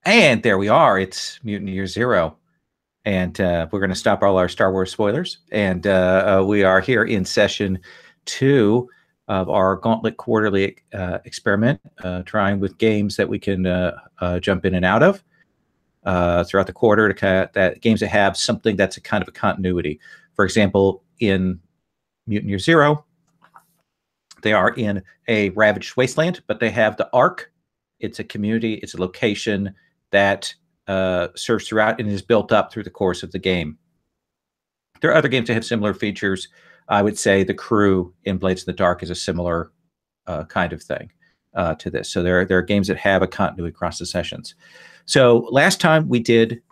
And there we are. It's Mutant Year Zero. And we're going to stop all our Star Wars spoilers. And we are here in session 2 of our Gauntlet Quarterly experiment, trying with games that we can jump in and out of throughout the quarter, that games that have something that's a kind of a continuity. For example, in Mutant Year Zero, they are in a ravaged wasteland, but they have the Ark. It's a community. It's a location that serves throughout and is built up through the course of the game. There are other games that have similar features. I would say the crew in Blades in the Dark is a similar kind of thing to this. So there are games that have a continuity across the sessions. So last time we did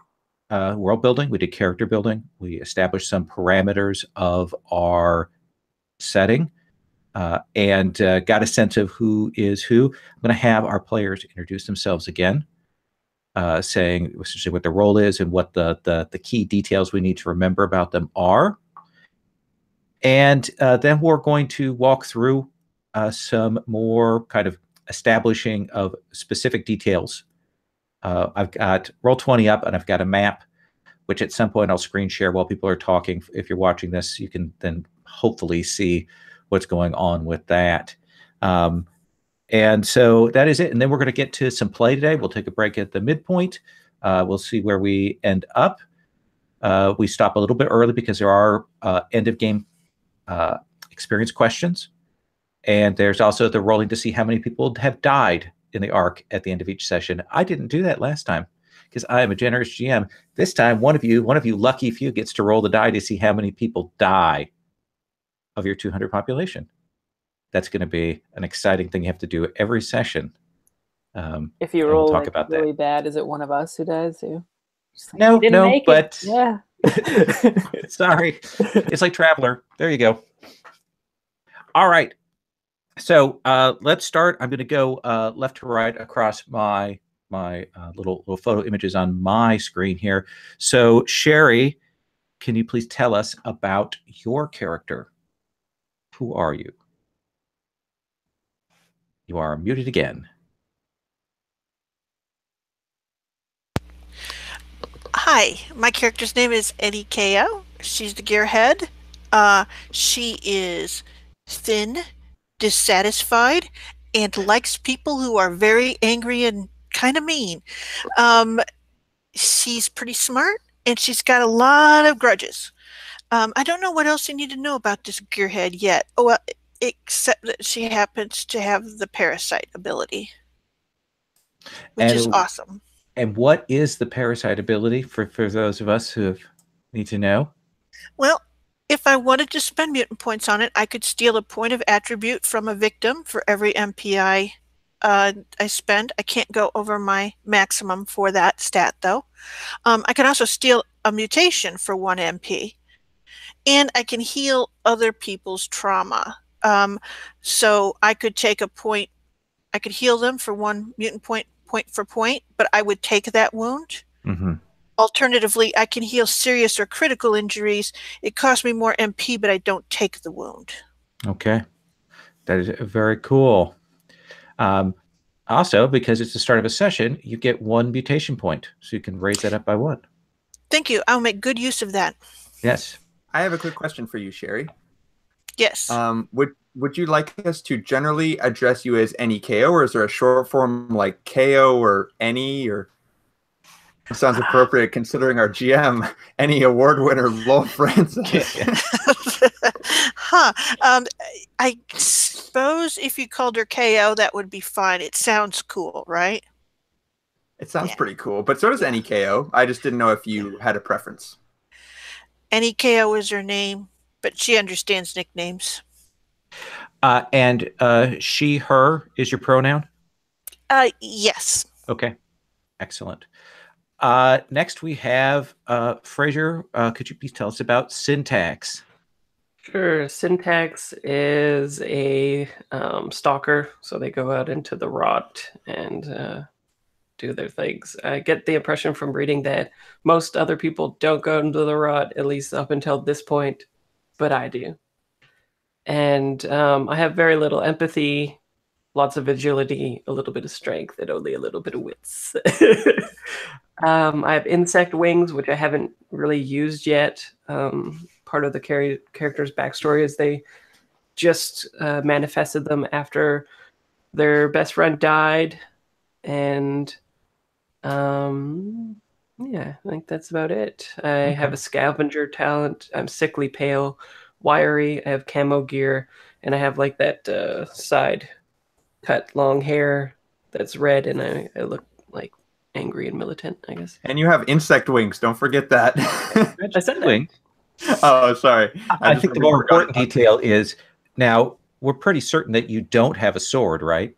world building, we did character building, we established some parameters of our setting, and got a sense of who is who. I'm going to have our players introduce themselves again, saying essentially what their role is and what the key details we need to remember about them are. And then we're going to walk through some more kind of establishing of specific details. I've got Roll20 up, and I've got a map, which at some point I'll screen share while people are talking. If you're watching this, you can then hopefully see what's going on with that. And so that is it. And then we're going to get to some play today. We'll take a break at the midpoint. We'll see where we end up. We stop a little bit early because there are end of game experience questions. And there's also the rolling to see how many people have died in the Ark at the end of each session. I didn't do that last time because I am a generous GM. This time, one of you lucky few gets to roll the die to see how many people die of your 200 population. That's going to be an exciting thing you have to do every session. If you roll like really bad, is it one of us who dies too? Like, no, but yeah. Sorry. It's like Traveler. There you go. All right. So let's start. I'm going to go left to right across my little photo images on my screen here. So Sherry, can you please tell us about your character? Who are you? You are muted again. Hi, my character's name is Eddie Ko. She's the gearhead. She is thin, dissatisfied, and likes people who are very angry and kind of mean. She's pretty smart, and she's got a lot of grudges. I don't know what else you need to know about this gearhead yet. Oh, well, except that she happens to have the parasite ability, which is awesome. And what is the parasite ability for those of us who need to know? Well, if I wanted to spend mutant points on it, I could steal a point of attribute from a victim for every MP I spend. I can't go over my maximum for that stat, though. I can also steal a mutation for 1 MP. And I can heal other people's trauma. So I could take a point. I could heal them for 1 mutant point for point, but I would take that wound. Mm-hmm. Alternatively, I can heal serious or critical injuries. It costs me more MP, but I don't take the wound. Okay. That is very cool. Also, because it's the start of a session, you get 1 mutation point. So you can raise that up by 1. Thank you. I'll make good use of that. Yes. I have a quick question for you, Sherry. Yes. Would you like us to generally address you as any KO, or is there a short form like KO or any, or it sounds appropriate considering our GM, any award winner, Lowell Francis? Huh. I suppose if you called her KO, that would be fine. It sounds cool, right? It sounds pretty cool, but so does any KO. I just didn't know if you had a preference. Any KO is her name, but she understands nicknames. And she, her is your pronoun? Yes. Okay. Excellent. Next we have Fraser. Could you please tell us about Syntax? Sure. Syntax is a stalker, so they go out into the rot and do their things. I get the impression from reading that most other people don't go into the rot, at least up until this point, but I do. And I have very little empathy lots of agility, a little bit of strength, and only a little bit of wits. I have insect wings, which I haven't really used yet. Part of the character's backstory is they just manifested them after their best friend died, and yeah, I think that's about it. I have a scavenger talent. I'm sickly pale, wiry. I have camo gear, and I have like that side cut long hair that's red, and I look like angry and militant, I guess. And you have insect wings. Don't forget that. I said that. Oh, sorry. I think the more important detail is now we're pretty certain that you don't have a sword, right?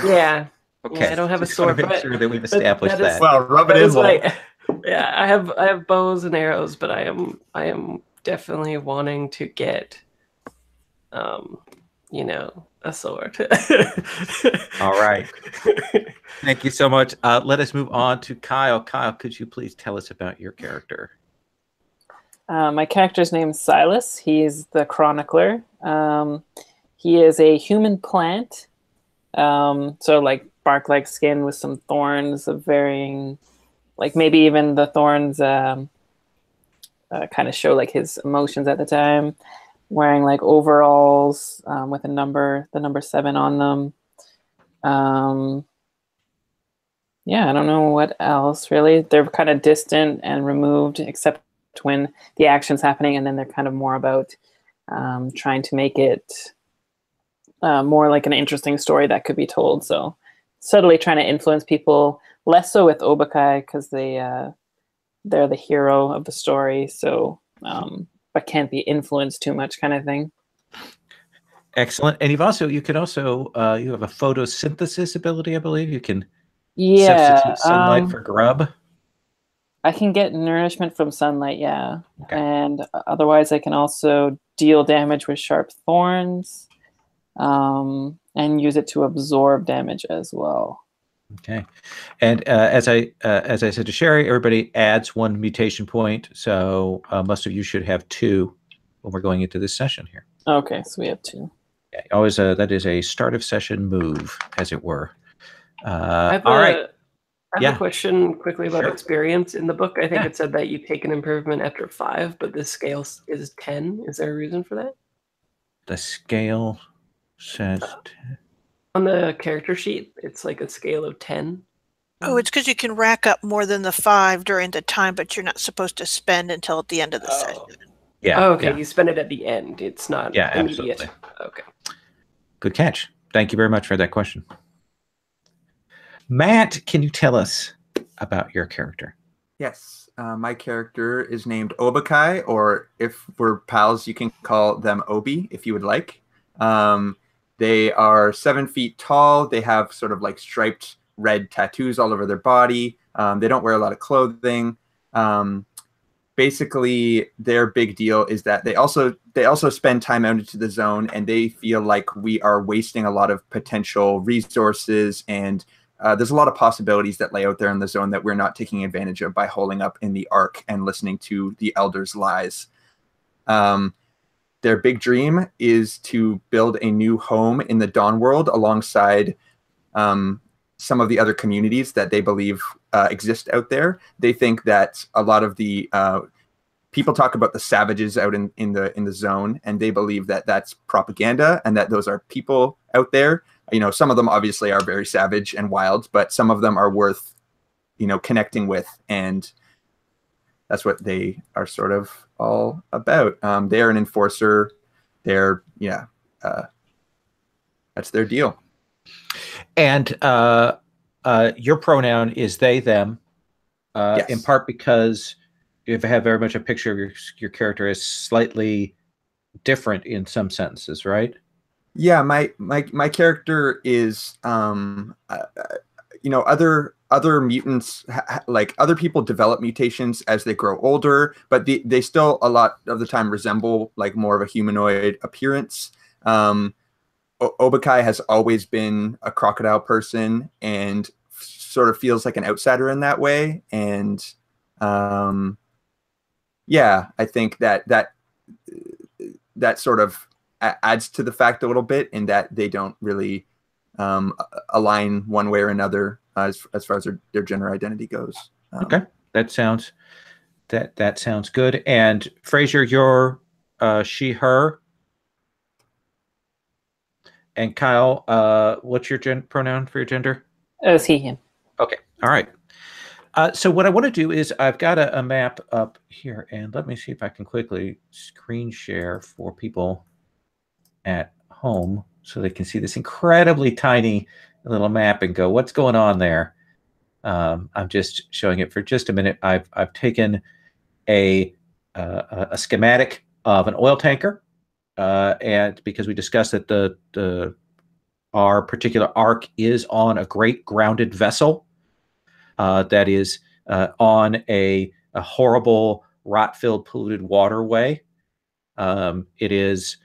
Yeah. Okay. Yeah, I don't have Just a sword. Make sure that we've established that. Well, rub it in. Yeah, I have bows and arrows, but I am definitely wanting to get, a sword. All right. Thank you so much. Let us move on to Kyle. Kyle, could you please tell us about your character? My character's name is Silas. He's the chronicler. He is a human plant. So like bark-like skin with some thorns of varying, like maybe even the thorns kind of show like his emotions at the time. Wearing like overalls with the number 7 on them. Yeah, I don't know what else really. They're kind of distant and removed, except when the action's happening, and then they're kind of more about trying to make it more like an interesting story that could be told. So subtly trying to influence people, less so with Obakai because they're the hero of the story. So but can't be influenced too much, kind of thing. Excellent. And you have a photosynthesis ability, I believe. You can substitute sunlight for grub. I can get nourishment from sunlight, yeah. Okay. And otherwise I can also deal damage with sharp thorns and use it to absorb damage as well. Okay. And as I said to Sherry, everybody adds 1 mutation point. So most of you should have 2 when we're going into this session here. Okay, so we have 2. Okay. Always that is a start of session move, as it were. I have a question quickly about experience. In the book, I think it said that you take an improvement after 5, but this scale is 10. Is there a reason for that? The scale says 10. On the character sheet, it's like a scale of 10. Oh, it's because you can rack up more than the 5 during the time, but you're not supposed to spend until at the end of the session. Yeah. Oh, okay. Yeah. You spend it at the end. It's not immediate. Absolutely. Okay. Good catch. Thank you very much for that question. Matt, can you tell us about your character? Yes. My character is named Obakai, or if we're pals, you can call them Obi if you would like. They are 7 feet tall. They have sort of like striped red tattoos all over their body. They don't wear a lot of clothing. Basically, their big deal is that they also spend time out into the zone, and they feel like we are wasting a lot of potential resources, and there's a lot of possibilities that lay out there in the zone that we're not taking advantage of by holding up in the Ark and listening to the elders' lies. Their big dream is to build a new home in the Dawn world alongside some of the other communities that they believe exist out there. They think that a lot of the people talk about the savages out in the zone, and they believe that that's propaganda and that those are people out there. Some of them obviously are very savage and wild, but some of them are worth, connecting with, and that's what they are sort of all about. They are an enforcer. That's their deal. And your pronoun is they, them, yes. In part because you have very much a picture of your character as slightly different in some sentences, right? Yeah, my character is, other mutants, like other people develop mutations as they grow older, but they still a lot of the time resemble like more of a humanoid appearance. Obakai has always been a crocodile person and sort of feels like an outsider in that way. And I think that sort of adds to the fact a little bit in that they don't really align one way or another as far as their gender identity goes. Okay, that sounds good. And Fraser, you're she, her. And Kyle, what's your pronoun for your gender? It's he, him. Okay, all right. So what I want to do is I've got a map up here, and let me see if I can quickly screen share for people at home so they can see this incredibly tiny little map and go, what's going on there? I'm just showing it for just a minute. I've taken a schematic of an oil tanker, and because we discussed that our particular arc is on a great grounded vessel that is on a horrible rot-filled polluted waterway. It is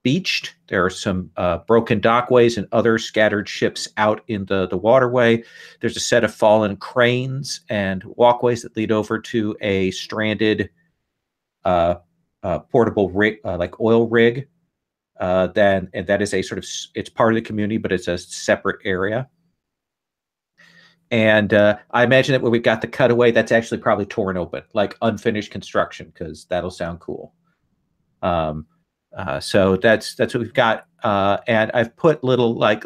beached. There are some broken dockways and other scattered ships out in the waterway. There's a set of fallen cranes and walkways that lead over to a stranded portable rig, like oil rig. And that is a sort of, it's part of the community, but it's a separate area. And I imagine that when we've got the cutaway, that's actually probably torn open, like unfinished construction, because that'll sound cool. So that's what we've got. And I've put little like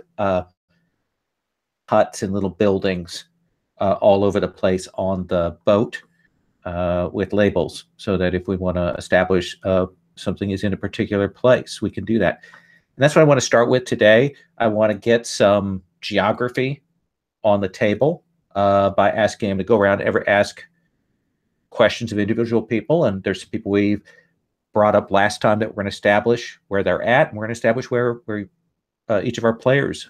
huts and little buildings all over the place on the boat with labels, so that if we want to establish something is in a particular place, we can do that. And that's what I want to start with today. I want to get some geography on the table by asking him to go around and ask questions of individual people. And there's some people we've brought up last time that we're going to establish where they're at, and we're going to establish where each of our players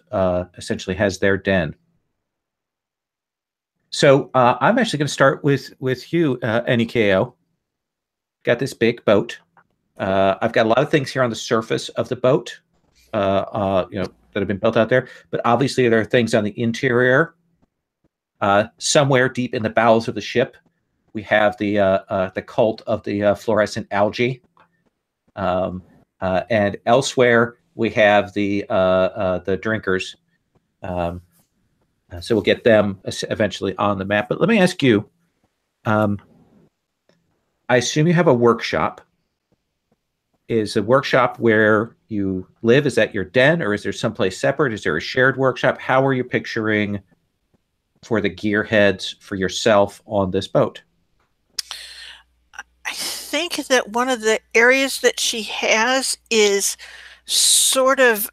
essentially has their den. So I'm actually going to start with you, NEKO. Got this big boat. I've got a lot of things here on the surface of the boat, that have been built out there. But obviously, there are things on the interior. Somewhere deep in the bowels of the ship, we have the cult of the fluorescent algae, and elsewhere we have the drinkers. So we'll get them eventually on the map. But let me ask you. I assume you have a workshop. Is the workshop where you live? Is that your den, or is there someplace separate? Is there a shared workshop? How are you picturing for the gearheads for yourself on this boat? I think that one of the areas that she has is sort of,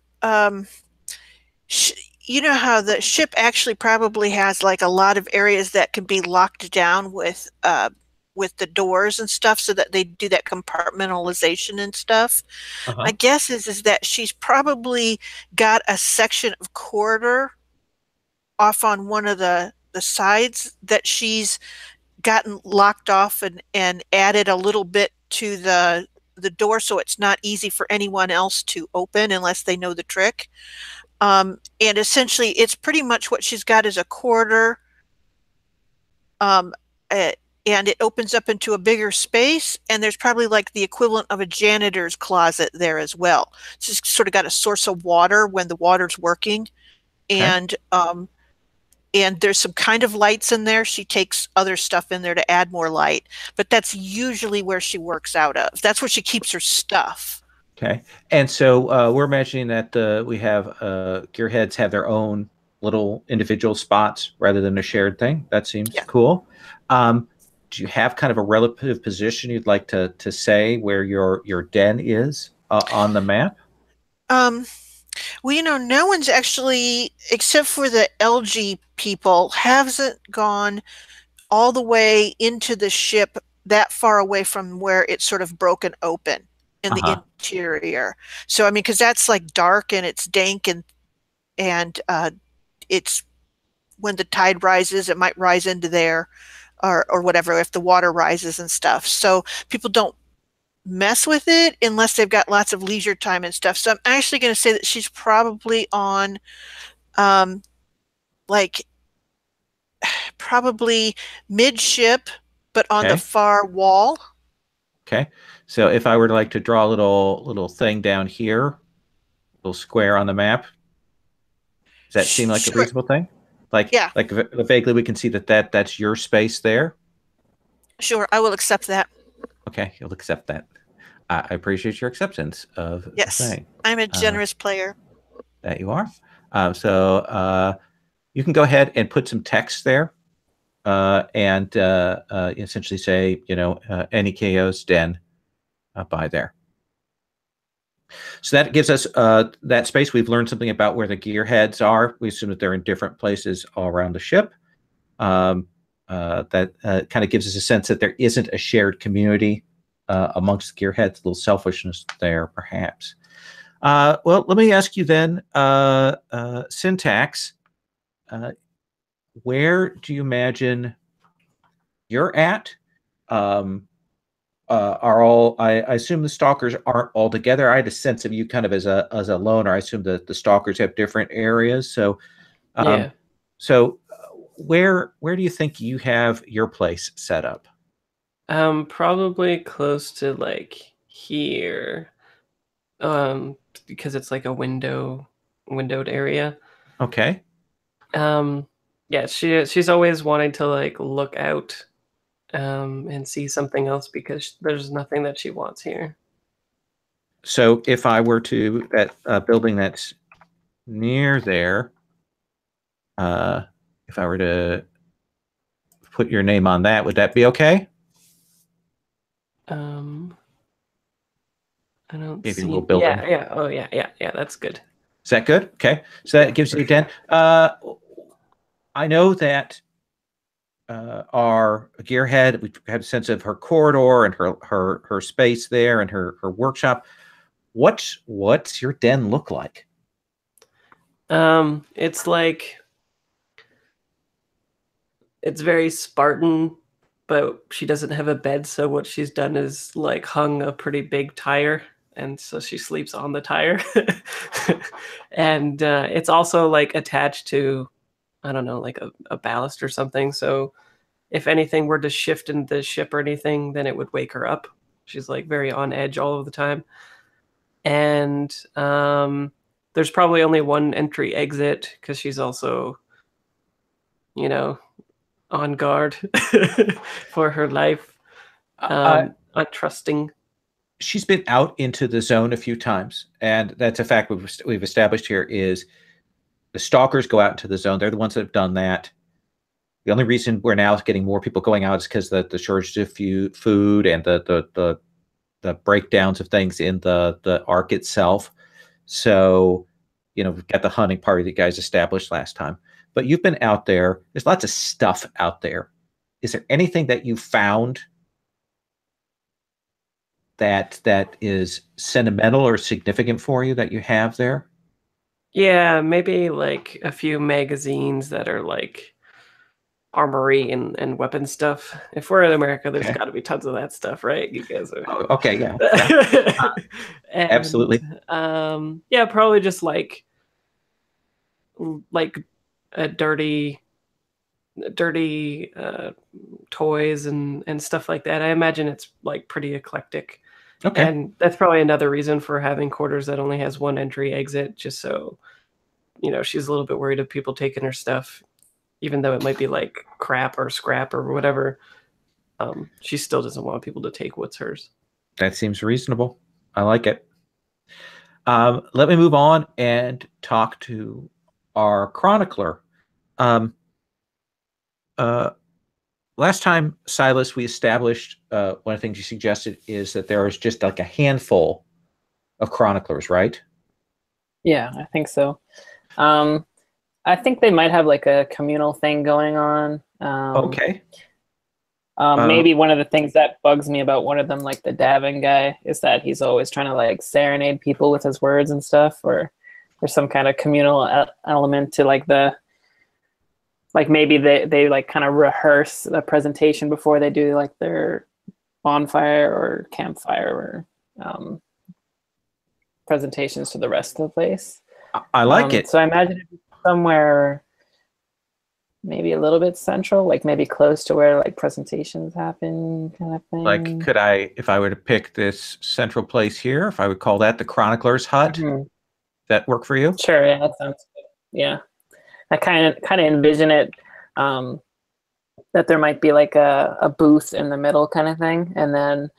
you know how the ship actually probably has like a lot of areas that can be locked down with the doors and stuff, so that they do that compartmentalization and stuff. My guess is that she's probably got a section of corridor off on one of the sides that she's gotten locked off and added a little bit to the door, so it's not easy for anyone else to open unless they know the trick. And essentially, it's pretty much what she's got is a corridor, and it opens up into a bigger space, and there's probably like the equivalent of a janitor's closet there as well. It's just sort of got a source of water when the water's working. Okay. And there's some kind of lights in there. She takes other stuff in there to add more light, but that's usually where she works out of. That's where she keeps her stuff. Okay. And so we're imagining that we have gearheads have their own little individual spots rather than a shared thing. That seems cool. Do you have kind of a relative position you'd like to say where your den is on the map? Well, no one's actually, except for the LG people, hasn't gone all the way into the ship that far away from where it's sort of broken open in the interior. So, I mean, because that's like dark and it's dank and it's when the tide rises, it might rise into there. Or whatever, if the water rises and stuff. So people don't mess with it unless they've got lots of leisure time and stuff. So I'm actually going to say that she's probably on probably midship, but on the far wall. Okay. So if I were to to draw a little thing down here, little square on the map. Does that seem like a Sure. reasonable thing? Like, Yeah. like vaguely we can see that's your space there. Sure, I will accept that. Okay, you'll accept that. I appreciate your acceptance of Yes, the thing. I'm a generous player. That you are. So you can go ahead and put some text there, and essentially say, any KO's den by there. So that gives us that space. We've learned something about where the gearheads are. We assume that they're in different places all around the ship. That kind of gives us a sense that there isn't a shared community amongst the gearheads. A little selfishness there, perhaps. Well, let me ask you then, Syntax, where do you imagine you're at? Are all? I assume the stalkers aren't all together. I had a sense of you kind of as a loner. I assume that the stalkers have different areas. So, Yeah. So, where do you think you have your place set up? Probably close to like here. Because it's like a windowed area. Okay. Yeah, she's always wanting to like look out and see something else because there's nothing that she wants here. So if I were to that building that's near there, if I were to put your name on that, would that be okay? I don't Maybe see. a little building. Yeah. Oh, yeah. That's good. Is that good? Okay. So that gives you a den. I know that our gearhead, we have a sense of her corridor and her space there and her workshop. What's your den look like? It's like it's very Spartan, but she doesn't have a bed, so what she's done is like hung a pretty big tire, and so she sleeps on the tire. And it's also like attached to, I don't know, like a ballast or something. So if anything were to shift in the ship or anything, then it would wake her up. She's like very on edge all of the time. And there's probably only one entry exit because she's also, on guard for her life. Untrusting. She's been out into the zone a few times, and that's a fact we've established here is the stalkers go out into the zone. They're the ones that have done that. The only reason we're now getting more people going out is because the shortage of food and the breakdowns of things in the arc itself. So, we've got the hunting party that you guys established last time. But you've been out there. There's lots of stuff out there. Is there anything that you found that is sentimental or significant for you that you have there? Yeah, maybe like a few magazines that are like armory and weapon stuff. If we're in America, there's got to be tons of that stuff, right? You guys are. Oh, okay, yeah. And, absolutely. Yeah, probably just like a dirty toys and stuff like that. I imagine it's like pretty eclectic. Okay. And that's probably another reason for having quarters that only has one entry exit, just so she's a little bit worried of people taking her stuff, even though it might be like crap or scrap or whatever. She still doesn't want people to take what's hers. That seems reasonable. I like it. Let me move on and talk to our chronicler. Last time, Silas, we established one of the things you suggested is that there is just like a handful of chroniclers, right? Yeah, I think so. I think they might have like a communal thing going on. Okay. Maybe one of the things that bugs me about one of them, like the Davin guy, is that he's always trying to like serenade people with his words and stuff, or there's some kind of communal element to like maybe they like kind of rehearse the presentation before they do like their bonfire or campfire or presentations to the rest of the place. I like it. So I imagine it'd be somewhere maybe a little bit central, like maybe close to where like presentations happen, kind of thing. Like, could I, if I were to pick this central place here, if I would call that the Chronicler's Hut, that work for you? Sure, yeah, that sounds good. Yeah. I kind of envision it that there might be like a booth in the middle kind of thing, and then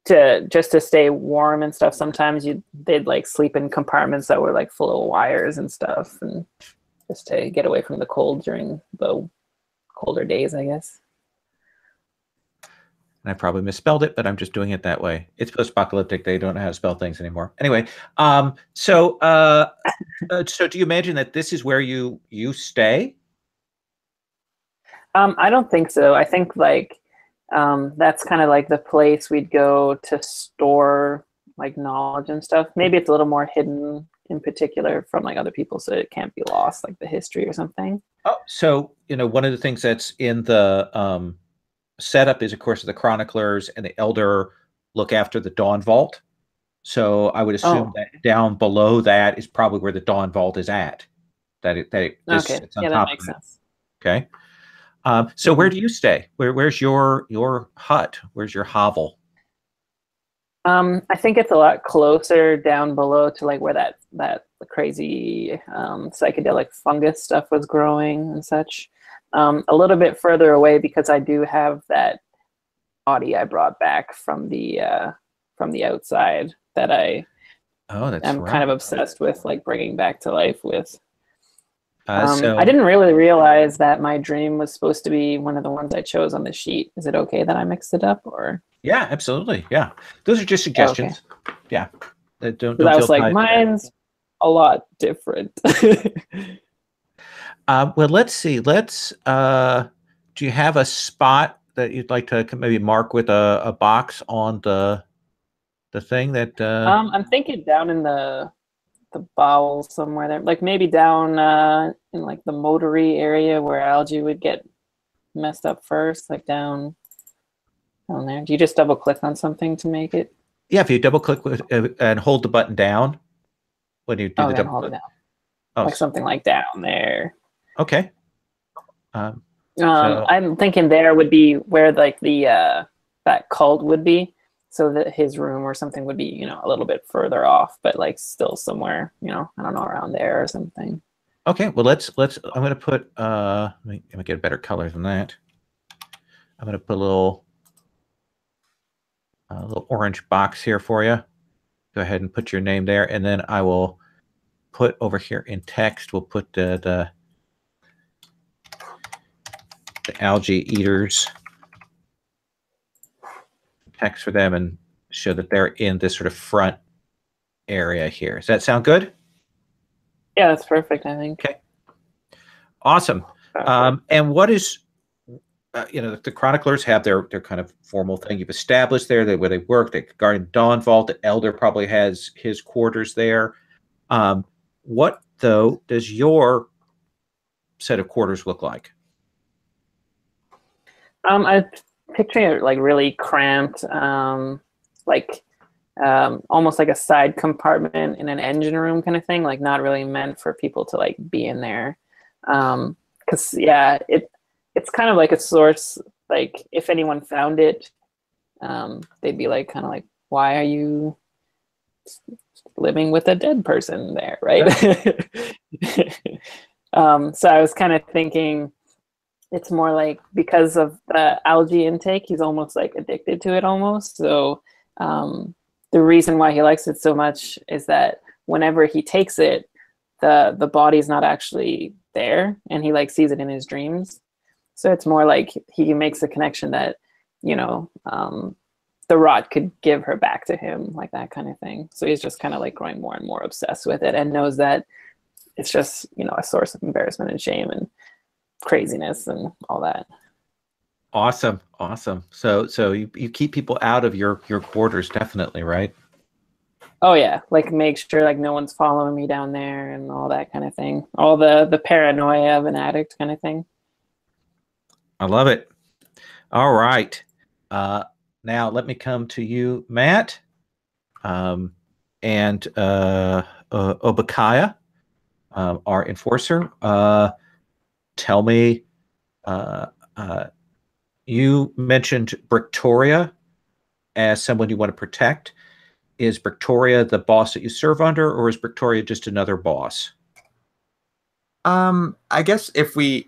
to stay warm and stuff. Sometimes they'd like sleep in compartments that were like full of wires and stuff, and just to get away from the cold during the colder days, I guess. And I probably misspelled it, but I'm just doing it that way. It's post-apocalyptic. They don't know how to spell things anymore. Anyway, so do you imagine that this is where you stay? I don't think so. I think like that's kind of like the place we'd go to store like knowledge and stuff. Maybe it's a little more hidden in particular from like other people, so it can't be lost, like the history or something. Oh, so one of the things that's in the setup is, of course, the chroniclers and the elder look after the Dawn Vault. So I would assume that down below that is probably where the Dawn Vault is at. Okay, yeah, that makes sense. Okay. So where do you stay? Where's your hut? Where's your hovel? I think it's a lot closer down below to like where that crazy psychedelic fungus stuff was growing and such. A little bit further away because I do have that body I brought back from the outside that I'm kind of obsessed with, like bringing back to life with. I didn't really realize that my dream was supposed to be one of the ones I chose on the sheet. Is it okay that I mixed it up, or? Yeah, absolutely. Yeah, those are just suggestions. Oh, okay. Yeah, don't. I was like, mine's a lot different. Well, let's see. Do you have a spot that you'd like to maybe mark with a box on the thing that? I'm thinking down in the bowel somewhere there, like maybe down in like the motory area where algae would get messed up first, like down there. Do you just double click on something to make it? Yeah, if you double click and hold the button down when you do the double click. Like something like down there. Okay. I'm thinking there would be where like the that cult would be, so that his room or something would be, a little bit further off, but like still somewhere, I don't know, around there or something. Okay, well let's I'm gonna put let me get a better color than that. I'm gonna put a little orange box here for you. Go ahead and put your name there, and then I will put over here in text, we'll put the algae eaters text for them and show that they're in this sort of front area here. Does that sound good? Yeah, that's perfect, I think. Okay. Awesome. And what is, the chroniclers have their kind of formal thing you've established there, where they work, they guard Dawn Vault. The elder probably has his quarters there. What, though, does your set of quarters look like? I'm picturing it like really cramped, like almost like a side compartment in an engine room kind of thing, like not really meant for people to like be in there. Because it's kind of like a source, like if anyone found it, they'd be like, kind of like, why are you living with a dead person there, right? So I was kind of thinking, it's more like because of the algae intake, he's almost like addicted to it almost. So the reason why he likes it so much is that whenever he takes it, the body's not actually there, and he like sees it in his dreams. So it's more like he makes a connection that, the rot could give her back to him, like that kind of thing. So he's just kind of like growing more and more obsessed with it, and knows that it's just, a source of embarrassment and shame and craziness and all that. Awesome. So you keep people out of your quarters, definitely, right? Oh yeah, like make sure like no one's following me down there and all that kind of thing. All the paranoia of an addict kind of thing. I love it. All right. Now let me come to you, Matt, and Obakaya, our enforcer. Tell me, you mentioned Brictoria as someone you want to protect. Is Brictoria the boss that you serve under, or is Brictoria just another boss? I guess if we're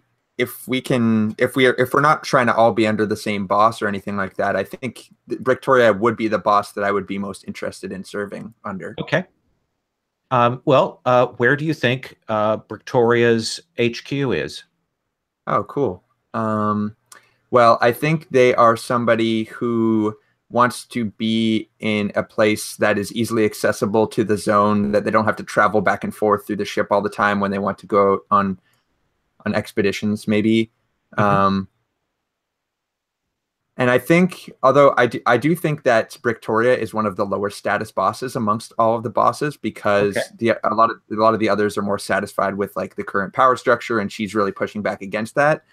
not trying to all be under the same boss or anything like that, I think Victoria would be the boss that I would be most interested in serving under. Okay. Where do you think Victoria's HQ is? Oh, cool. Well, I think they are somebody who wants to be in a place that is easily accessible to the zone, that they don't have to travel back and forth through the ship all the time when they want to go on expeditions, maybe. Mm-hmm. And I think, although I do think that Victoria is one of the lower status bosses amongst all of the bosses, because a lot of the others are more satisfied with like the current power structure, and she's really pushing back against that.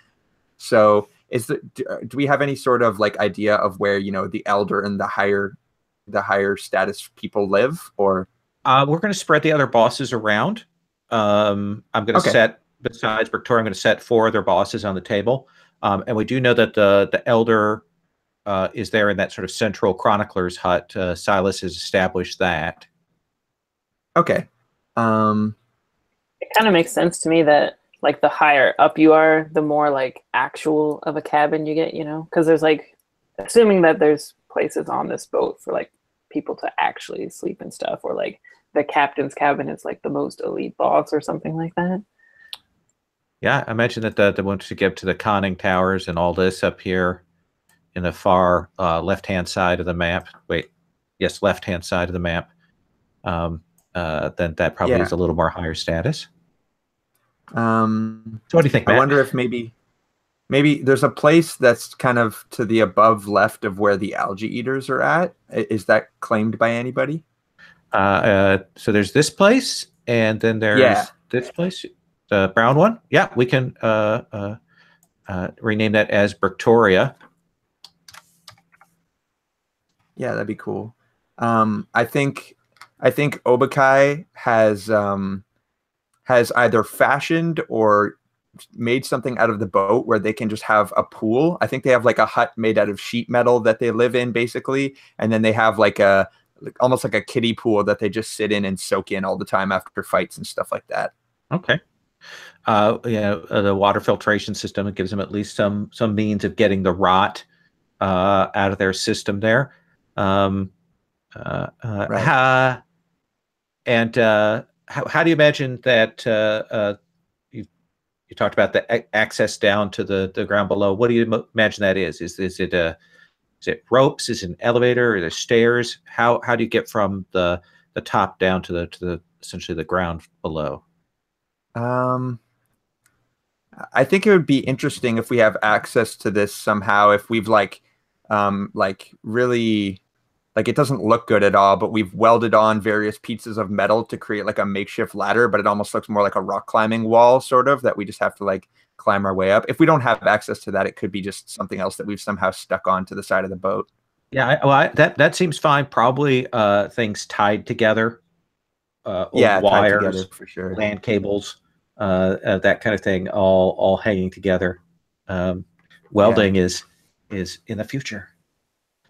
So do we have any sort of like idea of where, the elder and the higher status people live? Or we're going to spread the other bosses around. I'm going to set, besides Victoria, I'm going to set 4 other bosses on the table. And we do know that the elder is there in that sort of central chronicler's hut. Silas has established that. Okay. It kind of makes sense to me that like the higher up you are, the more like actual of a cabin you get, because there's like, assuming that there's places on this boat for like people to actually sleep and stuff, or like the captain's cabin is like the most elite boss or something like that. Yeah, I mentioned that they want to get to the conning towers and all this up here in the far left-hand side of the map. Left-hand side of the map. Then that probably is a little more higher status. So what do you think, Matt? I wonder if maybe there's a place that's kind of to the above left of where the algae eaters are at. Is that claimed by anybody? So there's this place, and then there's this place, the brown one. Yeah, we can rename that as Victoria. Yeah, that'd be cool. I think Obakai has either fashioned or made something out of the boat where they can just have a pool. I think they have like a hut made out of sheet metal that they live in, basically, and then they have like almost like a kiddie pool that they just sit in and soak in all the time after fights and stuff like that. Okay. The water filtration system, it gives them at least some means of getting the rot out of their system there. Right. How do you imagine that you talked about the access down to the ground below? What do you imagine that is? Is it ropes? Is it an elevator? Are there stairs? How do you get from the top down to the essentially the ground below? I think it would be interesting if we have access to this somehow. If we've really, it doesn't look good at all, but we've welded on various pieces of metal to create like a makeshift ladder, but it almost looks more like a rock climbing wall, sort of, that we just have to like climb our way up. If we don't have access to that, it could be just something else that we've somehow stuck on to the side of the boat. Yeah, that seems fine. Probably things tied together. Wires, tied together for sure. LAN cables, that kind of thing, all hanging together. Welding is in the future.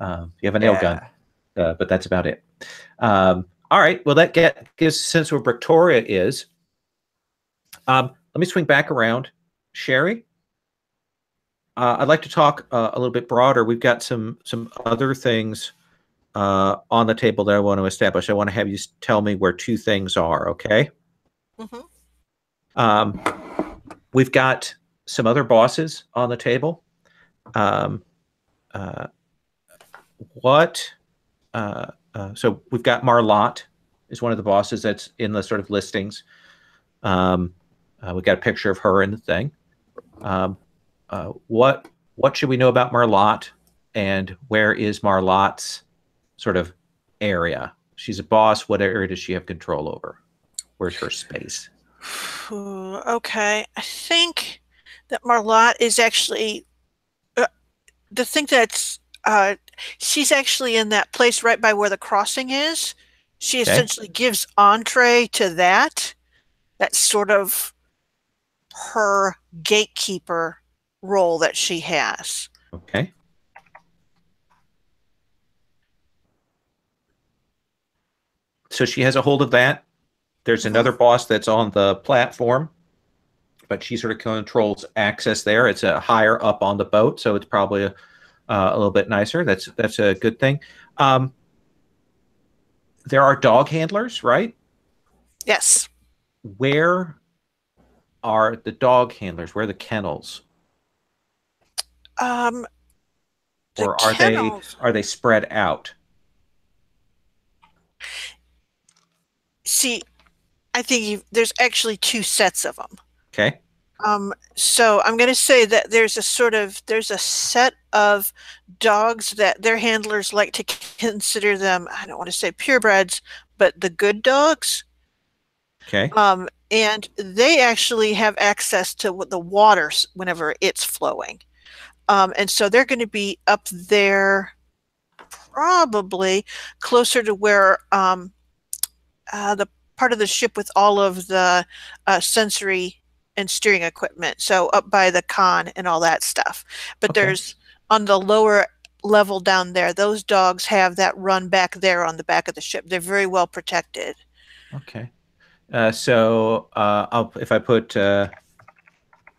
You have a nail gun. But that's about it. All right. Well, that gives a sense where Victoria is. Let me swing back around. Sherry, I'd like to talk a little bit broader. We've got some other things on the table that I want to establish. I want to have you tell me where 2 things are, okay? Mm-hmm. We've got some other bosses on the table. So we've got Marlot is one of the bosses that's in the sort of listings. We've got a picture of her in the thing. What should we know about Marlot, and where is Marlot's sort of area? She's a boss. What area does she have control over? Where's her space? Okay, I think that Marlot is actually the thing that's she's actually in that place right by where the crossing is. She essentially gives entree to that. That's sort of her gatekeeper role that she has. Okay. So she has a hold of that. There's another boss that's on the platform. but she sort of controls access there. It's a higher up on the boat, so it's probably a little bit nicer. That's a good thing. There are dog handlers, right? Yes. Where are the dog handlers? Where are the kennels? The Or kennels. are they spread out? See, I think there's actually two sets of them. Okay. So I'm going to say that there's a set of dogs that their handlers like to consider them, I don't want to say purebreds, but the good dogs. Okay. And they actually have access to the water whenever it's flowing. And so they're going to be up there probably closer to where the part of the ship with all of the sensory and steering equipment. So up by the con and all that stuff. But Okay. there's on the lower level down there, those dogs have that run back there on the back of the ship. They're very well protected. Okay. So if I put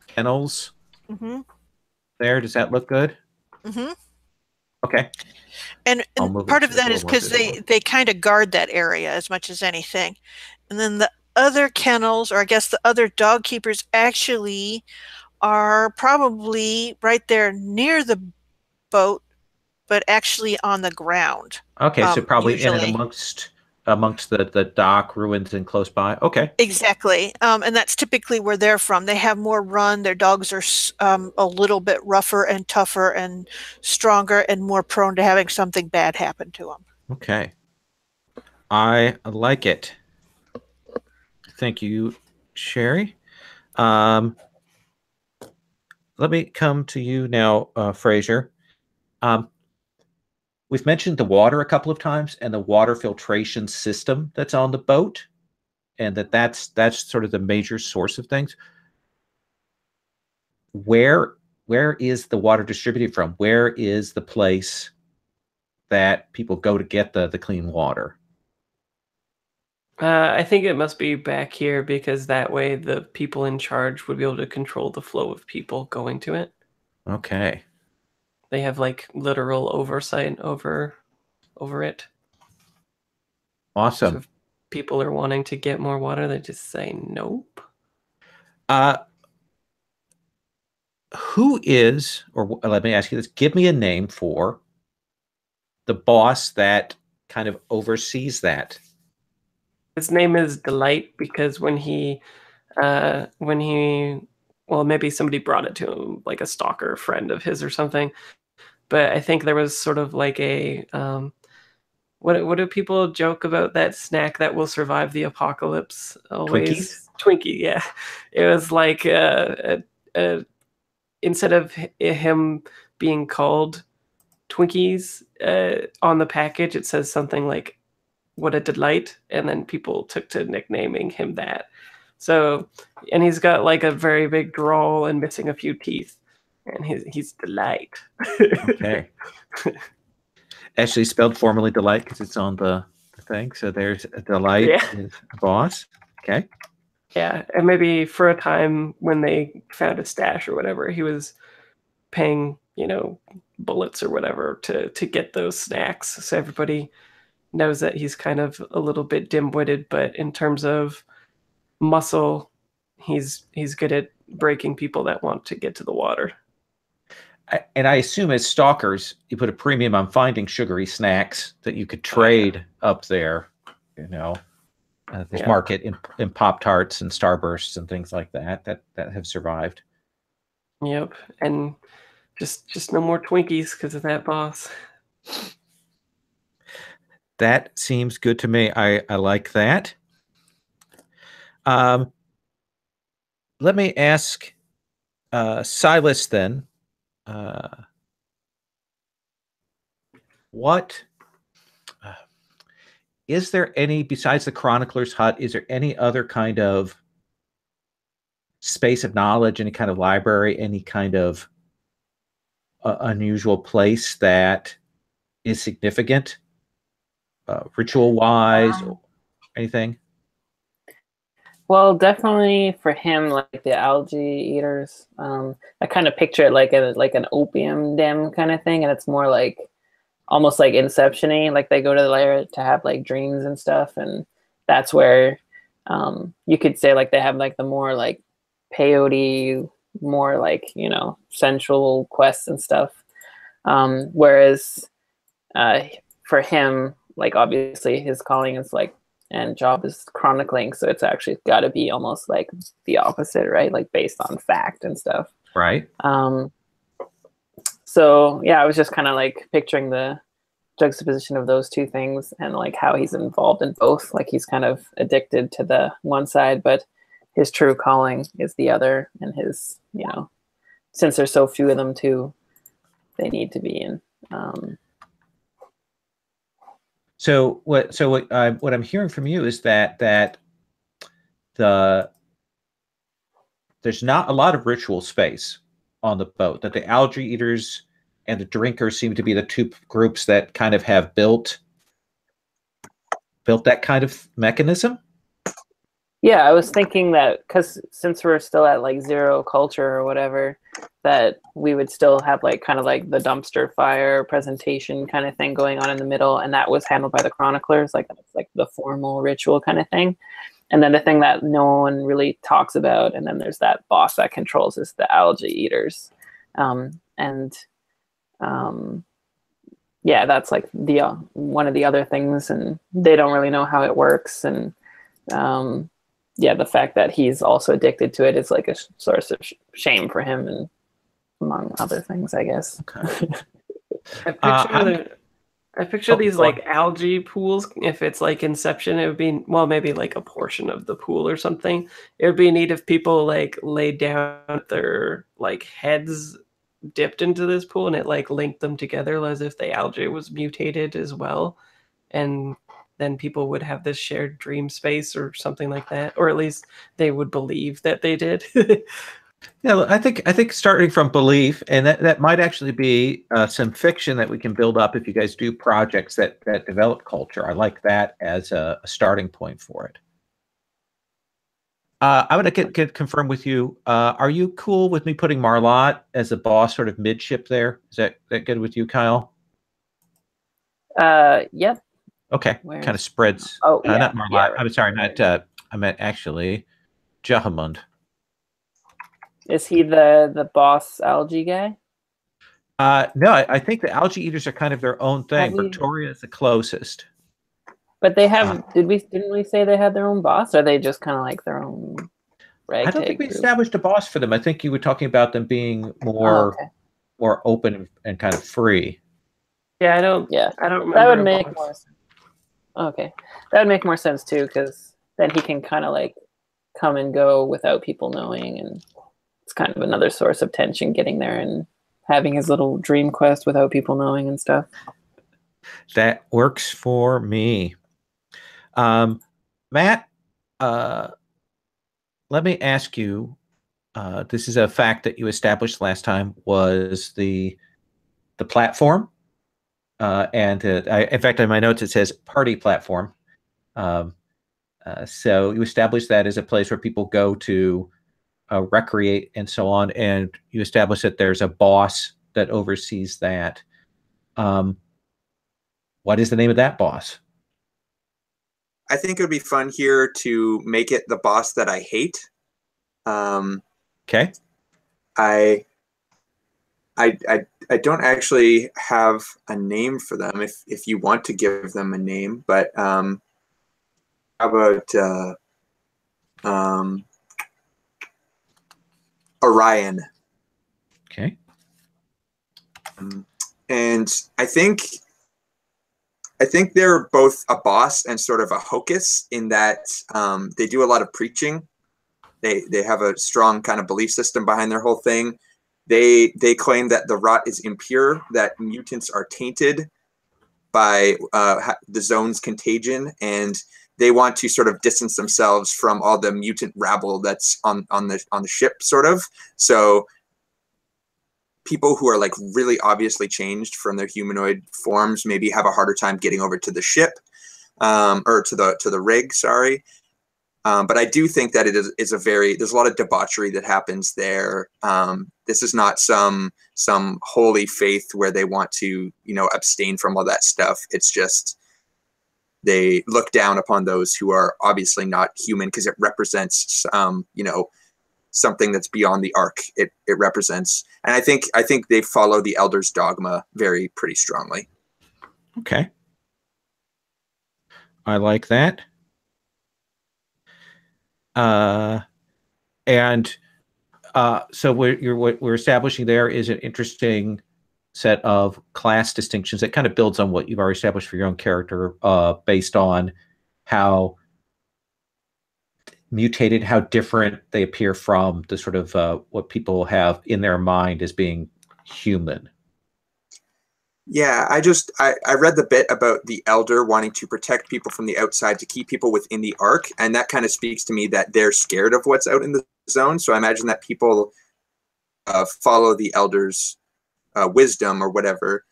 kennels Mm-hmm. there, does that look good? Mm-hmm. Okay. And I'll move part it of to a that is little more because visible. they kind of guard that area as much as anything. And then the other kennels, or I guess the other dog keepers, actually are probably right there near the boat, but actually on the ground. Okay, so probably in usually. and amongst the dock ruins and close by. Okay. Exactly. And that's typically where they're from. They have more run. Their dogs are a little bit rougher and tougher and stronger and more prone to having something bad happen to them. Okay. I like it. Thank you, Sherry. Let me come to you now, Fraser. We've mentioned the water a couple of times and the water filtration system that's on the boat, and that's sort of the major source of things. Where is the water distributed from? Where is the place that people go to get the clean water? I think it must be back here because that way the people in charge would be able to control the flow of people going to it. Okay. They have like literal oversight over it. Awesome. So if people are wanting to get more water, they just say nope. Who is, or let me ask you this, give me a name for the boss that kind of oversees that. His name is Delight because when he well, maybe somebody brought it to him, like a stalker friend of his or something. But I think there was sort of like a what do people joke about that snack that will survive the apocalypse always? Twinkie, yeah. It was like instead of him being called Twinkies on the package, it says something like "What a delight," and then people took to nicknaming him that. So, and he's got like a very big drawl and missing a few teeth, and he's Delight. Okay. Actually spelled formally Delight because it's on the thing. So there's a Delight is a boss. Okay. Yeah, and maybe for a time when they found a stash or whatever, he was paying, bullets or whatever to get those snacks. So everybody knows that he's kind of a little bit dim-witted, but in terms of muscle, he's good at breaking people that want to get to the water. And I assume as stalkers, you put a premium on finding sugary snacks that you could trade up there. There's market in Pop-Tarts and Starbursts and things like that have survived. Yep, and just no more Twinkies because of that boss. That seems good to me. I like that. Let me ask Silas then. What is there any, besides the Chronicler's Hut, is there any other kind of space of knowledge, any kind of library, any kind of unusual place that is significant, ritual-wise, anything? Well, definitely for him, like the algae eaters. I kind of picture it like an opium den kind of thing, and it's more like almost like Inception-y. Like they go to the lair to have like dreams and stuff, and that's where you could say like they have like the more like peyote, more like sensual quests and stuff. Whereas for him, like obviously his calling is like and job is chronicling, so it's actually got to be almost like the opposite, right? Like based on fact and stuff. Right. So yeah, I was just kind of like picturing the juxtaposition of those two things and like how he's involved in both. Like he's kind of addicted to the one side, but his true calling is the other, and his, since there's so few of them too, they need to be in. So what I'm hearing from you is that there's not a lot of ritual space on the boat, that the algae eaters and the drinkers seem to be the two groups that kind of have built that kind of mechanism. Yeah, I was thinking that because since we're still at like zero culture or whatever, that we would still have like kind of like the dumpster fire presentation kind of thing going on in the middle, and that was handled by the chroniclers, like that's like the formal ritual kind of thing. And then the thing that no one really talks about, and then there's that boss that controls, is the algae eaters. Yeah, that's like the one of the other things, and they don't really know how it works. And yeah, the fact that he's also addicted to it is like a source of shame for him, and among other things, I guess. Okay. I picture these like algae pools. If it's like Inception, it would be, well, maybe like a portion of the pool or something. It would be neat if people like laid down their like heads dipped into this pool and it like linked them together as if the algae was mutated as well. And then people would have this shared dream space or something like that, or at least they would believe that they did. Yeah, I think starting from belief, and that might actually be some fiction that we can build up if you guys do projects that develop culture. I like that as a starting point for it. I want to confirm with you. Are you cool with me putting Marlot as a boss, sort of midship there? Is that good with you, Kyle? Yep. Okay. Kind of spreads. Oh, yeah. Not Marlot. Yeah, right. I'm sorry. I meant actually Jahamund. Is he the boss algae guy? No, I think the algae eaters are kind of their own thing. Victoria is the closest. But they have. Didn't we say they had their own boss? Or are they just kind of like their own ragtag I don't think we group? established a boss for them. I think you were talking about them being more open and kind of free. Yeah, I don't remember. That would make more sense. Okay, that would make more sense too, because then he can kind of like come and go without people knowing, and it's kind of another source of tension getting there and having his little dream quest without people knowing and stuff. That works for me. Matt, let me ask you, this is a fact that you established last time, was the platform. In fact, in my notes, it says party platform. So you established that as a place where people go to recreate and so on, and you establish that there's a boss that oversees that. What is the name of that boss? I think it would be fun here to make it the boss that I hate. Okay. I don't actually have a name for them. If you want to give them a name, but how about Orion? Okay. And I think they're both a boss and sort of a hocus in that they do a lot of preaching. They have a strong kind of belief system behind their whole thing. They claim that the rot is impure, that mutants are tainted by the zone's contagion, and they want to sort of distance themselves from all the mutant rabble that's on the ship, sort of. So people who are like really obviously changed from their humanoid forms maybe have a harder time getting over to the ship, or to the rig. Sorry. But I do think that it is there's a lot of debauchery that happens there. This is not some holy faith where they want to, abstain from all that stuff. It's just they look down upon those who are obviously not human because it represents, something that's beyond the arc. It represents, and I think they follow the Elder's dogma pretty strongly. Okay, I like that. So what we're establishing there is an interesting set of class distinctions that kind of builds on what you've already established for your own character, based on how mutated, how different they appear from the sort of what people have in their mind as being human. Yeah, I read the bit about the Elder wanting to protect people from the outside to keep people within the arc, and that kind of speaks to me that they're scared of what's out in the zone. So I imagine that people follow the Elder's wisdom or whatever,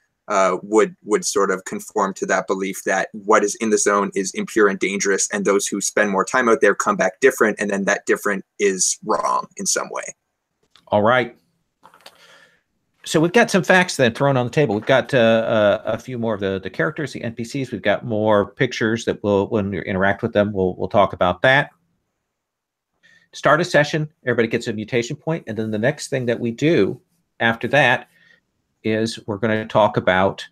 would sort of conform to that belief that what is in the zone is impure and dangerous, and those who spend more time out there come back different, and then that different is wrong in some way. All right. So we've got some facts then thrown on the table. We've got a few more of the characters, the NPCs. We've got more pictures that when we interact with them, we'll talk about that. Start a session, everybody gets a mutation point, and then the next thing that we do after that is we're going to talk about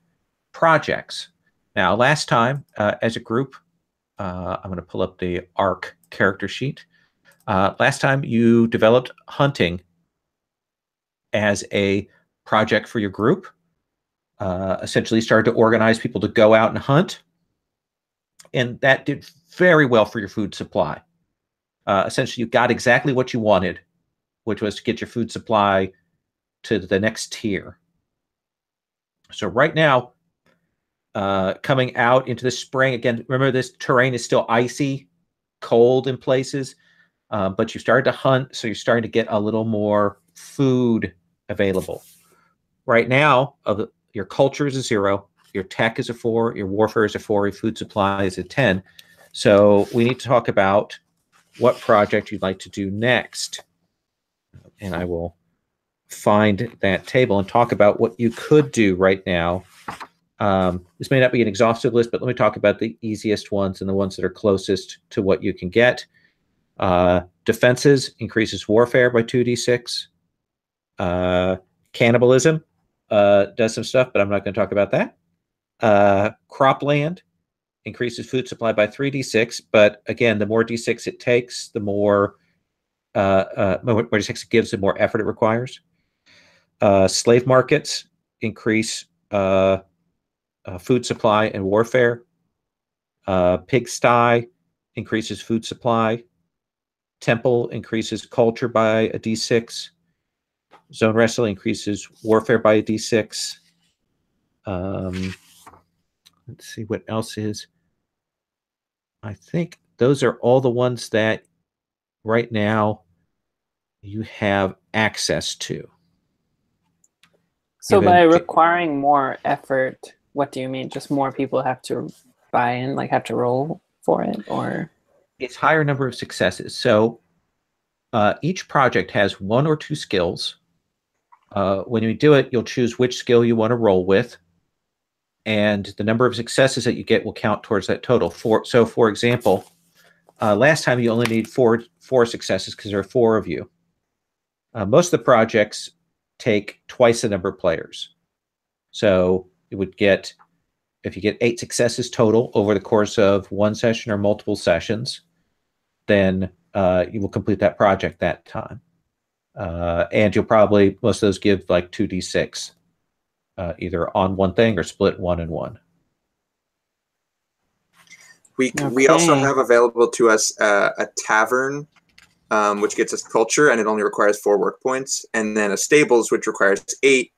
projects. Now, last time, as a group, I'm going to pull up the ARC character sheet. Last time you developed hunting as a project for your group. Essentially started to organize people to go out and hunt. And that did very well for your food supply. Essentially, you got exactly what you wanted, which was to get your food supply to the next tier. So right now, coming out into the spring, again, remember this terrain is still icy, cold in places, but you started to hunt, so you're starting to get a little more food available. Right now, your culture is a 0, your tech is a 4, your warfare is a 4, your food supply is a 10. So we need to talk about what project you'd like to do next. And I will find that table and talk about what you could do right now. This may not be an exhaustive list, but let me talk about the easiest ones and the ones that are closest to what you can get. Defenses increases warfare by 2d6. Cannibalism does some stuff, but I'm not going to talk about that. Cropland increases food supply by 3d6, but again, the more d6 it takes, the more d6 it gives, the more effort it requires. Slave markets increase food supply and warfare. Pigsty increases food supply. Temple increases culture by a d6. Zone wrestling increases warfare by a d6. Let's see what else is. I think those are all the ones that right now you have access to. So by requiring more effort, what do you mean? Just more people have to buy in, like have to roll for it, or? It's higher number of successes. So each project has 1 or 2 skills. When you do it, you'll choose which skill you want to roll with, and the number of successes that you get will count towards that total. So, for example, last time you only need four successes because there are 4 of you. Most of the projects take twice the number of players. So it would get, if you get 8 successes total over the course of 1 session or multiple sessions, then you will complete that project that time. And you'll probably, most of those give like 2d6, either on one thing or split 1 and 1. We also have available to us a tavern, which gets us culture, and it only requires 4 work points, and then a stables, which requires 8.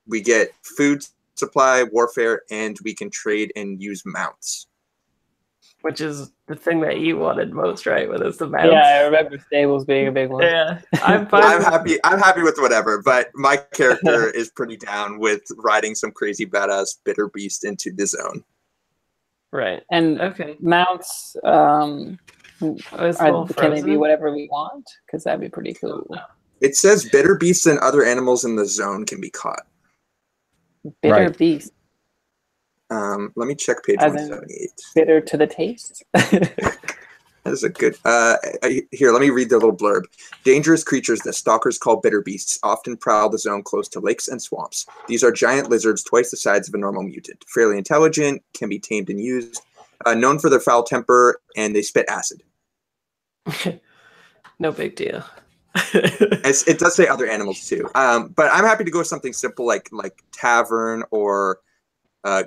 We get food supply, warfare, and we can trade and use mounts. Which is the thing that you wanted most, right? Whether it's the mounts. Yeah, I remember stables being a big one. Yeah, I'm happy with whatever, but my character is pretty down with riding some crazy badass bitter beast into the zone. Right. And okay, mounts, Can they be whatever we want? Because that'd be pretty cool. It says bitter beasts and other animals in the zone can be caught. Bitter beast. Let me check page 178. Bitter to the taste. That is a good. Here, let me read the little blurb. Dangerous creatures that stalkers call bitter beasts often prowl the zone close to lakes and swamps. These are giant lizards twice the size of a normal mutant. Fairly intelligent, can be tamed and used. Known for their foul temper, and they spit acid. No big deal. It does say other animals too. But I'm happy to go with something simple like tavern or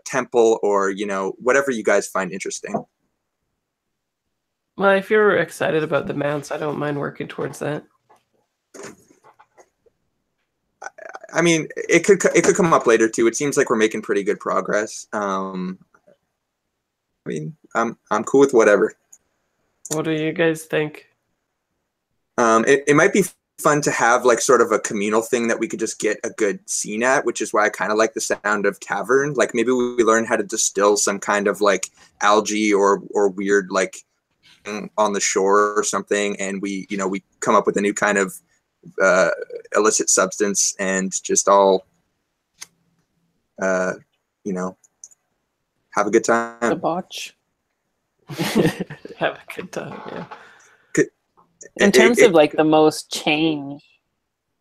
temple or whatever you guys find interesting. Well, if you're excited about the mounts, I don't mind working towards that. I mean, it could come up later too. It seems like we're making pretty good progress. I mean, I'm cool with whatever. What do you guys think? It might be fun to have like sort of a communal thing that we could just get a good scene at, which is why I kind of like the sound of tavern. Like maybe we learn how to distill some kind of like algae or weird like on the shore or something, and we come up with a new kind of illicit substance and just all have a good time. Debauch. Have a good time, yeah. In terms of like the most change,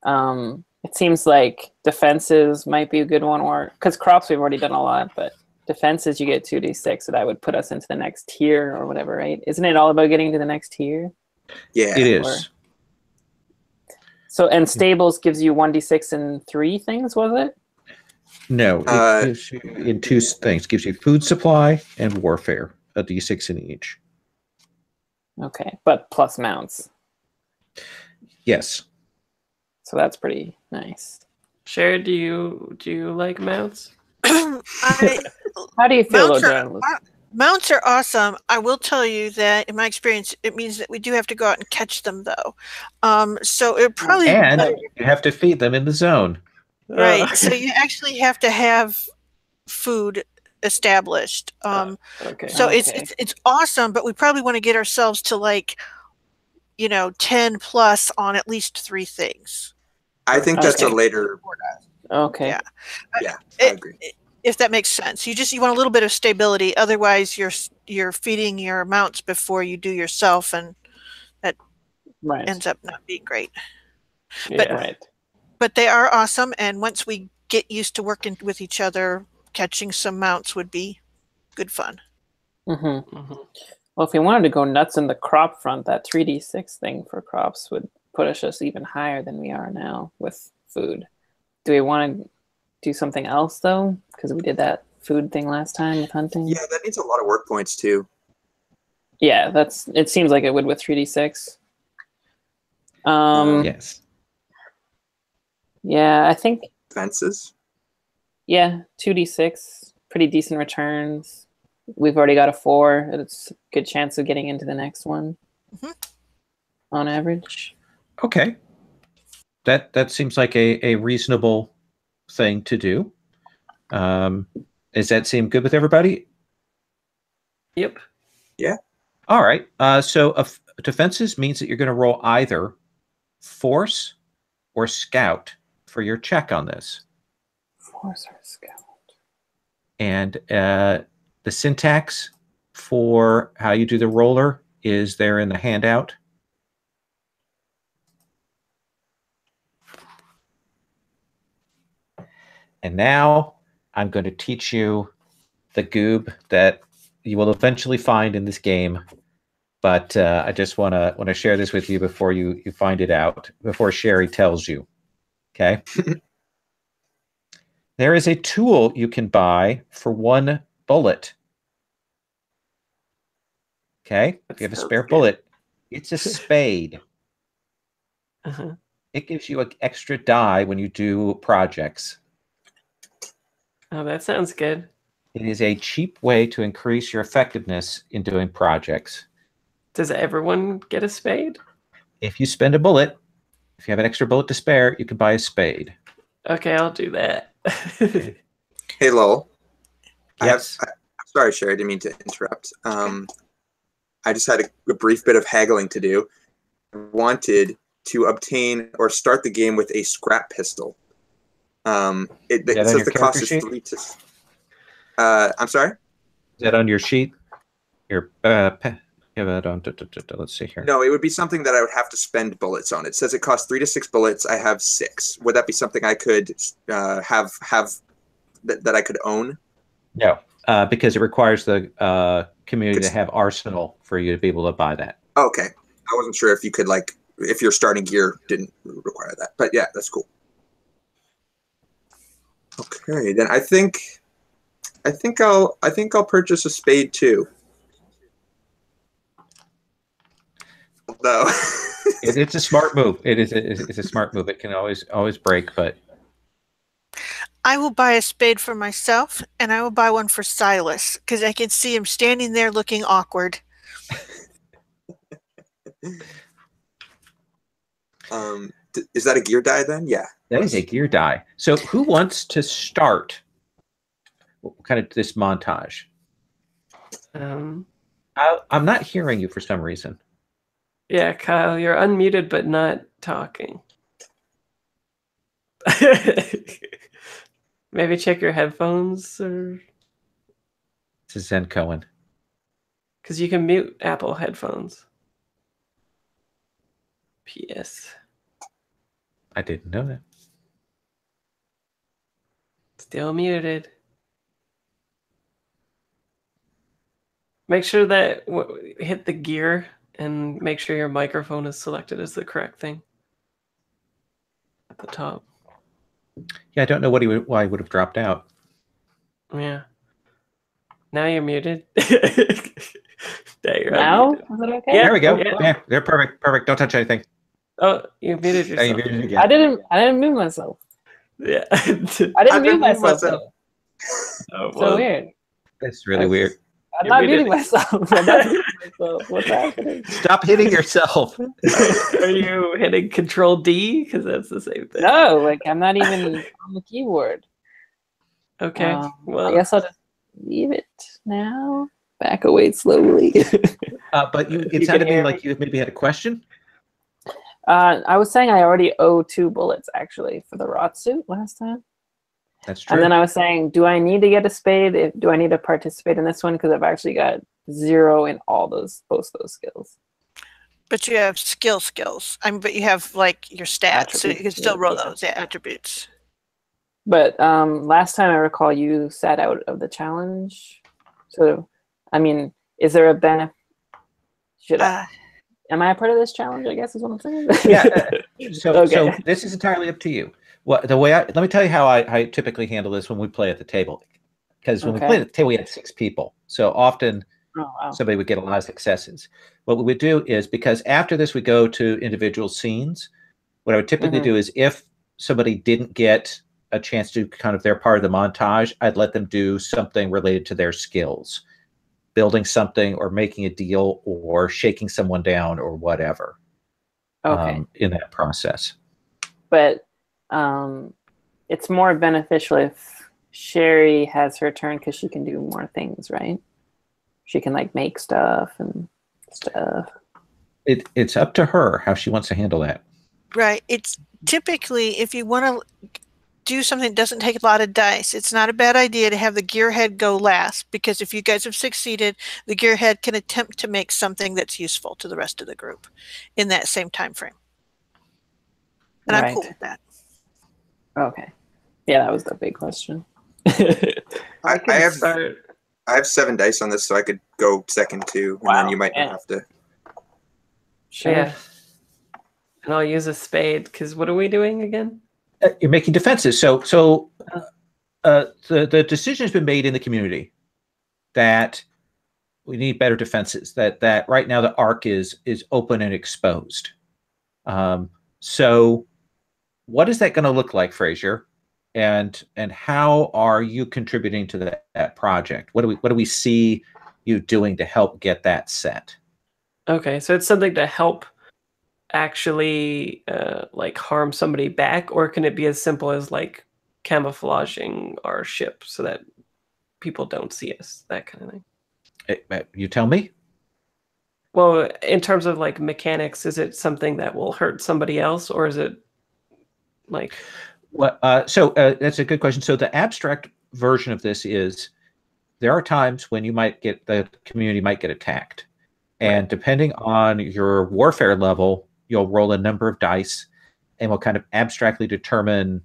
it seems like defenses might be a good one, or because crops we've already done a lot, but defenses you get 2d6, so that would put us into the next tier or whatever, right? Isn't it all about getting to the next tier? Yeah, it is. So, and stables gives you 1d6 and 3 things, was it? No, it gives you in 2 things. It gives you food supply and warfare, a d6 in each. Okay, but plus mounts. Yes. So that's pretty nice. Sherry, do you like mounts? How do you feel about journalism? Mounts are awesome. I will tell you that in my experience, it means that we do have to go out and catch them, though. So it probably you have to feed them in the zone. Right. So you actually have to have food established. Okay. So it's awesome, but we probably want to get ourselves to 10 plus on at least 3 things. I think that's a later. Okay. Yeah. I agree. If that makes sense, you want a little bit of stability. Otherwise, you're feeding your mounts before you do yourself, and that ends up not being great. But they are awesome, and once we get used to working with each other, catching some mounts would be good fun. Mm-hmm. Mm-hmm. Well, if we wanted to go nuts in the crop front, that 3d6 thing for crops would push us even higher than we are now with food. Do we want to do something else, though? Because we did that food thing last time with hunting. Yeah, that needs a lot of work points, too. Yeah, it seems like it would with 3d6. Yes. Yeah, I think... Fences? Yeah, 2d6. Pretty decent returns. We've already got a 4. It's a good chance of getting into the next one. Mm-hmm. On average. Okay. That seems like a reasonable thing to do. Does that seem good with everybody? Yep. Yeah. All right. So defenses means that you're going to roll either force or scout for your check on this. Force or scout. And the syntax for how you do the roller is there in the handout. And now I'm going to teach you the goob that you will eventually find in this game. But I just want to share this with you before you find it out, before Sherry tells you. Okay? There is a tool you can buy for 1 bullet. Okay? If you have a spare bullet, it's a spade. Uh-huh. It gives you an extra die when you do projects. Oh, that sounds good. It is a cheap way to increase your effectiveness in doing projects. Does everyone get a spade? If you spend a bullet, if you have an extra bullet to spare, you can buy a spade. Okay, I'll do that. Hey, Lowell. Yes. I'm sorry, Sherry, I didn't mean to interrupt. I just had a brief bit of haggling to do. I wanted to obtain or start the game with a scrap pistol. It says the cost is 3 to... I'm sorry? Is that on your sheet? Your let's see here. No, it would be something that I would have to spend bullets on. It says it costs 3 to 6 bullets. I have 6. Would that be something I could have that I could own? No, because it requires the community to have arsenal for you to be able to buy that. Okay, I wasn't sure if you could if your starting gear didn't require that, but yeah, that's cool. Okay, then I think I'll purchase a spade too. No, it's a smart move. It's a smart move. It can always break, but I will buy a spade for myself, and I will buy one for Silas because I can see him standing there looking awkward. Is that a gear die then? Yeah, that is a gear die. So who wants to start kind of this montage? I'm not hearing you for some reason. Yeah, Kyle, you're unmuted but not talking. Maybe check your headphones, or This is Zen Cohen. Because you can mute Apple headphones. PS. I didn't know that. Still muted. Make sure that hit the gear and make sure your microphone is selected as the correct thing at the top. Yeah, I don't know why he would have dropped out. Yeah. Now you're muted. Now? Is it okay? Yeah, there we go. Yeah. Yeah, they're perfect. Perfect. Don't touch anything. Oh, you muted yourself. You muted again. I didn't mute myself. Yeah. I didn't mute myself. Oh, well, So weird. That's really weird. I'm not muting myself. I'm not muting myself. What's happening? Stop hitting yourself. Are you hitting Control D? Because that's the same thing. No, like I'm not even on the keyboard. Okay. Well, I guess I'll just leave it now. Back away slowly. But it sounded to me like you maybe had a question. I was saying I already owe 2 bullets actually for the rot suit last time. That's true. And then I was saying, do I need to get a spade? Do I need to participate in this one? Because I've actually got 0 in both those skills. But you have skills. But you have like your stats, so you can still roll those attributes. But last time I recall, you sat out of the challenge. So, I mean, is there a benefit? Am I a part of this challenge? I guess is what I'm saying. Yeah. So Okay. This is entirely up to you. Let me tell you how I typically handle this when we play at the table. Because when we played at the table, we had 6 people. So often somebody would get a lot of successes. What we would do is, because after this we go to individual scenes, what I would typically do is if somebody didn't get a chance to kind of their part of the montage, I'd let them do something related to their skills. Building something or making a deal or shaking someone down or whatever in that process. But it's more beneficial if Sherry has her turn because she can do more things, right? She can like make stuff and stuff. It's up to her how she wants to handle that. Right. It's typically, if you want to do something that doesn't take a lot of dice, it's not a bad idea to have the gearhead go last, because if you guys have succeeded, the gearhead can attempt to make something that's useful to the rest of the group in that same time frame. And I'm cool with that. Okay. Yeah, that was the big question. I have 7 dice on this, so I could go second too, and then you might not have to. Sure. Yeah. And I'll use a spade, because what are we doing again? You're making defenses. So the decision has been made in the community that we need better defenses. That right now the arc is open and exposed. So what is that going to look like, Frazier? And how are you contributing to that project? What do we see you doing to help get that set? Okay, so it's something to help actually like harm somebody back, or can it be as simple as like camouflaging our ship so that people don't see us, that kind of thing? You tell me. Well, in terms of like mechanics, is it something that will hurt somebody else, or is it like? Well, that's a good question. So the abstract version of this is there are times when the community might get attacked, and depending on your warfare level, you'll roll a number of dice, and will kind of abstractly determine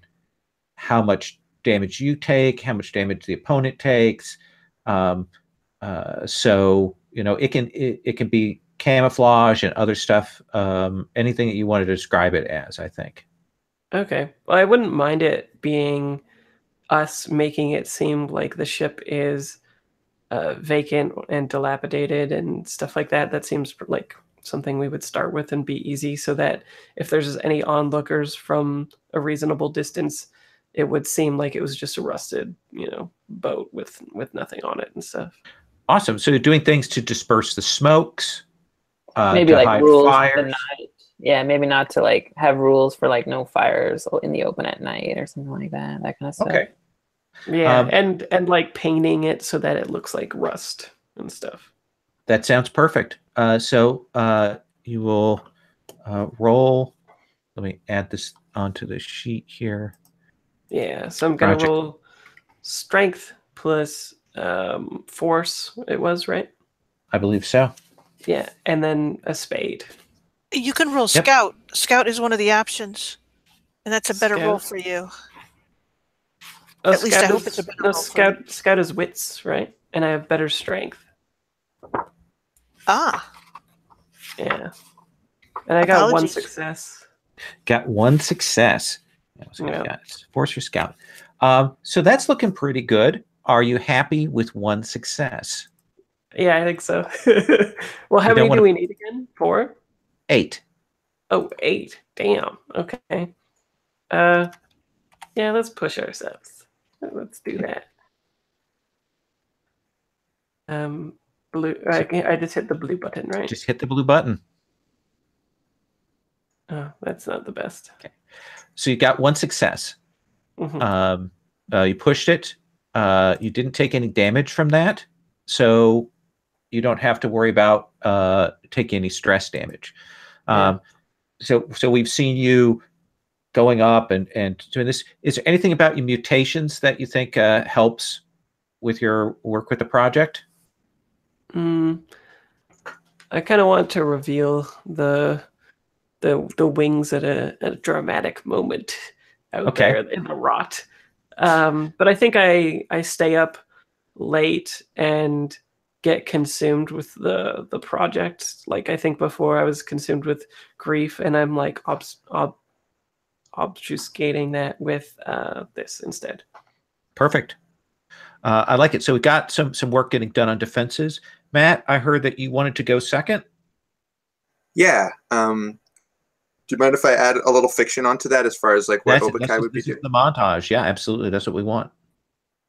how much damage you take, how much damage the opponent takes. So it can be camouflage and other stuff. Anything that you want to describe it as, I think. Okay. Well, I wouldn't mind it being us making it seem like the ship is vacant and dilapidated and stuff like that. That seems like something we would start with and be easy, so that if there's any onlookers from a reasonable distance, it would seem like it was just a rusted, boat with nothing on it and stuff. Awesome. So you're doing things to disperse the smokes, maybe to like hide rules fires. for the night. Yeah, maybe not to like have rules for like no fires in the open at night or something like that. That kind of stuff. Okay. Yeah, and like painting it so that it looks like rust and stuff. That sounds perfect. So you will roll. Let me add this onto the sheet here. Yeah, so I'm going to roll strength plus force, it was, right? I believe so. Yeah, and then a spade. You can roll Scout. Scout is one of the options, and that's a better roll for you. Oh, At least I hope it's a better roll for you. Scout is wits, right? And I have better strength. Ah. Yeah. And I got one success. Got one success. Force your Scout. So that's looking pretty good. Are you happy with one success? Yeah, I think so. Well, how many do we need again? 4? 8. Oh, 8. Damn. Okay. Yeah, let's push ourselves. Let's do that. Blue. I just hit the blue button, right? Just hit the blue button. Oh, that's not the best. Okay. So you got one success. Mm-hmm. You pushed it. You didn't take any damage from that, so you don't have to worry about taking any stress damage. So we've seen you going up and doing this. Is there anything about your mutations that you think helps with your work with the project? I kind of want to reveal the wings at a dramatic moment out there in the rot. But I think I stay up late and get consumed with the project. Like, I think before I was consumed with grief, and I'm like obfuscating that with this instead. Perfect. I like it. So we got some work getting done on defenses. Matt, I heard that you wanted to go second. Yeah. Do you mind if I add a little fiction onto that as far as like what Obakai would be doing? The montage. Yeah, absolutely. That's what we want.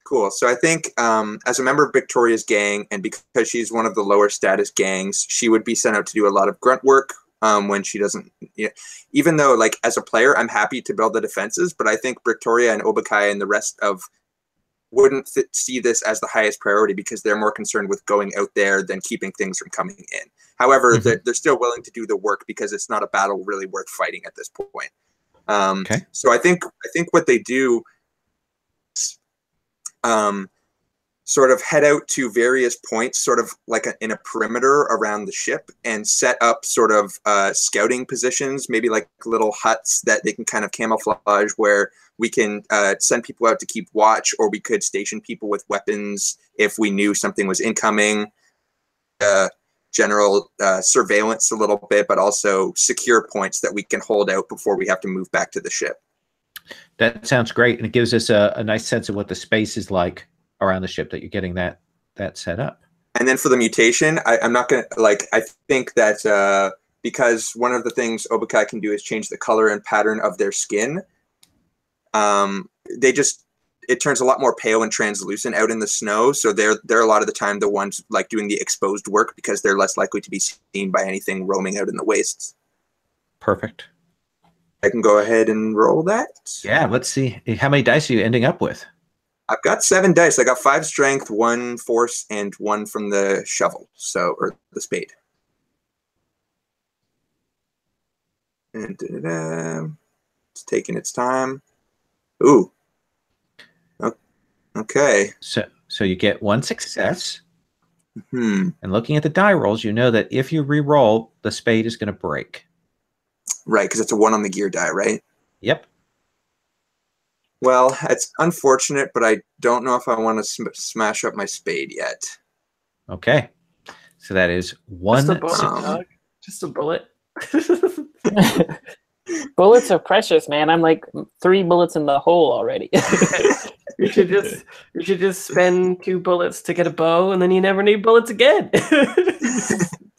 Cool. So I think as a member of Victoria's gang, and because she's one of the lower status gangs, she would be sent out to do a lot of grunt work when she doesn't. Even though, like, as a player, I'm happy to build the defenses, but I think Victoria and Obakai and the rest of wouldn't see this as the highest priority because they're more concerned with going out there than keeping things from coming in. However, they're still willing to do the work because it's not a battle really worth fighting at this point. So I think what they do sort of head out to various points, sort of like in a perimeter around the ship, and set up sort of scouting positions, maybe like little huts that they can kind of camouflage, where we can send people out to keep watch, or we could station people with weapons if we knew something was incoming. General surveillance a little bit, but also secure points that we can hold out before we have to move back to the ship. That sounds great, and it gives us a nice sense of what the space is like around the ship that you're getting that set up. And then for the mutation, I'm not going to, like, I think that because one of the things Obakai can do is change the color and pattern of their skin. It turns a lot more pale and translucent out in the snow. So they're a lot of the time the ones like doing the exposed work because they're less likely to be seen by anything roaming out in the wastes. Perfect. I can go ahead and roll that. Yeah, let's see. How many dice are you ending up with? I've got 7 dice. I got 5 strength, 1 force, and 1 from the shovel, or the spade. And it's taking its time. Ooh. Okay. So you get one success. Hmm. And looking at the die rolls, you know that if you re-roll, the spade is going to break. Right, because it's a 1 on the gear die, right? Yep. Well, it's unfortunate, but I don't know if I want to smash up my spade yet. Okay. So that is one. Just a bullet, dog. Just a bullet. Bullets are precious, man. I'm like 3 bullets in the hole already. You should just spend 2 bullets to get a bow, and then you never need bullets again.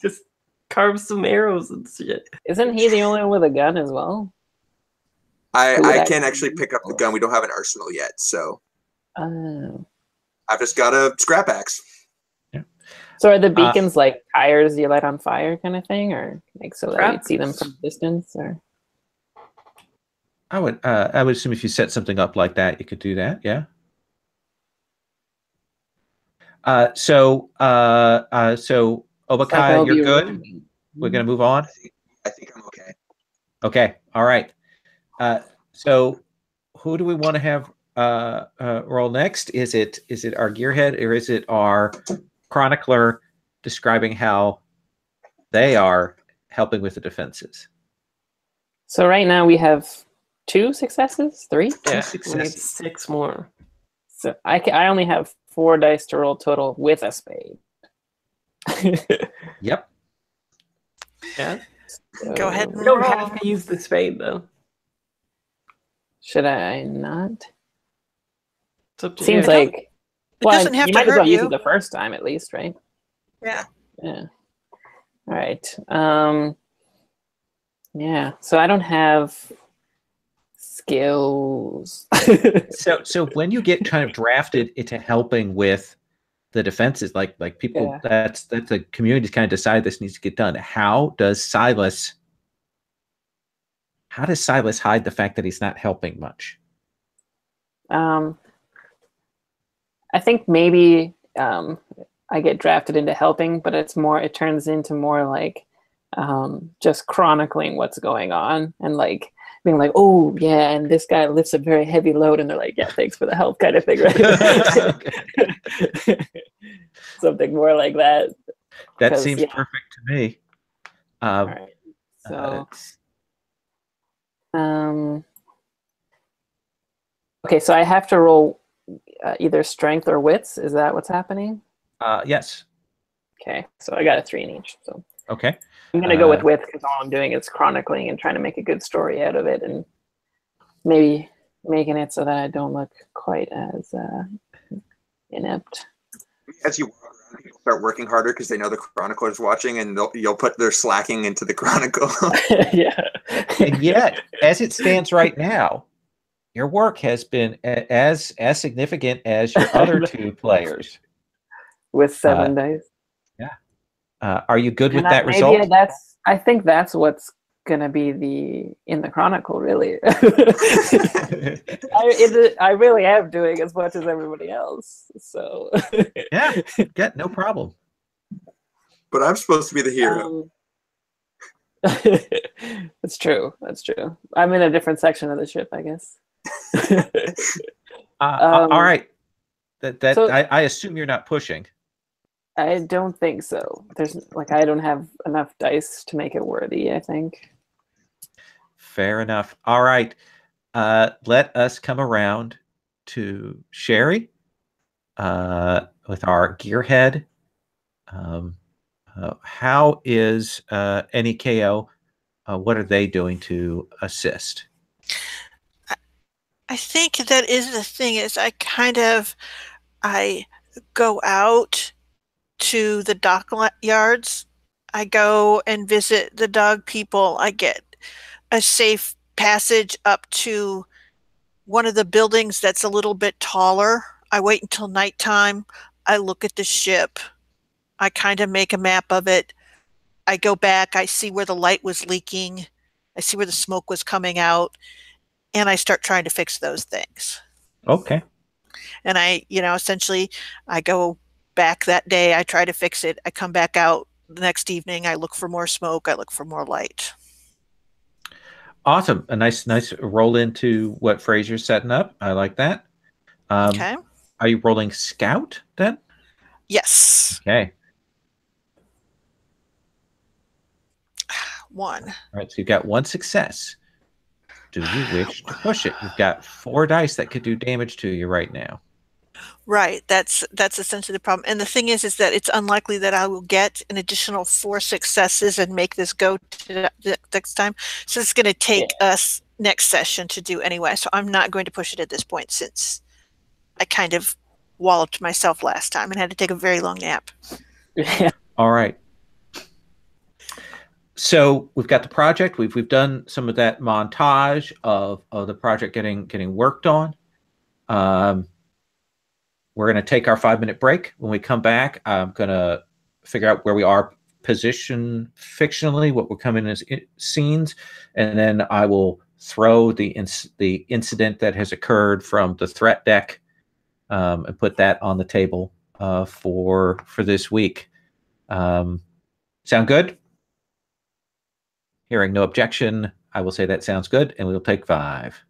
Just carve some arrows and shit. Isn't he the only one with a gun as well? I can't actually pick up the gun. We don't have an arsenal yet, so I've just got a scrap axe. Yeah. So are the beacons like tires you light on fire kind of thing, or like so that you'd see them from a distance? Or I would assume if you set something up like that, you could do that. Yeah. So Obaka, you're good. We're gonna move on. I think I'm okay. Okay. All right. So who do we want to have roll next? Is it our gearhead, or is it our chronicler describing how they are helping with the defenses? So right now we have 2 successes, 3. Yeah, successes. we need 6 more. So I only have 4 dice to roll total with a spade. Yep. Yeah. Go ahead You and don't roll. have to use the spade though. Should I not? It's up to Seems you. like doesn't have you to might as well hurt use you. it the first time at least, right? Yeah. Yeah. All right. Yeah. So I don't have skills. So when you get kind of drafted into helping with the defenses, like people, that's the community's kind of decide this needs to get done. How does Silas hide the fact that he's not helping much? I think maybe I get drafted into helping, but it turns into more like just chronicling what's going on and like being like, oh yeah, and this guy lifts a very heavy load, and they're like, yeah, thanks for the help, kind of thing, right? Something more like that. That seems perfect to me. All right. So, okay, so I have to roll either strength or wits. Is that what's happening? Yes. Okay, so I got a 3 in each. So Okay. I'm gonna go with wits because all I'm doing is chronicling and trying to make a good story out of it, and maybe making it so that I don't look quite as inept. As you walk around, people start working harder because they know the chronicler is watching, and you'll put their slacking into the chronicle. Yeah. And yet, as it stands right now, your work has been as significant as your other 2 players. With 7 dice. Yeah. Are you good with And that result? I think that's what's gonna be in the chronicle, really. I really am doing as much as everybody else. So Yeah, no problem. But I'm supposed to be the hero. That's true. I'm in a different section of the ship, I guess. All right. So- I assume you're not pushing. I don't think so. I don't have enough dice to make it worthy, I think. Fair enough. All right. Let us come around to Sherry with our gearhead. How is NEKO? What are they doing to assist? I think that is the thing is I go out to the dockyards. I go and visit the dog people. I get a safe passage up to one of the buildings that's a little bit taller. I wait until nighttime. I look at the ship. I kind of make a map of it. I go back. I see where the light was leaking. I see where the smoke was coming out. And I start trying to fix those things. Okay. And essentially, I go back that day. I try to fix it. I come back out the next evening. I look for more smoke. I look for more light. Awesome. A nice roll into what Fraser's setting up. I like that. Okay. Are you rolling Scout then? Yes. Okay. 1. All right. So you've got 1 success. Do you wish to push it? You've got 4 dice that could do damage to you right now. Right. That's essentially the problem. And the thing is that it's unlikely that I will get an additional 4 successes and make this go to the next time. So it's going to take us next session to do anyway. So I'm not going to push it at this point since I kind of walloped myself last time and had to take a very long nap. All right. So we've got the project. We've done some of that montage of the project getting worked on. We're going to take our 5-minute break. When we come back, I'm going to figure out where we are position fictionally, what we're coming as scenes, and then I will throw the incident that has occurred from the threat deck and put that on the table for this week. Sound good? Hearing no objection, I will say that sounds good, and we'll take 5.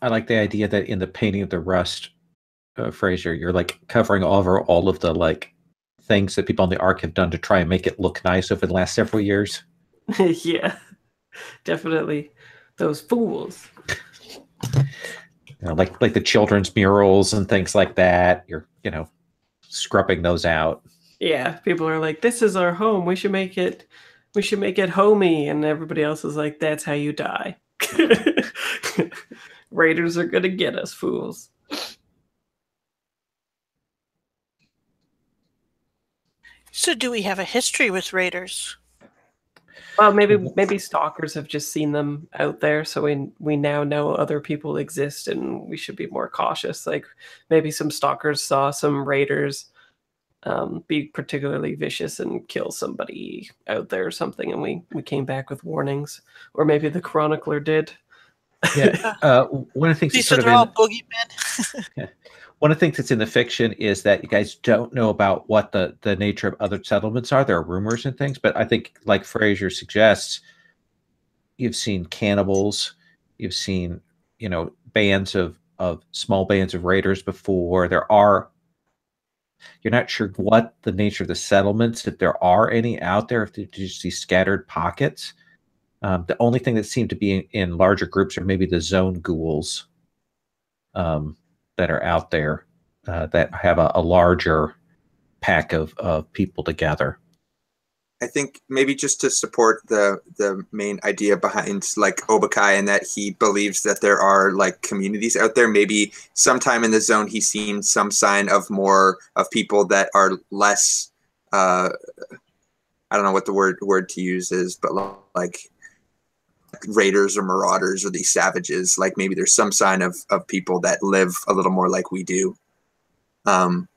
I like the idea that in the painting of the rust, Fraser, you're like covering over all of the like things that people on the Ark have done to try and make it look nice over the last several years. Yeah, definitely. Those fools. Like the children's murals and things like that. You're scrubbing those out. Yeah, people are like, "This is our home. We should make it homey," and everybody else is like, "That's how you die." Raiders are gonna get us, fools. So do we have a history with raiders? Well, maybe stalkers have just seen them out there, so we now know other people exist, and we should be more cautious. Like maybe some stalkers saw some raiders be particularly vicious and kill somebody out there or something, and we came back with warnings, or maybe the chronicler did. Yeah, one of the things These that's are all boogeymen. one of the things that's in the fiction is that you guys don't know about what the nature of other settlements are. There are rumors and things, but I think, like Fraser suggests, you've seen cannibals, you've seen bands of small bands of raiders before. You're not sure what the nature of the settlements, if there are any out there, if they're just these scattered pockets. The only thing that seemed to be in larger groups are maybe the zone ghouls that are out there that have a larger pack of people together. I think maybe just to support the main idea behind like Obakai, and that he believes that there are like communities out there. Maybe sometime in the zone he's seen some sign of more of people that are less. I don't know what the word to use is, but like raiders or marauders or these savages. Like maybe there's some sign of people that live a little more like we do.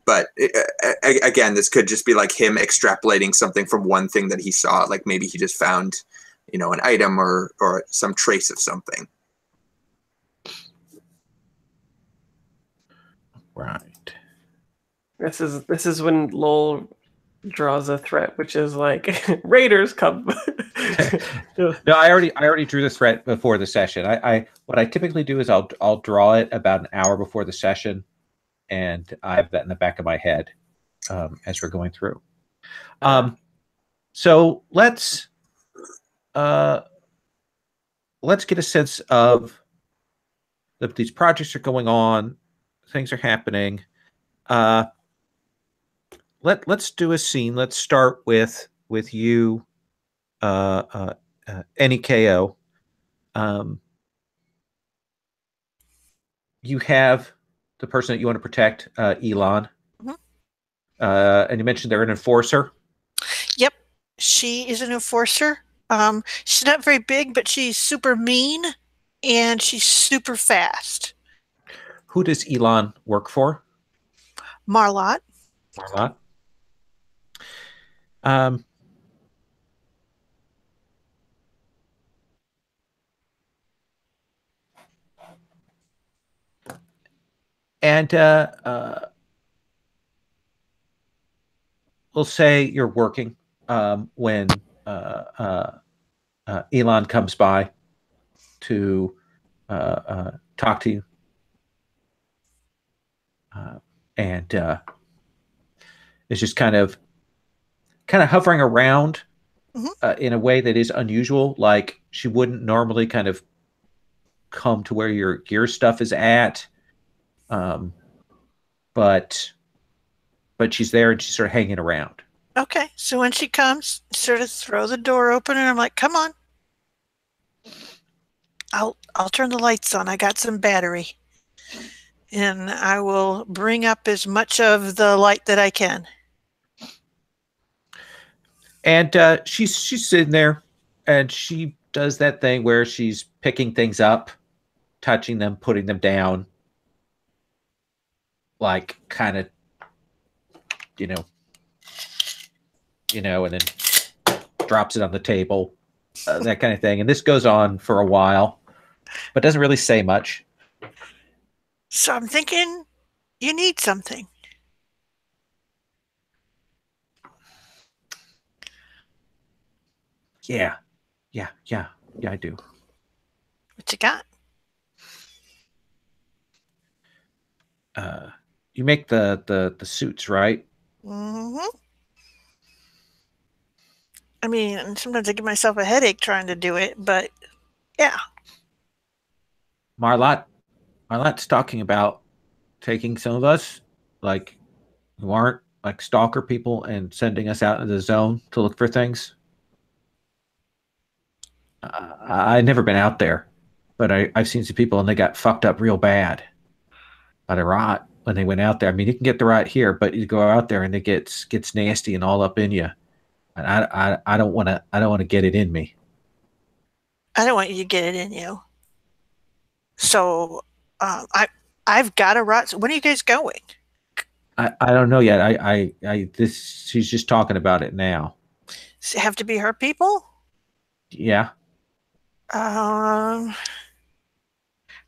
But again, this could just be like him extrapolating something from one thing that he saw. Like maybe he just found, an item or some trace of something. Right. This is when Lowell draws a threat, which is like raiders come. No, I already drew the threat before the session. I what I typically do is I'll draw it about an hour before the session, and I have that in the back of my head as we're going through. So let's get a sense of that these projects are going on, things are happening. Let's do a scene. Let's start with you, NEKO. You have the person that you want to protect, Elon. Mm-hmm. And you mentioned they're an enforcer. Yep, she is an enforcer. She's not very big, but she's super mean, and she's super fast. Who does Elon work for? Marlot. Marlot. And we'll say you're working when Elon comes by to talk to you. And is just kind of hovering around in a way that is unusual. Like she wouldn't normally kind of come to where your gear stuff is at. But she's there and she's sort of hanging around. Okay, so when she comes, sort of throw the door open, and I'm like, "Come on, I'll turn the lights on. I got some battery, and I will bring up as much of the light that I can." And she's sitting there, and she does that thing where she's picking things up, touching them, putting them down, like kind of, and then drops it on the table, that kind of thing. And this goes on for a while, but doesn't really say much. So I'm thinking you need something. Yeah, I do. What you got? you make the suits, right? Hmm. I mean, sometimes I give myself a headache trying to do it, but yeah. Marlot's talking about taking some of us, like who aren't like stalker people, and sending us out into the zone to look for things. I've never been out there, but I've seen some people and they got fucked up real bad by the rot when they went out there. I mean, you can get the rot here, but you go out there and it gets nasty and all up in you. And I don't want to get it in me. I don't want you to get it in you. So I've got a rot. When are you guys going? I don't know yet. She's just talking about it now. Does it have to be her people? Yeah.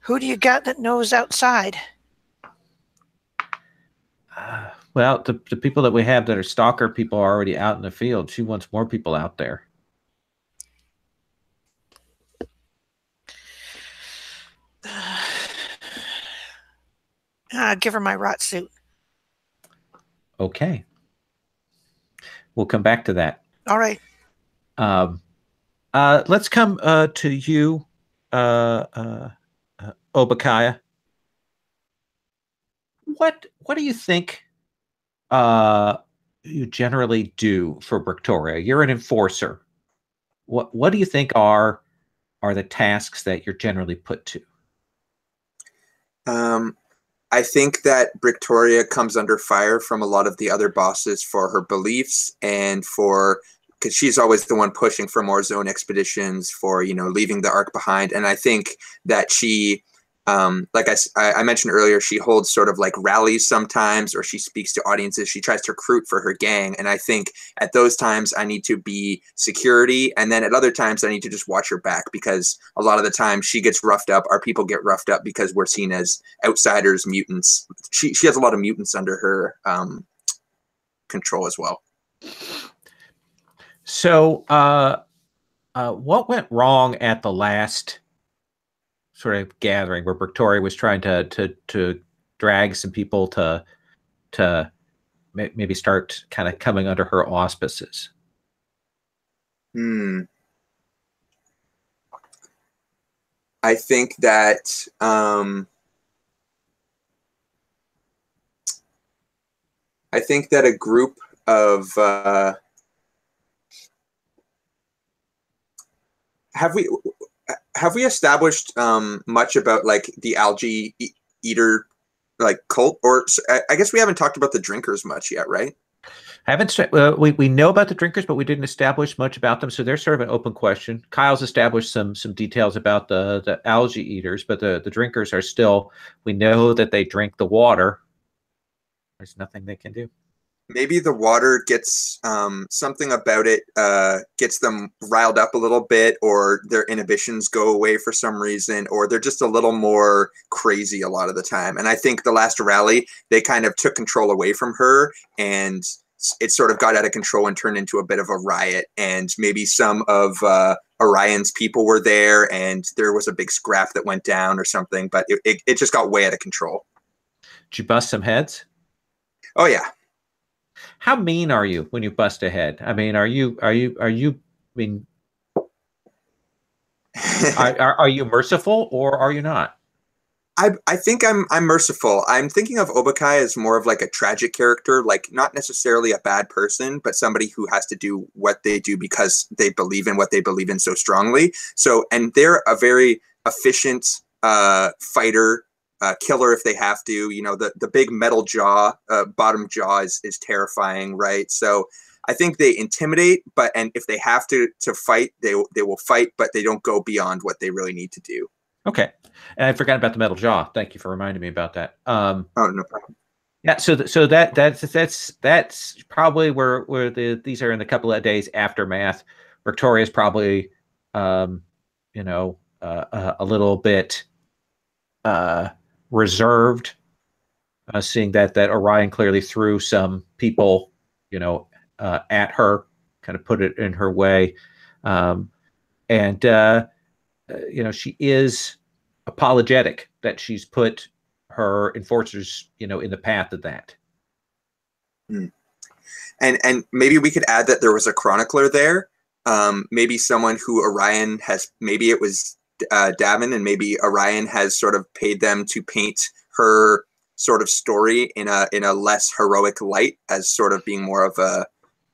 Who do you got that knows outside? Well, the people that we have that are stalker people are already out in the field. She wants more people out there. Give her my rot suit. Okay. We'll come back to that. All right. Let's come to you, Obakaya. What do you think you generally do for Victoria? You're an enforcer. What do you think are the tasks that you're generally put to? I think that Victoria comes under fire from a lot of the other bosses for her beliefs and because she's always the one pushing for more zone expeditions, for, leaving the Ark behind. And I think that she, like I mentioned earlier, she holds sort of like rallies sometimes, or she speaks to audiences. She tries to recruit for her gang. And I think at those times I need to be security. And then at other times I need to just watch her back, because a lot of the time she gets roughed up. Our people get roughed up because we're seen as outsiders, mutants. She has a lot of mutants under her control as well. So what went wrong at the last sort of gathering where Victoria was trying to drag some people to maybe start kind of coming under her auspices? I think that a group of have we established much about like the algae eater like cult? Or I guess we haven't talked about the drinkers much yet, right? We know about the drinkers, but we didn't establish much about them. So they're sort of an open question. Kyle's established some details about the algae eaters, but the drinkers are still, we know that they drink the water. There's nothing they can do. Maybe the water gets something about it gets them riled up a little bit, or their inhibitions go away for some reason, or they're just a little more crazy a lot of the time. And I think the last rally, they kind of took control away from her, and it sort of got out of control and turned into a bit of a riot. And maybe some of Orion's people were there, and there was a big scrap that went down or something, but it just got way out of control. Did you bust some heads? Oh yeah. How mean are you when you bust a head? I mean, are you are you merciful, or are you not? I think I'm merciful. I'm thinking of Obakaya as more of like a tragic character, like not necessarily a bad person, but somebody who has to do what they do because they believe in what they believe in so strongly. So, and they're a very efficient fighter, killer if they have to. The big metal jaw, bottom jaw is terrifying, right? So I think they intimidate, and if they have to fight, they will fight, but they don't go beyond what they really need to do. Okay. And I forgot about the metal jaw. Thank you for reminding me about that. Oh, no problem. Yeah, so that's probably where these are in a couple of days aftermath. Victoria's probably a little bit reserved, seeing that Orion clearly threw some people at her, kind of put it in her way, and she is apologetic that she's put her enforcers, in the path of that. And maybe we could add that there was a chronicler there. Maybe someone who Orion has, maybe it was Davin, and maybe Orion has sort of paid them to paint her sort of story in a less heroic light, as sort of being more of a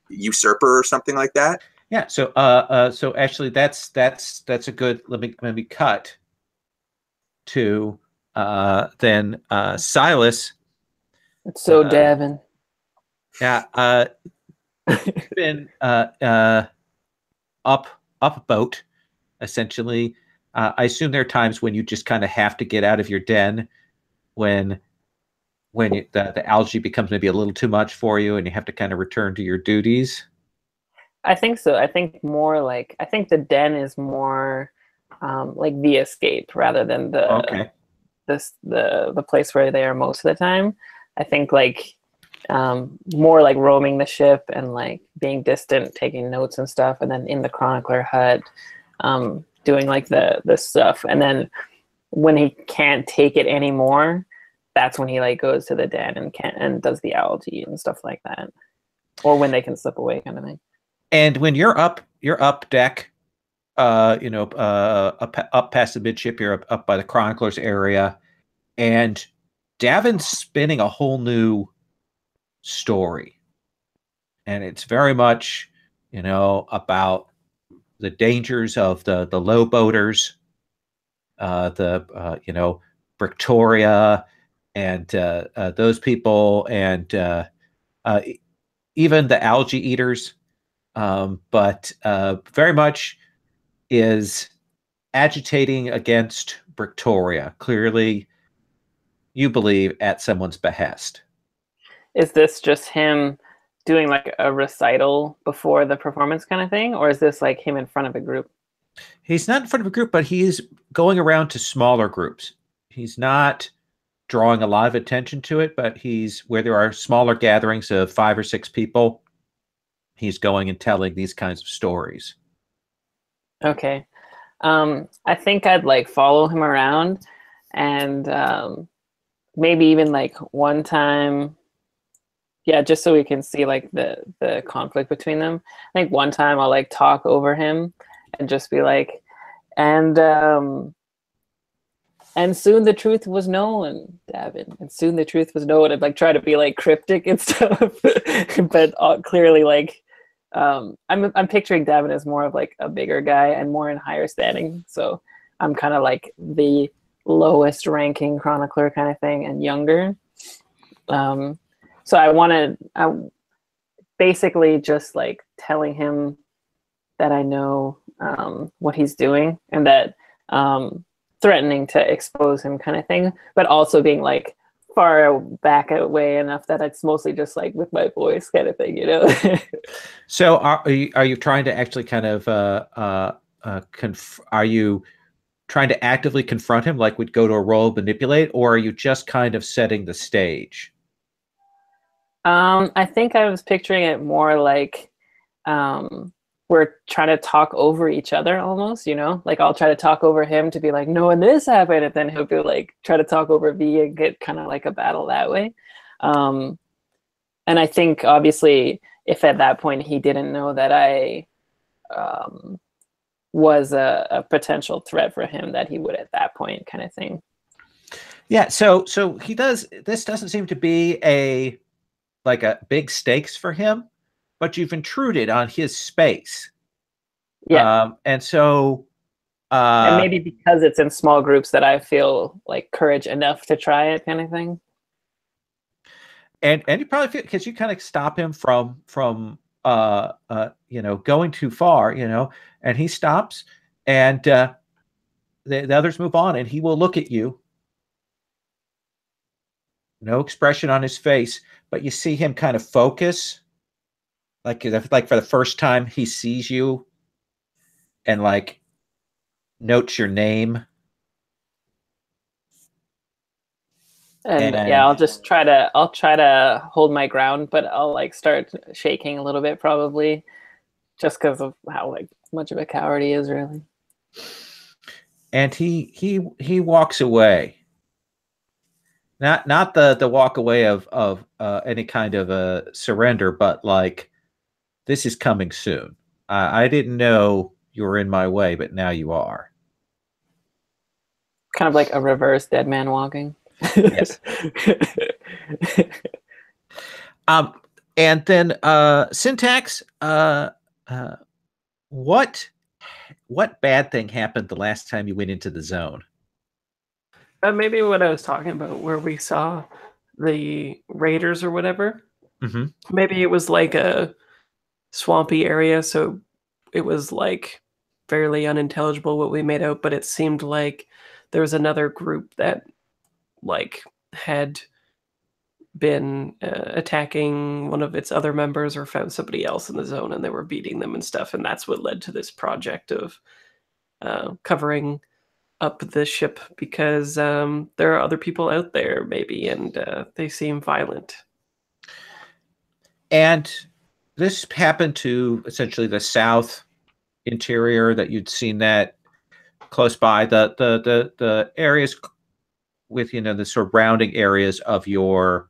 usurper or something like that. Yeah. So so actually that's a good. Let me cut to then Silas. It's so Davin. Yeah. Been up a boat, essentially. I assume there are times when you just kind of have to get out of your den when the algae becomes maybe a little too much for you and you have to kind of return to your duties. I think so. I think more like, I think the den is more like the escape rather than the place where they are most of the time. I think like more like roaming the ship and like being distant, taking notes and stuff, and then in the chronicler hut doing like the stuff. And then when he can't take it anymore, that's when he like goes to the den and does the algae and stuff like that, or when they can slip away, kind of thing. And when you're up deck, up past the midship, you're up by the chronicler's area, and Davin's spinning a whole new story, and it's very much about the dangers of the low boaters, Victoria, and those people, and even the algae eaters, but very much is agitating against Victoria, clearly you believe at someone's behest. Is this just him doing like a recital before the performance kind of thing, or is this like him in front of a group? He's not in front of a group, but he's going around to smaller groups. He's not drawing a lot of attention to it, but he's where there are smaller gatherings of 5 or 6 people, he's going and telling these kinds of stories. Okay. I think I'd like follow him around, and maybe even like one time, yeah, just so we can see like the conflict between them. I think one time I'll like talk over him and just be like, and soon the truth was known, Davin. And soon the truth was known. I'd like try to be like cryptic and stuff, but clearly like I'm picturing Davin as more of like a bigger guy and more in higher standing. So I'm kind of like the lowest ranking chronicler kind of thing and younger. So I basically just like telling him that I know what he's doing, and that threatening to expose him kind of thing, but also being like far back away enough that it's mostly just like with my voice kind of thing, So are you trying to actually kind of are you trying to actively confront him, like we'd go to a roll manipulate, or are you just kind of setting the stage? I think I was picturing it more like we're trying to talk over each other almost, like I'll try to talk over him to be like, no, and this happened, and then he'll be like try to talk over me and get kind of like a battle that way. And I think obviously if at that point he didn't know that I was a potential threat for him, that he would at that point kind of thing. Yeah, so he does. This doesn't seem to be a big stakes for him, but you've intruded on his space. Yeah. And so and maybe because it's in small groups that I feel like courage enough to try it kind of thing. And you probably feel, because you kind of stop him from going too far, and he stops, and the others move on, and he will look at you. No expression on his face, but you see him kind of focus, like for the first time he sees you, and like notes your name. And yeah, I'll try to hold my ground, but I'll like start shaking a little bit probably, just because of how like much of a coward he is, really. And he walks away. Not the walk away of any kind of a surrender, but like this is coming soon. I didn't know you were in my way, but now you are. Kind of like a reverse dead man walking. Yes. And then Syntax, what bad thing happened the last time you went into the zone? Maybe what I was talking about, where we saw the raiders or whatever. Mm-hmm. Maybe it was like a swampy area, so it was like fairly unintelligible what we made out, but it seemed like there was another group that like had been attacking one of its other members or found somebody else in the zone, and they were beating them and stuff, and that's what led to this project of covering up the ship, because there are other people out there maybe, and they seem violent. And this happened to essentially the south interior that you'd seen that close by the areas with, you know, the surrounding areas of your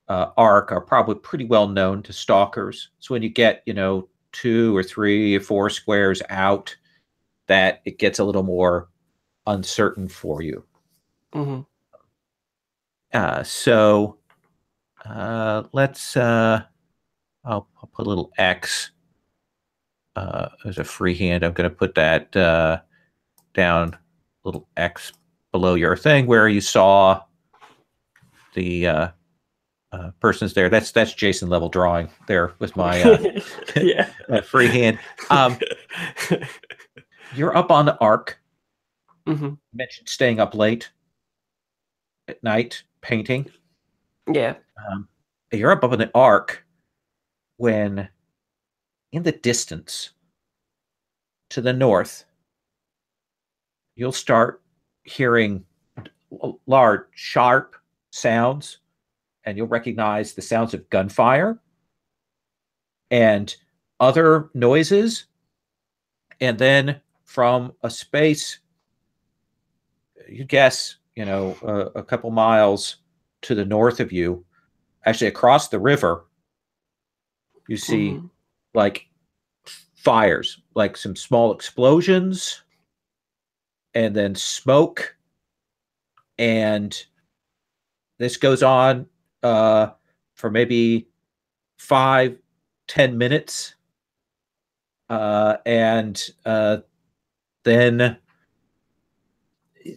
arc are probably pretty well known to stalkers. So when you get, you know, 2 or 3 or 4 squares out, that it gets a little more uncertain for you. Mm-hmm. So let's I'll put a little X as a freehand. I'm going to put that down, little X below your thing where you saw the person's there. That's Jason level drawing there with my freehand. You're up on the arc. Mm-hmm. You mentioned staying up late at night painting. Yeah. You're up on the arc when in the distance to the north, you'll start hearing large, sharp sounds, and you'll recognize the sounds of gunfire and other noises. And then from a space, you guess, you know, a couple miles to the north of you, actually across the river, you see like fires, like some small explosions, and then smoke. And this goes on for maybe 5-10 minutes. And then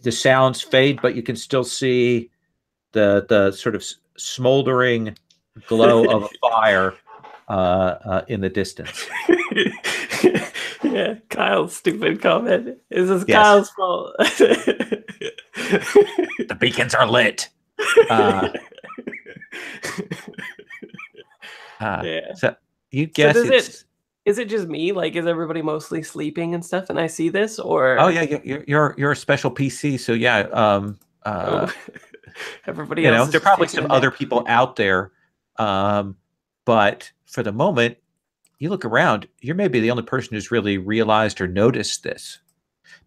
the sounds fade, but you can still see the sort of smoldering glow of a fire in the distance. Yeah, Kyle's stupid comment. Is this Yes. Kyle's fault? The beacons are lit. Yeah. So you guess So it's. is it just me? Like, is everybody mostly sleeping and stuff, and I see this, or? Oh yeah, you're a special PC, so yeah. Everybody you else. know, Is there are probably taking some a other nap. people out there, but for the moment, you look around. You're maybe the only person who's really realized or noticed this,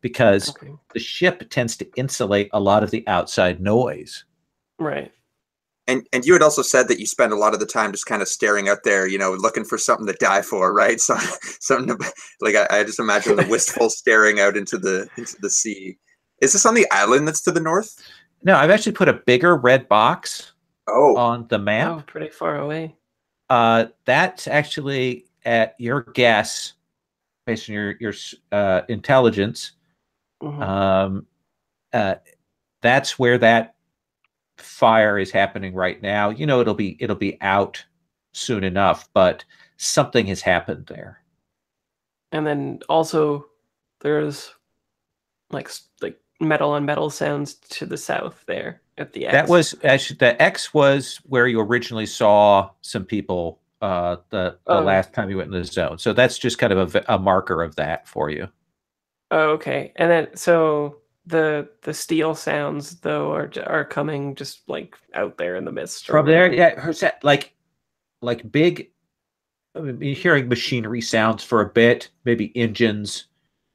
because Okay. the ship tends to insulate a lot of the outside noise. Right. And you had also said that you spend a lot of the time just kind of staring out there, you know, looking for something to die for, right? So something to, like I just imagine the wistful staring out into the sea. Is this on the island that's to the north? No, I've actually put a bigger red box on the map. Oh, pretty far away. That's actually at your guess, based on your intelligence. Mhm. That's where that fire is happening right now. You know, it'll be out soon enough, but something has happened there. And then also there's like metal on metal sounds to the south there at the X. That was actually the X was where you originally saw some people the last time you went in the zone. So that's just kind of a marker of that for you. Oh, okay. And then so the steel sounds though are coming just like out there in the mist or From there, whatever. yeah, like big. I mean, you're hearing machinery sounds for a bit, maybe engines,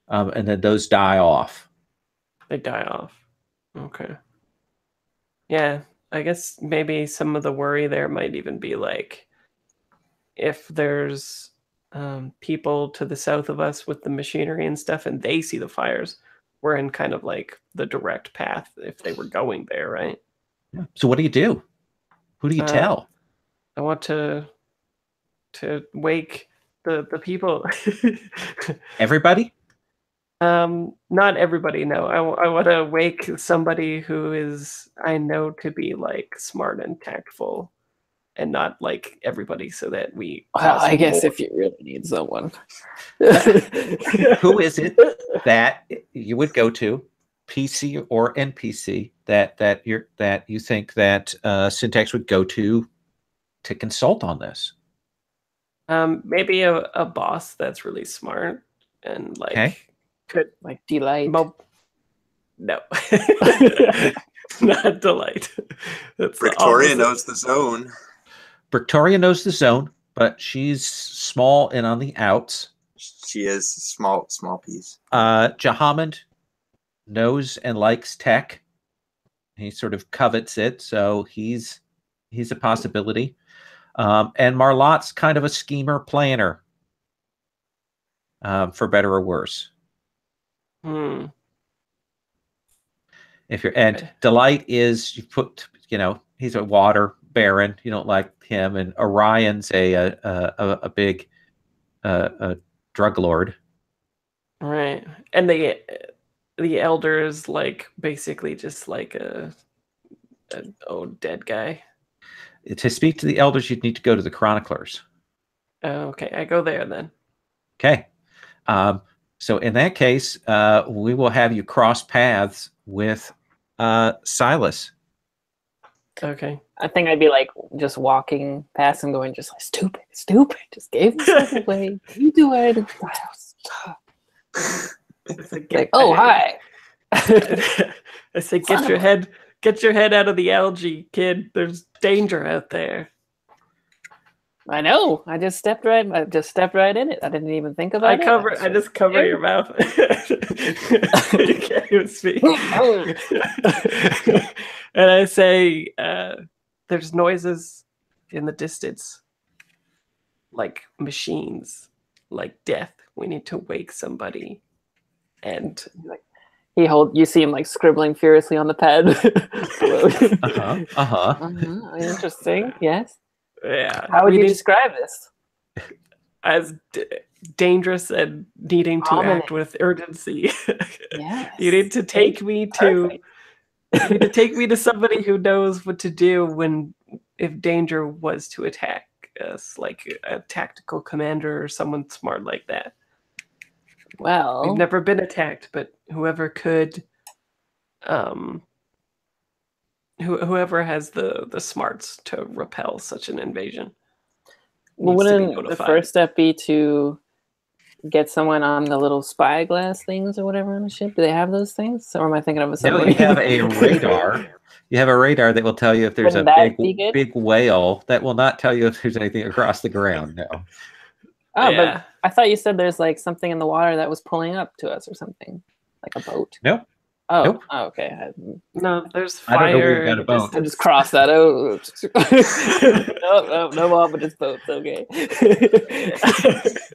and then those die off. They die off. Okay. Yeah. I guess maybe some of the worry there might even be like if there's people to the south of us with the machinery and stuff and they see the fires, we're in kind of like the direct path if they were going there, right? Yeah. So what do you do? Who do you tell? I want to wake the people. Everybody? Not everybody, no. I want to wake somebody who is I know to be like smart and tactful, and not like everybody, so that we. Well, I guess if you really need someone, who is it that you would go to, PC or NPC, that you think that Syntax would go to consult on this? Maybe a boss that's really smart and like could like Delight. No, not Delight. Victoria knows the zone. Victoria knows the zone, but she's small and on the outs. She is small piece. Jahamond knows and likes tech. He sort of covets it, so he's a possibility. And Marlotte's kind of a schemer planner, for better or worse. If you're Delight is he's a water baron. You don't like him, and Orion's a big drug lord. Right, and the elder is like basically just like an old dead guy. To speak to the elders, you'd need to go to the chroniclers. Oh, okay, I go there then. Okay. So in that case, we will have you cross paths with Silas. Okay. I think I'd be like just walking past him going just like stupid. Just gave himself away. You do it. Like, oh, hi. I say, get your head out of the algae, kid. There's danger out there. I know. I just stepped right in it. I didn't even think about it. I just cover your mouth. You can't even speak. And I say, there's noises in the distance, like machines, like death. We need to wake somebody. And you see him like scribbling furiously on the pad. Interesting. Yes. Yeah. How would you describe this? As dangerous and needing to act with urgency. Yes. You need to take me to. You need to take me to somebody who knows what to do if danger was to attack us, like a tactical commander or someone smart like that. Well, we've never been attacked, but whoever could, whoever has the smarts to repel such an invasion. Well, wouldn't the first step be to get someone on the little spyglass things or whatever on the ship? Do they have those things? Or am I thinking of something? No, you have a radar. You have a radar that will tell you if there's a big whale. That will not tell you if there's anything across the ground. No. Oh, yeah. But I thought you said there's like something in the water that was pulling up to us or something, like a boat. Nope. Oh, nope. Oh, okay. No, there's fire. I don't know we've got a boat. I just crossed that out. No more, but just boats. Okay.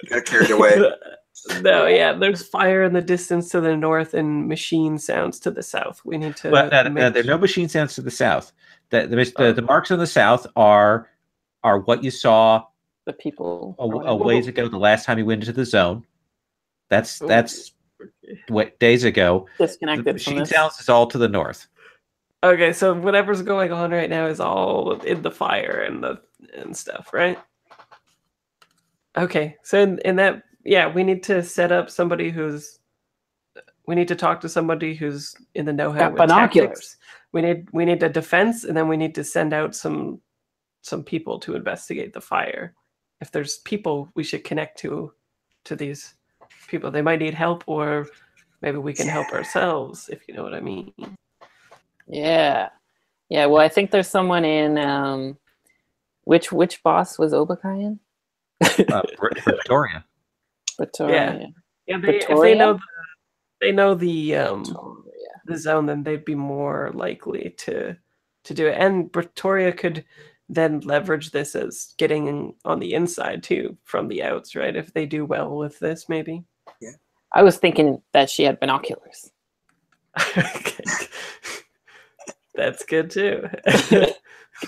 Got carried away. No, yeah, there's fire in the distance to the north and machine sounds to the south. We need to. Well, there are no machine sounds to the south. The marks on the south are what you saw. The people a ways ago. The last time you went into the zone. That's what days ago. Disconnected. The machine sounds is all to the north. Okay, so whatever's going on right now is all in the fire and stuff, right? Okay, so in that, yeah, we need to set up somebody we need to talk to somebody who's in the know-how with binoculars. Tactics. We need a defense, and then we need to send out some people to investigate the fire. If there's people we should connect to these people, they might need help, or maybe we can help ourselves, if you know what I mean. Yeah. Well, I think there's someone in which boss was Obakayan? Victoria. Victoria. Yeah. If they know the zone, then they'd be more likely to to do it. And Pretoria could then leverage this as getting on the inside too from the outs, right? If they do well with this, maybe. Yeah. I was thinking that she had binoculars. Okay. That's good too.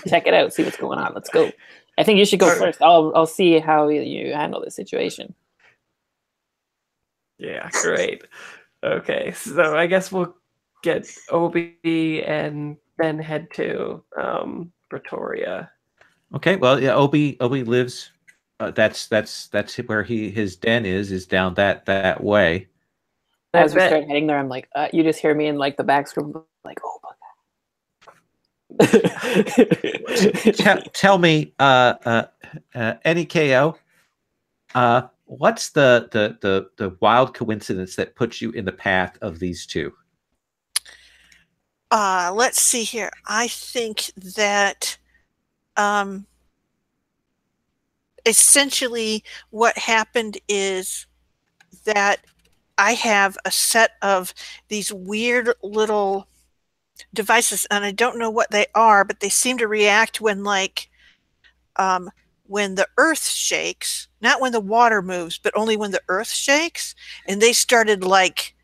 Check it out, see what's going on. Let's go. I think you should go first. I'll see how you handle the situation. Yeah, great. Okay, so I guess we'll get Obi and then head to Pretoria. Okay, well, yeah, Obi lives. That's where his den is down that way. As we start heading there, I'm like, you just hear me in like the back room, like, oh my god. Tell me, NEKO, what's the wild coincidence that puts you in the path of these two? Let's see here. I think that essentially what happened is that I have a set of these weird little devices, and I don't know what they are, but they seem to react when the earth shakes, not when the water moves, but only when the earth shakes. And they started like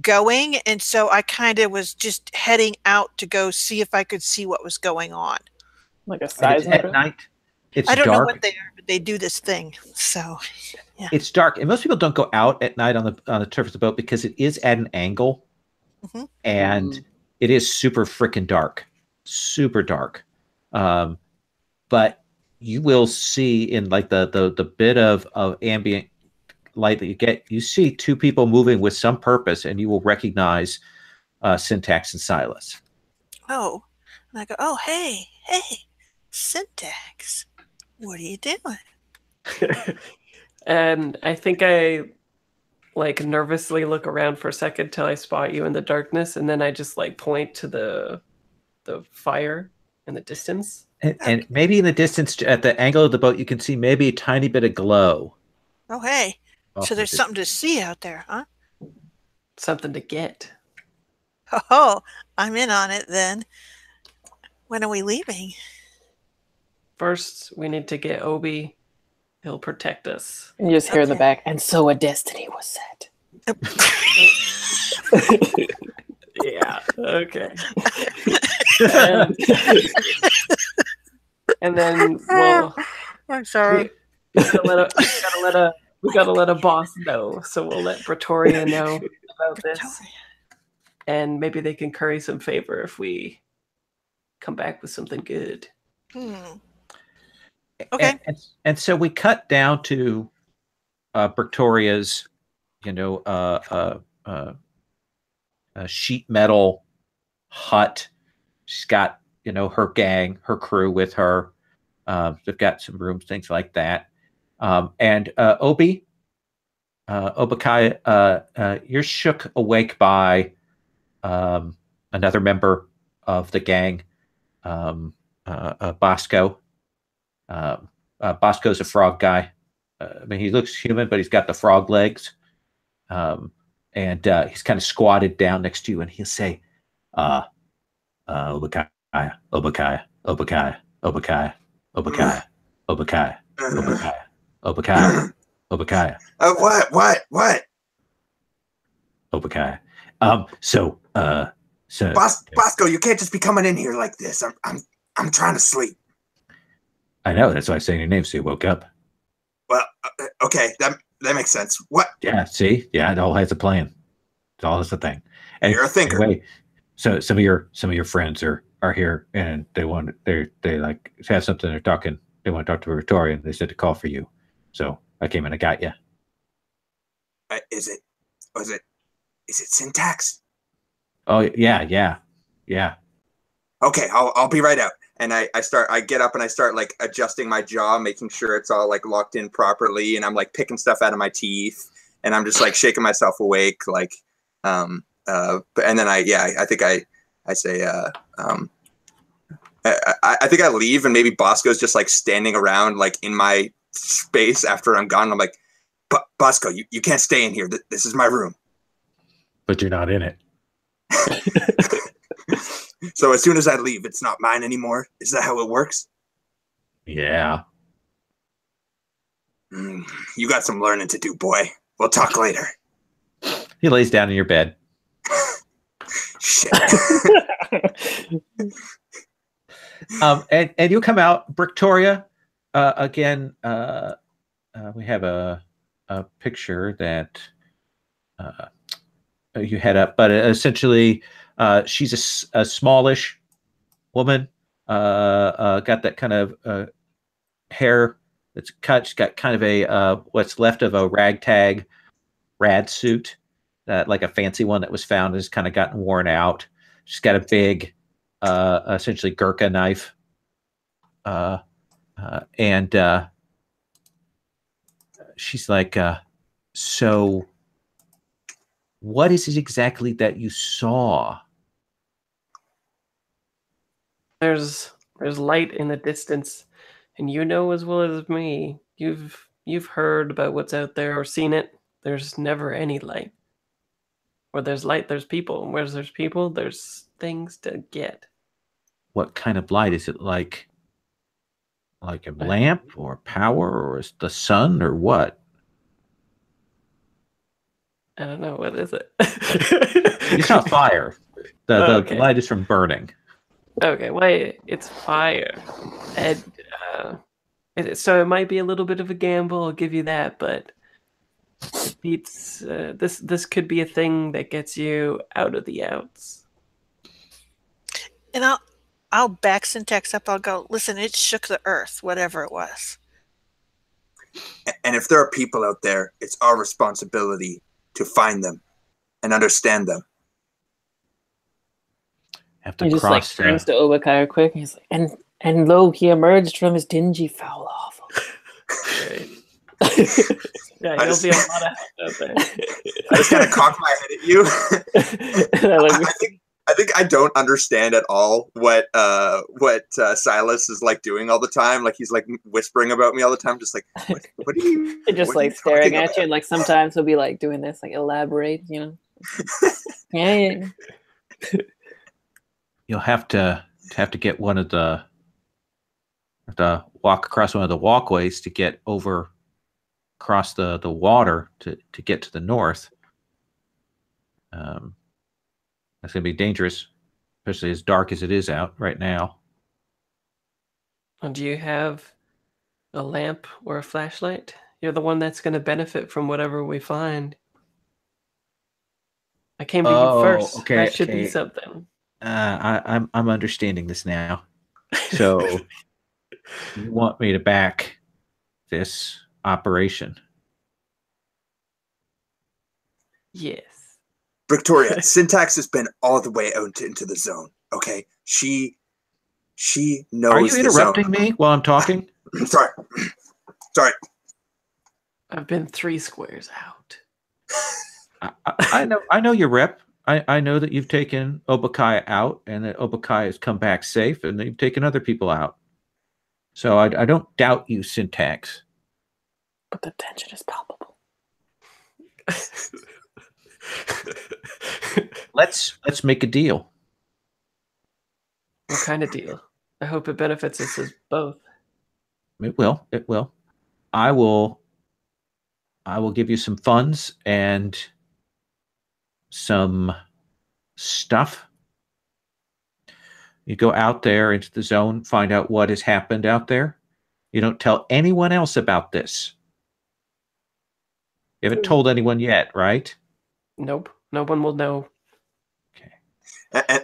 going, and so I kind of was just heading out to go see if I could see what was going on. Like a seismic at night. I don't dark. know what they are, but they do this thing. So yeah. It's dark, and most people don't go out at night on the surface of the boat because it is at an angle, and it is super freaking dark, super dark. But you will see in like the bit of ambient light that you get, you see two people moving with some purpose, and you will recognize Syntax and Silas. Oh, and I go, oh, hey, Syntax, what are you doing? And I think I like nervously look around for a second till I spot you in the darkness, and then I just like point to the fire in the distance. And maybe in the distance, at the angle of the boat, you can see maybe a tiny bit of glow. Oh, hey. So there's something to see out there, huh? Something to get. Oh, I'm in on it then. When are we leaving? First, we need to get Obi. He'll protect us. And you just hear in the back, and so a destiny was set. Yeah, okay. And then, well, I'm sorry. We gotta let a boss know. So we'll let Pretoria know about this, and maybe they can curry some favor if we come back with something good. Okay. And so we cut down to Victoria's, sheet metal hut. She's got, her gang, her crew with her. They've got some rooms, things like that. And Obakaya, you're shook awake by another member of the gang, Bosco. Bosco's a frog guy. He looks human, but he's got the frog legs. And he's kind of squatted down next to you, and he'll say, Obakaya. What? Obakaya. So Bosco, you can't just be coming in here like this. I'm trying to sleep. I know, that's why I'm saying your name, so you woke up. Well, okay, that makes sense. What? Yeah, see? Yeah, it all has a plan. It all has a thing. And you're a thinker. Anyway, so some of your friends are here, and they like have something they're talking. They want to talk to Victoria, and they said to call for you. So I came and I got you. Is it Syntax? Oh yeah. Okay, I'll be right out. And I get up and I start like adjusting my jaw, making sure it's all like locked in properly. And I'm like picking stuff out of my teeth, and I'm just like shaking myself awake. Like, and then I think I say, I think I leave, and maybe Bosco's just like standing around like in my space after I'm gone. I'm like, Bosco, you can't stay in here. This is my room. But you're not in it. So as soon as I leave, it's not mine anymore. Is that how it works? Yeah. You got some learning to do, boy. We'll talk later. He lays down in your bed. Shit. And you come out, Brictoria. Again, we have a picture that you head up, but essentially, she's a smallish woman. Got that kind of hair that's cut. She's got kind of a what's left of a ragtag rad suit, like a fancy one that was found, has kind of gotten worn out. She's got a big, essentially Gurkha knife, and she's like, "So, what is it exactly that you saw?" There's light in the distance, and you know as well as me, you've heard about what's out there or seen it. There's never any light. Where there's light, there's people. And where there's people, there's things to get. What kind of light is it? Like a lamp or power, or is the sun, or what? I don't know. What is it? It's not fire. The light is from burning. Okay, well, it's fire. And, so it might be a little bit of a gamble, I'll give you that, but it beats, this could be a thing that gets you out of the outs. And I'll back Syntax up. I'll go, listen, it shook the earth, whatever it was. And if there are people out there, it's our responsibility to find them and understand them. Have to He just like cross turns to Obakar quick, and he's like, and lo, he emerged from his dingy foul hovel. Yeah, he'll be a lot of out there. I just kind of cock my head at you. I think I don't understand at all what Silas is like doing all the time. Like he's like whispering about me all the time, just like what are you? And just like staring at you, and like sometimes he'll be like doing this, like elaborate, you know. Yeah. You'll have to get one of the walk across one of the walkways to get over across the water to get to the north. That's gonna be dangerous, especially as dark as it is out right now. And do you have a lamp or a flashlight? You're the one that's going to benefit from whatever we find. I came to you first. Okay, that should be something. I'm understanding this now. So you want me to back this operation? Yes. Victoria, Syntax has been all the way out into the zone. Okay, she knows. Are you interrupting me while I'm talking? Sorry. I've been 3 squares out. I know your rep. I know that you've taken Obakaya out, and that Obakaya has come back safe, and that you've taken other people out. So I don't doubt you, Syntax. But the tension is palpable. Let's make a deal. What kind of deal? I hope it benefits us as both. It will. I will give you some funds and some stuff. You go out there into the zone, find out what has happened out there. You don't tell anyone else about this. You haven't told anyone yet, right? Nope. No one will know. Okay.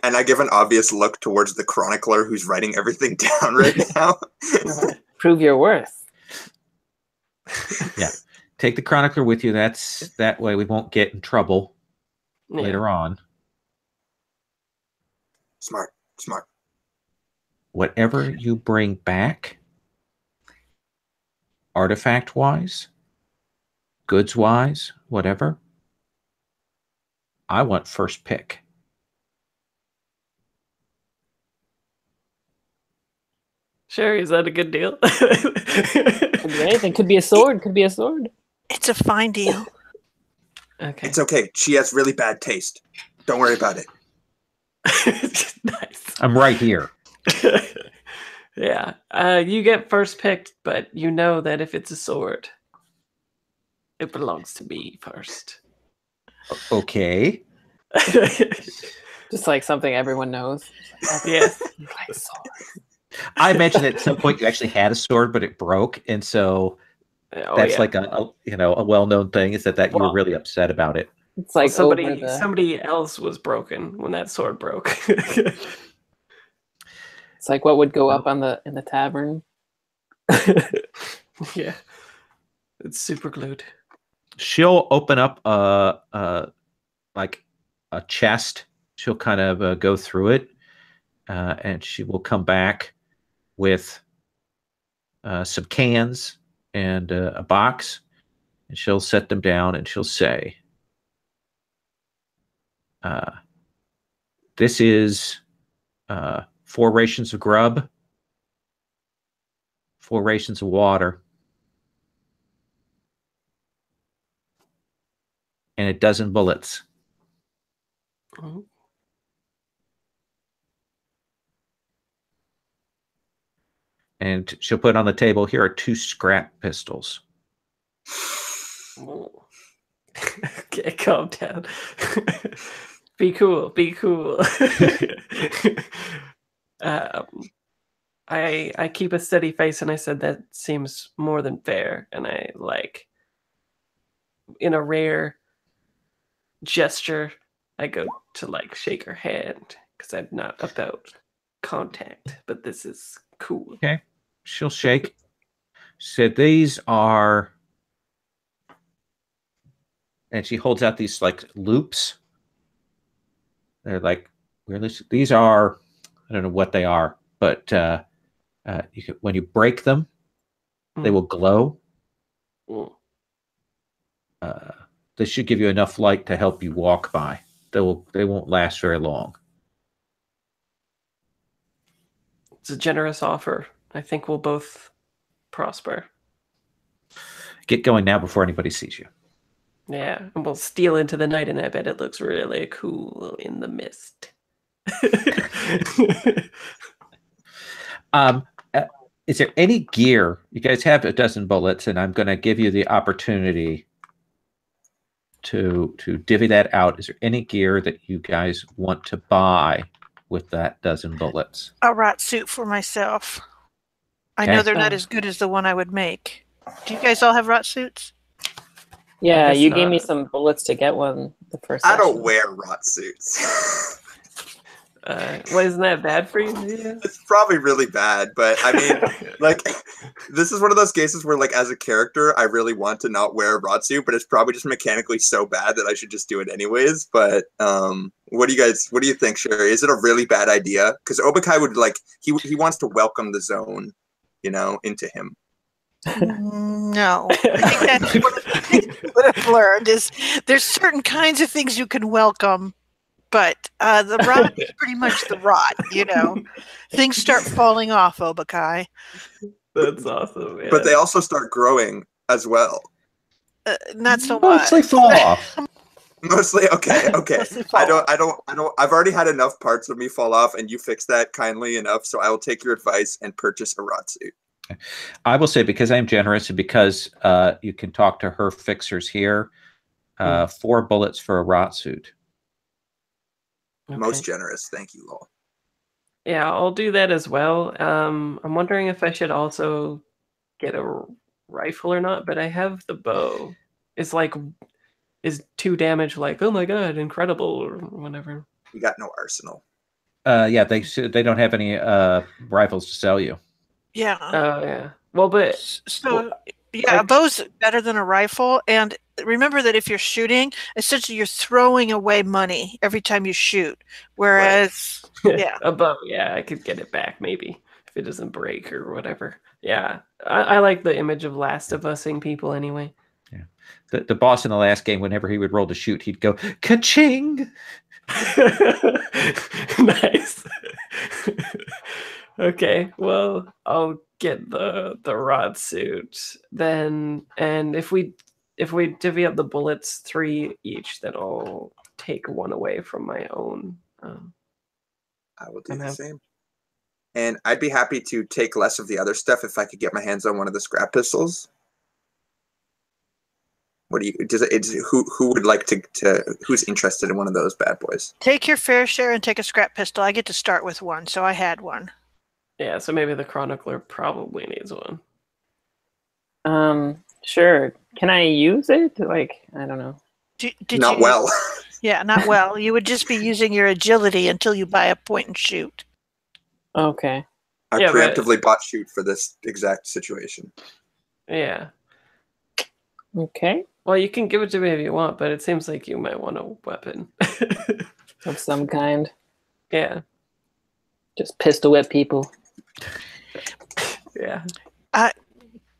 And I give an obvious look towards the chronicler who's writing everything down right now. Prove your worth. Yeah. Take the chronicler with you. That way we won't get in trouble later on. Smart. Whatever you bring back, artifact-wise, goods-wise, whatever, I want first pick. Sherry, is that a good deal? Could be anything. Could be a sword. It's a fine deal. Okay. It's okay. She has really bad taste. Don't worry about it. Nice. I'm right here. Yeah. You get first picked, but you know that if it's a sword, it belongs to me first. Okay. Just like something everyone knows. Yes. You like swords. I mentioned at some point you actually had a sword, but it broke, and so that's like a well-known thing is that you were really upset about it. It's like somebody else was broken when that sword broke. It's like what would go up in the tavern. Yeah, it's super glued. She'll open up like a chest. She'll kind of go through it, and she will come back with some cans and a box, and she'll set them down, and she'll say, "This is 4 rations of grub, 4 rations of water, and a dozen bullets." Mm-hmm. And she'll put on the table, here are 2 scrap pistols. Okay, calm down. Be cool. Be cool. I keep a steady face, and I said that seems more than fair. And I in a rare gesture, I go to shake her hand because I'm not about contact, but this is cool. Okay, she'll shake. She said, "These are," and she holds out these loops. They're these are, I don't know what they are, but when you break them, they will glow. They should give you enough light to help you walk by. They won't last very long. It's a generous offer. I think we'll both prosper. Get going now before anybody sees you. Yeah, and we'll steal into the night, and I bet it looks really cool in the mist. Is there any gear? You guys have a dozen bullets, and I'm going to give you the opportunity to divvy that out. Is there any gear that you guys want to buy with that dozen bullets? A rot suit for myself. I know they're not as good as the one I would make. Do you guys all have rot suits? Yeah, you gave me some bullets to get one the first I session. don't wear rot suits. Isn't that bad for you? It's probably really bad, but I mean, this is one of those cases where, as a character, I really want to not wear a rot suit, but it's probably just mechanically so bad that I should just do it anyways. But what do you think, Sherry? Is it a really bad idea? Because Obakai would he wants to welcome the zone, into him. No, I think that's one of the things we would have learned is there's certain kinds of things you can welcome, but the rot is pretty much the rot, Things start falling off, Obakai. That's awesome, man. But they also start growing as well. Not so much. Mostly fall off. Mostly, okay. I don't. I've already had enough parts of me fall off, and you fixed that kindly enough. So I will take your advice and purchase a rot suit. I will say, because I'm generous and because you can talk to her fixers here, 4 bullets for a rot suit. Okay. Most generous. Thank you, Lowell. Yeah, I'll do that as well. I'm wondering if I should also get a rifle or not, but I have the bow. Is 2 damage oh my god, incredible, or whatever? You got no arsenal. Yeah, they don't have any rifles to sell you. Yeah. Oh, yeah. Well, but... So, a bow's better than a rifle, and remember that if you're shooting, essentially you're throwing away money every time you shoot, whereas, yeah. A bow, yeah, I could get it back, maybe, if it doesn't break or whatever. Yeah, I like the image of Last of Us-ing people anyway. Yeah. The boss in the last game, whenever he would roll to shoot, he'd go, ka-ching! Nice. Okay, well, I'll get the rod suit then, and if we divvy up the bullets 3 each, then I'll take 1 away from my own I will do the same. And I'd be happy to take less of the other stuff if I could get my hands on one of the scrap pistols. What do you? Who would like to? Who's interested in one of those bad boys? Take your fair share and take a scrap pistol. I get to start with one, so I had one. Yeah, so maybe the Chronicler probably needs one. Sure. Can I use it? Like, I don't know. Not well. Yeah, not well. You would just be using your agility until you buy a point and shoot. Okay. I preemptively bought shoot for this exact situation. Yeah. Okay. Well, you can give it to me if you want, but it seems like you might want a weapon. Of some kind. Yeah. Just pistol whip people. Yeah.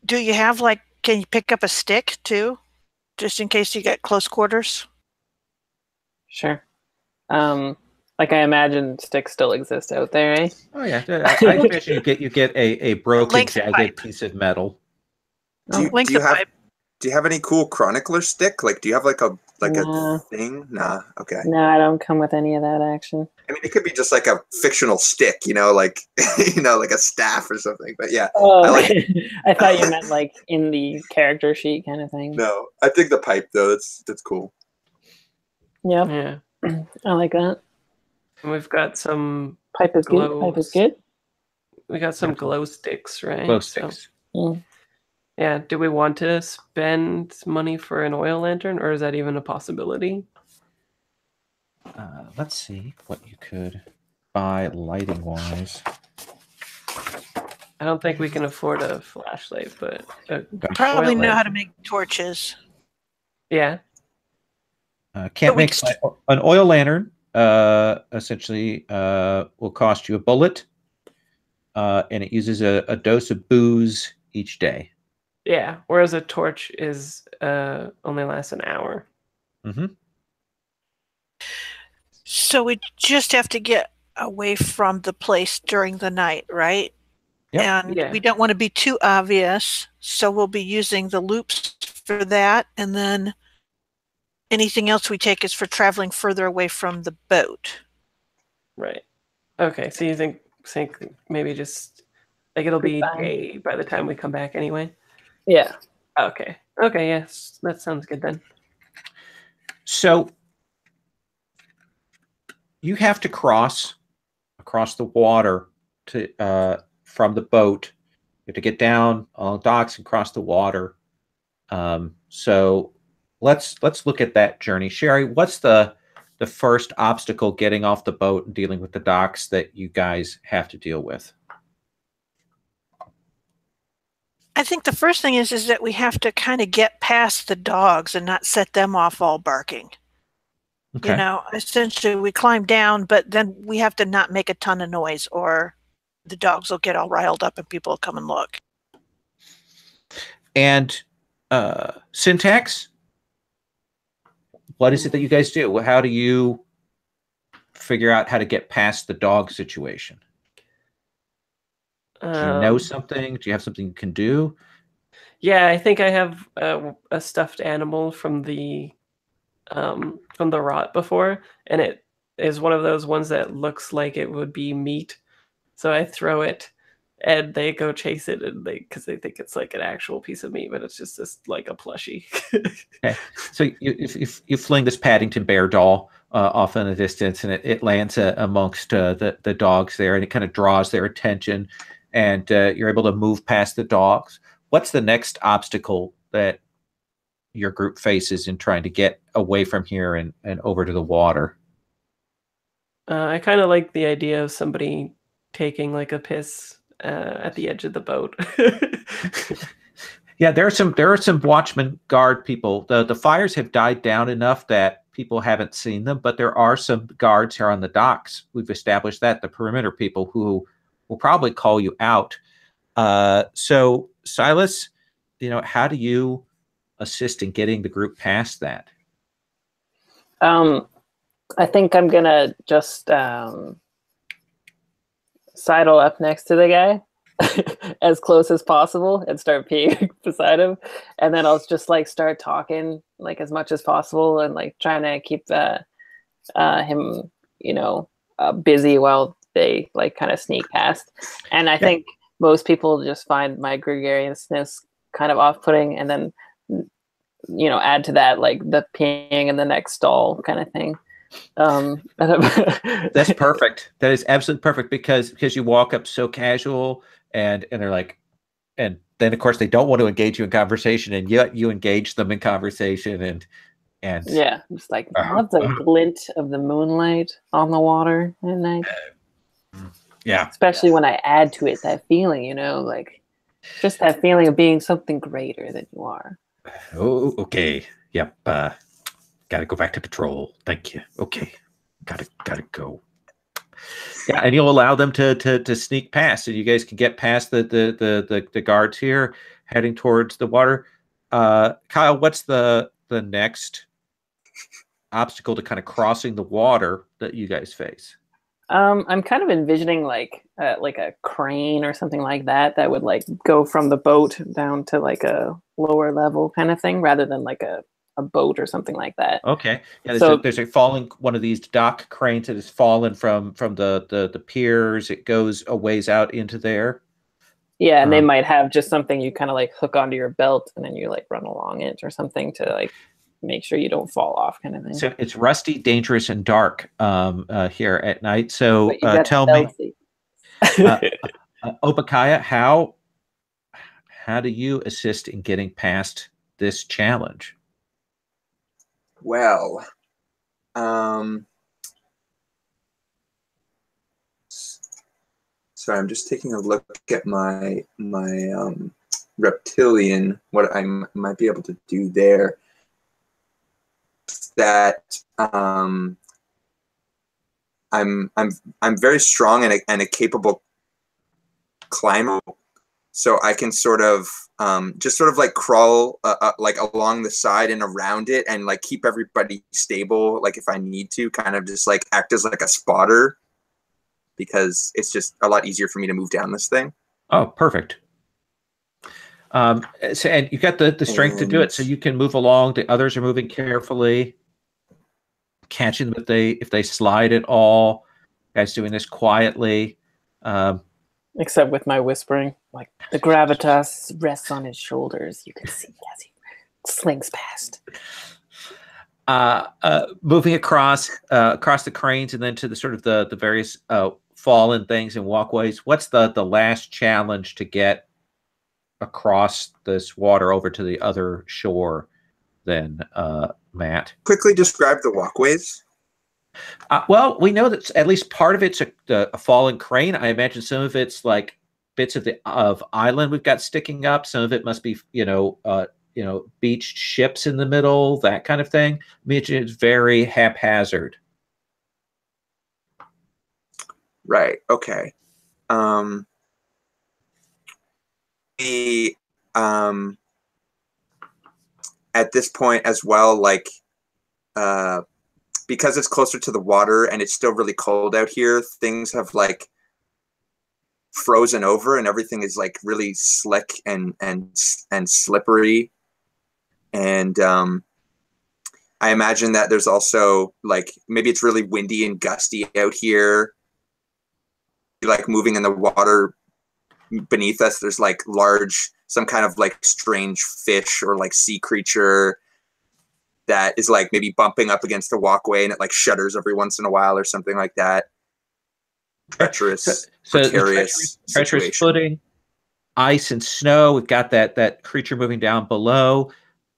Do you have, can you pick up a stick, too? Just in case you get close quarters? Sure. Like I imagine sticks still exist out there, eh? Oh yeah, I imagine you get a broken, jagged piece of metal. Do you have any cool Chronicler stick? Like, do you have a thing? Nah. Okay. No, I don't come with any of that action. I mean, it could be just like a fictional stick, like like a staff or something. But yeah. Oh, I thought you meant like in the character sheet kind of thing. No, I think the pipe though. That's cool. Yep. Yeah. I like that. And we've got some pipe is good. Pipe is good. We got some glow sticks, right? Glow sticks. So, yeah. Do we want to spend money for an oil lantern, or is that even a possibility? Let's see what you could buy lighting wise. I don't think we can afford a flashlight, but probably know how to make torches. Yeah. Can't make an oil lantern. Essentially, will cost you a bullet, and it uses a dose of booze each day. Yeah, whereas a torch is only lasts an hour. Mm-hmm. So we just have to get away from the place during the night, right? Yep. And we don't want to be too obvious, so we'll be using the loops for that, and then anything else we take is for traveling further away from the boat. Right. Okay, so you think maybe just it'll be day by the time we come back anyway? Yeah. Okay. Okay, yes. That sounds good then. So you have to cross across the water to from the boat. You have to get down on the docks and cross the water. So let's look at that journey. Sherry, what's the first obstacle getting off the boat and dealing with the docks that you guys have to deal with? I think the first thing is that we have to kind of get past the dogs and not set them off all barking. Okay. Essentially we climb down, but then we have to not make a ton of noise or the dogs will get all riled up and people will come and look. And Syntax, what is it that you guys do? How do you figure out how to get past the dog situation? Do you know something? Do you have something you can do? Yeah, I think I have a stuffed animal from the rot before, and it is one of those ones that looks like it would be meat. So I throw it, and they go chase it, and because they think it's like an actual piece of meat, but it's just like a plushie. Okay, so you fling this Paddington Bear doll off in the distance, and it lands amongst the dogs there, and it kind of draws their attention, and you're able to move past the dogs. What's the next obstacle that your group faces in trying to get away from here and over to the water? I kind of like the idea of somebody taking like a piss at the edge of the boat. Yeah, there are some watchman guard people. The fires have died down enough that people haven't seen them, but there are some guards here on the docks. We've established that, the perimeter people who will probably call you out. So Silas, how do you assist in getting the group past that? I think I'm gonna just sidle up next to the guy as close as possible and start peeing beside him, and then I'll just start talking as much as possible and trying to keep him busy while they like kind of sneak past. And I think most people just find my gregariousness kind of off-putting, and then add to that like the peeing in the next stall kind of thing. That's perfect. That is absolutely perfect because you walk up so casual and they're like, and then of course they don't want to engage you in conversation, and yet you engage them in conversation and yeah, just like love the glint of the moonlight on the water at night. Yeah, especially when I add to it that feeling, like just that feeling of being something greater than you are. Oh, okay. Yep. Gotta go back to patrol. Thank you. Okay. Gotta go. Yeah, and you'll allow them to sneak past, so you guys can get past the guards here, heading towards the water. Kyle, what's the next obstacle to kind of crossing the water that you guys face? I'm kind of envisioning like a crane or something like that would like go from the boat down to like a lower level kind of thing, rather than like a boat or something like that. Okay. Yeah, there's a falling one of these dock cranes that has fallen from the piers. It goes a ways out into there. Yeah, and they might have just something you kind of like hook onto your belt and then you like run along it or something to like make sure you don't fall off kind of thing. So it's rusty, dangerous, and dark here at night. So tell me, Obakaya, how do you assist in getting past this challenge? Well, sorry, I'm just taking a look at my reptilian, what I might be able to do there. That I'm very strong and a capable climber, so I can sort of like crawl like along the side and around it, and like keep everybody stable. Like if I need to, kind of just like act as like a spotter, because it's just a lot easier for me to move down this thing. Oh, perfect. So, and you've got the strength to do it, so you can move along. The others are moving carefully, catching them if they slide at all. Guys doing this quietly. Except with my whispering, like the gravitas rests on his shoulders. You can see as he slings past. Moving across the cranes and then to the sort of the various fallen things and walkways. What's the last challenge to get across this water over to the other shore then, Matt? Quickly describe the walkways. Well, we know that at least part of it's a fallen crane. I imagine some of it's like bits of island we've got sticking up. Some of it must be, beached ships in the middle, that kind of thing. I mean, it's very haphazard. Right. Okay. At this point as well, like, because it's closer to the water and it's still really cold out here, things have like frozen over and everything is like really slick and slippery. And I imagine that there's also like, maybe it's really windy and gusty out here. Like moving in the water beneath us, there's like some kind of like strange fish or like sea creature that is like maybe bumping up against the walkway and it like shudders every once in a while or something like that. Treacherous, precarious footing, ice and snow. We've got that creature moving down below.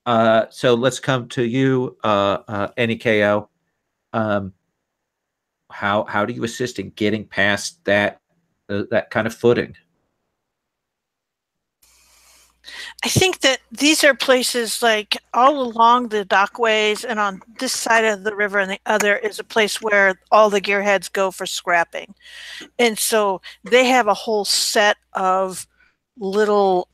So let's come to you, NEKO. How do you assist in getting past that kind of footing? I think that these are places like all along the dockways, and on this side of the river and the other is a place where all the gearheads go for scrapping. And so they have a whole set of little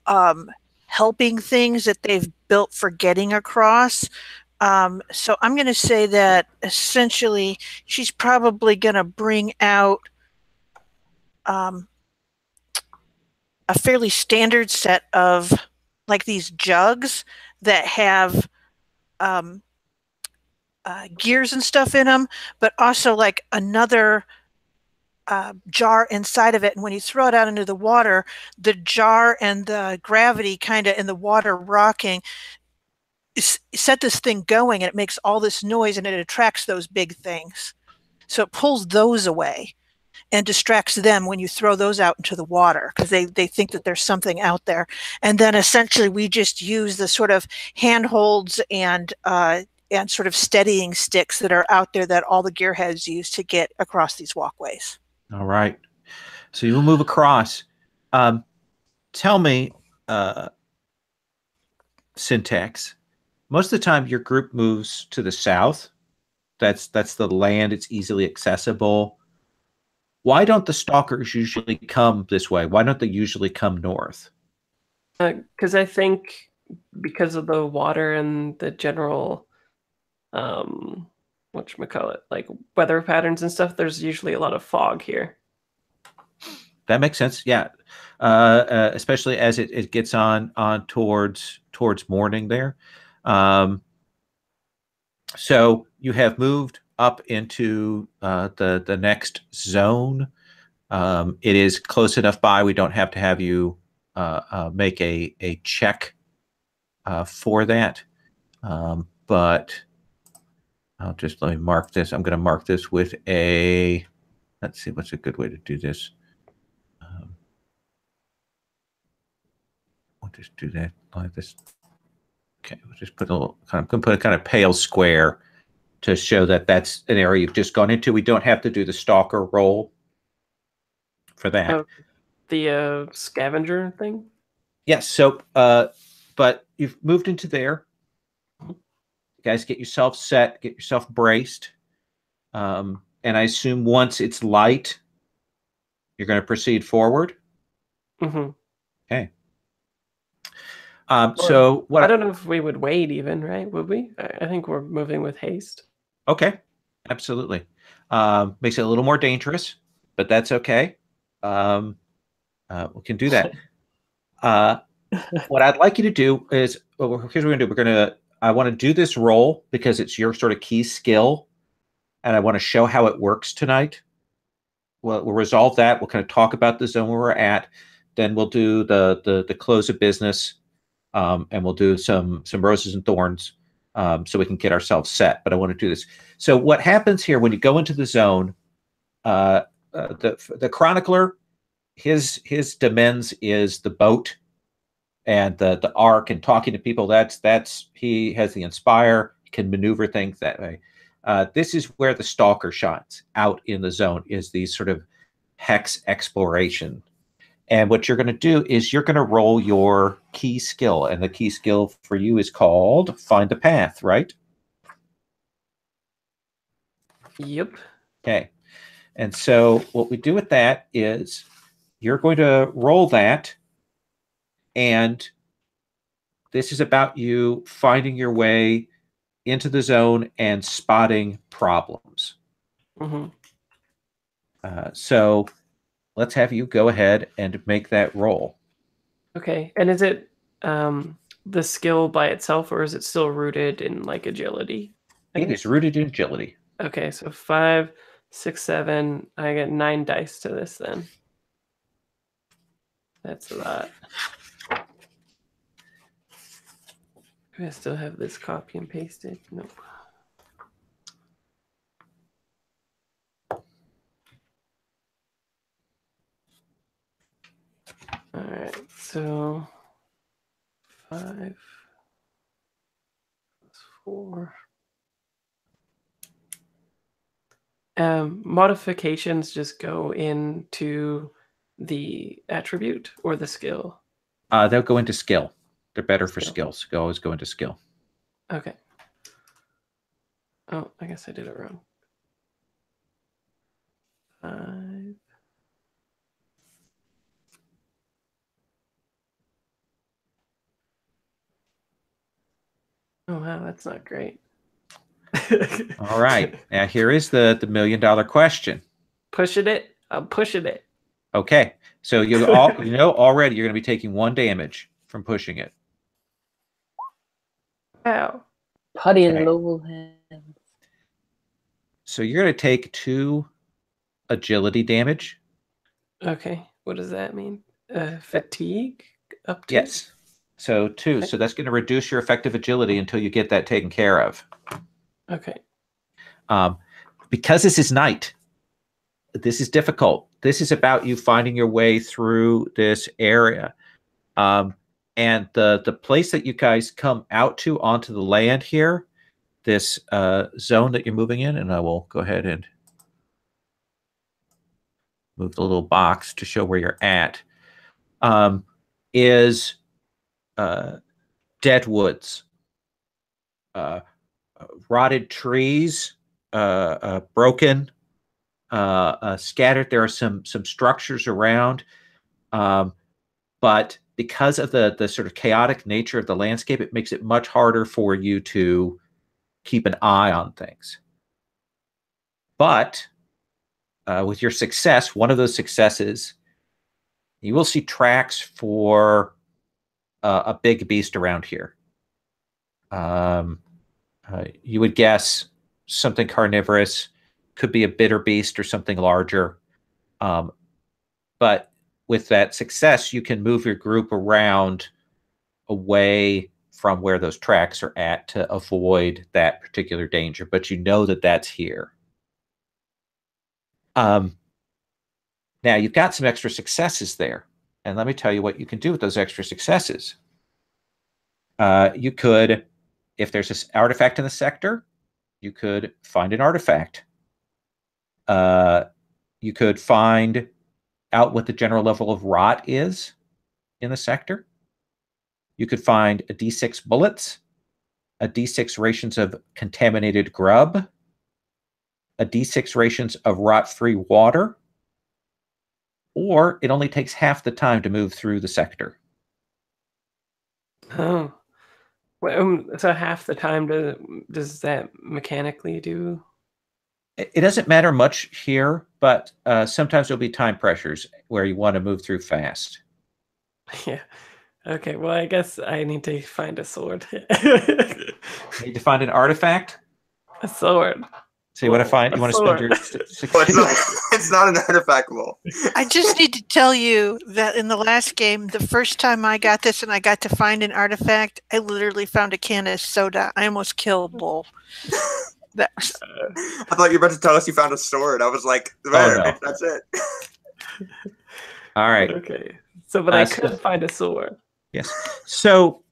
helping things that they've built for getting across. So I'm going to say that essentially she's probably going to bring out a fairly standard set of like these jugs that have gears and stuff in them, but also like another jar inside of it, and when you throw it out into the water, the jar and the gravity kind of in the water rocking set this thing going, and it makes all this noise, and it attracts those big things. So it pulls those away and distracts them when you throw those out into the water, because they think that there's something out there. And then essentially we just use the sort of handholds and sort of steadying sticks that are out there that all the gearheads use to get across these walkways. All right. So you'll move across. Tell me, Syntax, most of the time your group moves to the south. That's the land. It's easily accessible. Why don't the stalkers usually come this way? Why don't they usually come north? Because I think because of the water and the general, whatchamacallit, like weather patterns and stuff, there's usually a lot of fog here. That makes sense. Yeah. Especially as it gets on towards morning there. So you have moved up into the next zone. It is close enough by. We don't have to have you make a check for that. But let me mark this. I'm going to mark this with a, let's see, what's a good way to do this? We'll just do that like this. Okay, we'll just put a little put a kind of pale square to show that that's an area you've just gone into. We don't have to do the stalker roll for that. The scavenger thing? Yes. So, but you've moved into there. You guys, get yourself set, get yourself braced. And I assume once it's light, you're going to proceed forward. Mm-hmm. Okay. So what? I don't know if we would wait even, right? Would we? I think we're moving with haste. Okay. Absolutely. Makes it a little more dangerous, but that's okay. We can do that. What I'd like you to do is, here's what we're going to do. I want to do this roll because it's your sort of key skill, and I want to show how it works tonight. We'll resolve that. We'll kind of talk about the zone where we're at. Then we'll do the close of business, and we'll do some roses and thorns, so we can get ourselves set. But I want to do this. So what happens here when you go into the zone? The chronicler, his demens is the boat and the arc and talking to people. That's he has the inspire, can maneuver things that way. This is where the stalker shines out in the zone, is these sort of hex exploration. And what you're going to do is you're going to roll your key skill, and the key skill for you is called Find the Path, right? Yep. Okay. And so what we do with that is you're going to roll that, and this is about you finding your way into the zone and spotting problems. Mm-hmm. So let's have you go ahead and make that roll. Okay. And is it the skill by itself, or is it still rooted in like agility? It is rooted in agility. Okay, so 5, 6, 7. I get 9 dice to this then. That's a lot. Do I still have this copy and pasted? Nope. All right, so 5 plus 4. Modifications just go into the attribute or the skill? They'll go into skill. They're better for skills. Always go into skill. Okay. Oh, I guess I did it wrong. 5. Oh, wow, that's not great. All right. Now here is the $1 million question. Pushing it. I'm pushing it. Okay. So already you're going to be taking 1 damage from pushing it. Wow. Putty and low hands. So you're going to take 2 agility damage. Okay, what does that mean? Fatigue up to? Yes. So 2. Okay. So that's going to reduce your effective agility until you get that taken care of. Okay. Because this is night, this is difficult. This is about you finding your way through this area. And the place that you guys come out to onto the land here, this zone that you're moving in, and I will go ahead and move the little box to show where you're at, is dead woods, rotted trees, broken, scattered. There are some structures around, but because of the sort of chaotic nature of the landscape, it makes it much harder for you to keep an eye on things. But with your success, one of those successes, you will see tracks for a big beast around here. You would guess something carnivorous, could be a bitter beast or something larger. But with that success, you can move your group around away from where those tracks are at to avoid that particular danger. But you know that that's here. Now, you've got some extra successes there. And let me tell you what you can do with those extra successes. You could, if there's this artifact in the sector, you could find an artifact. You could find out what the general level of rot is in the sector. You could find a D6 bullets, a D6 rations of contaminated grub, a D6 rations of rot-free water, or it only takes half the time to move through the sector. Oh. Well, so half the time does that mechanically do? It doesn't matter much here, but sometimes there'll be time pressures where you want to move through fast. Yeah. Okay, well, I guess I need to find a sword. Need to find an artifact? A sword. So you want to find? You want to spend your It's not an artifact roll. I just need to tell you that in the last game, the first time I got this and I got to find an artifact, I literally found a can of soda. I almost killed Bull. I thought you were about to tell us you found a sword. I was like, no. That's it. All right. Okay. So, but I could find a sword. Yes. So,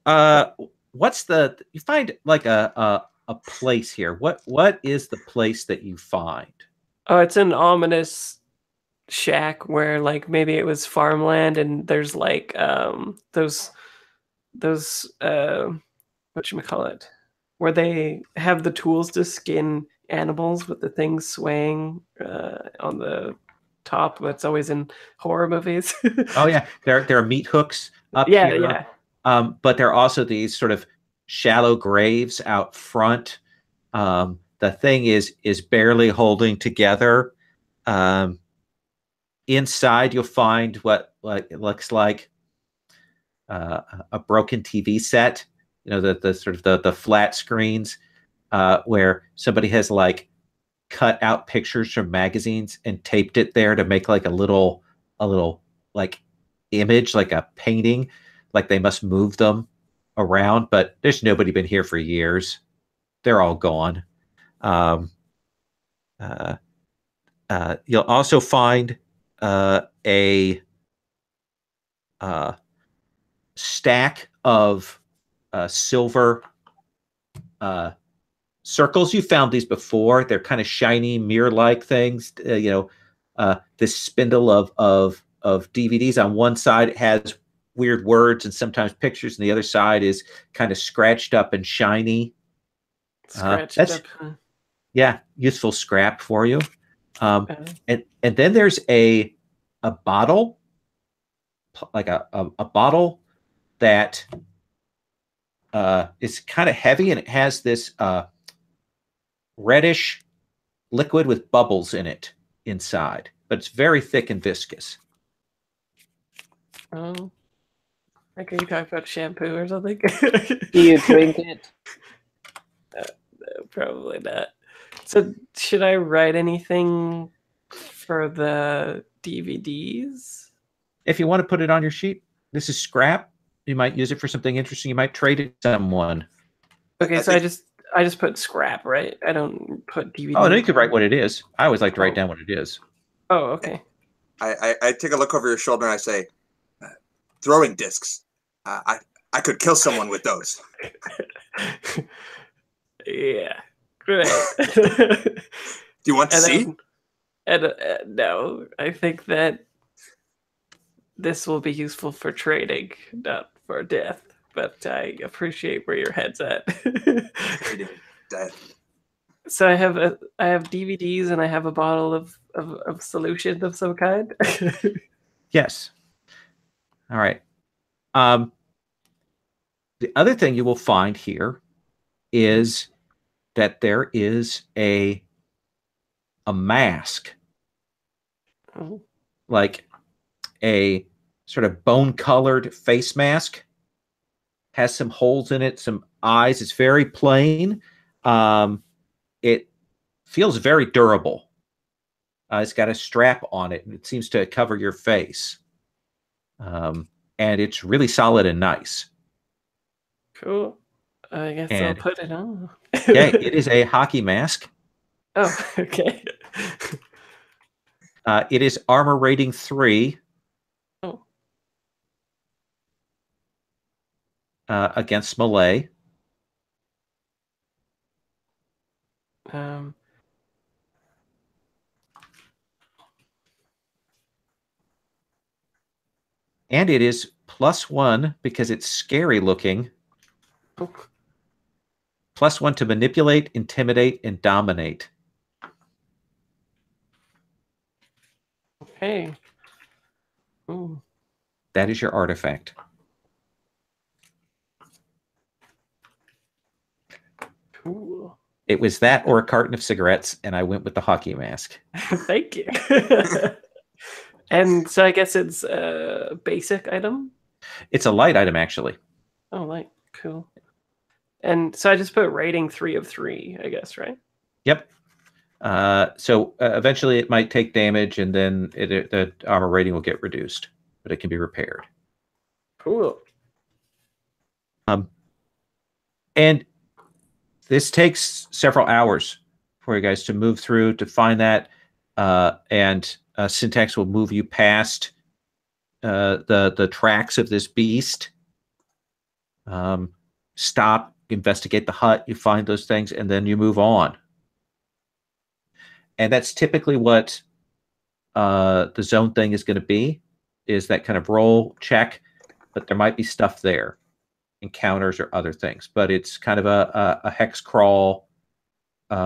what's you find like a place here? What is the place that you find? Oh, it's an ominous shack where like maybe it was farmland and there's like those whatchamacallit, where they have the tools to skin animals with the things swaying on the top. That's always in horror movies. Oh yeah, there are meat hooks up here. Yeah. But there are also these sort of shallow graves out front. The thing is barely holding together. Inside, you'll find what it looks like a broken TV set. You know, the sort of the flat screens where somebody has like cut out pictures from magazines and taped it there to make like a little like image, like a painting. Like they must move them around, but there's nobody been here for years. They're all gone. You'll also find a stack of silver circles. You found these before. They're kind of shiny mirror-like things. This spindle of DVDs on one side, it has weird words and sometimes pictures, and the other side is kind of scratched up and shiny. That's useful scrap for you. And then there's a bottle, like a bottle that is kind of heavy, and it has this reddish liquid with bubbles in it inside, but it's very thick and viscous. Oh, like are you talking about shampoo or something? Do you drink it? No, probably not. So should I write anything For the DVDs? If you want to put it on your sheet, this is scrap. You might use it for something interesting. You might trade it to someone. Okay, so I just put scrap, right? I don't put DVD. Oh, no, you could write what it is. I always like to write down what it is. Oh, okay. I take a look over your shoulder and I say, throwing discs. I could kill someone with those. Yeah, great. Do you want to see? No, I think that this will be useful for trading, not for death. But I appreciate where your head's at. Trading death. So I have DVDs and I have a bottle of solution of some kind. Yes. All right. The other thing you will find here is that there is a mask, like a sort of bone-colored face mask, has some holes in it, some eyes. It's very plain. It feels very durable. It's got a strap on it, and it seems to cover your face. And it's really solid and nice. Cool. I guess I'll put it on. Yeah, it is a hockey mask. Oh, okay. It is armor rating 3. Oh. Against melee. Um. And it is +1 because it's scary looking. Oh. +1 to manipulate, intimidate, and dominate. Okay. Ooh. That is your artifact. Cool. It was that or a carton of cigarettes, and I went with the hockey mask. Thank you. And so I guess it's a basic item? It's a light item, actually. Oh, light. Cool. And so I just put rating 3 of 3, I guess, right? Yep. So eventually it might take damage, and then the armor rating will get reduced, but it can be repaired. Cool. And this takes several hours for you guys to move through to find that, and Syntax will move you past the tracks of this beast. Stop, investigate the hut, you find those things, and then you move on. And that's typically what the zone thing is going to be, is that kind of roll check, but there might be stuff there, encounters or other things. But it's kind of a hex crawl,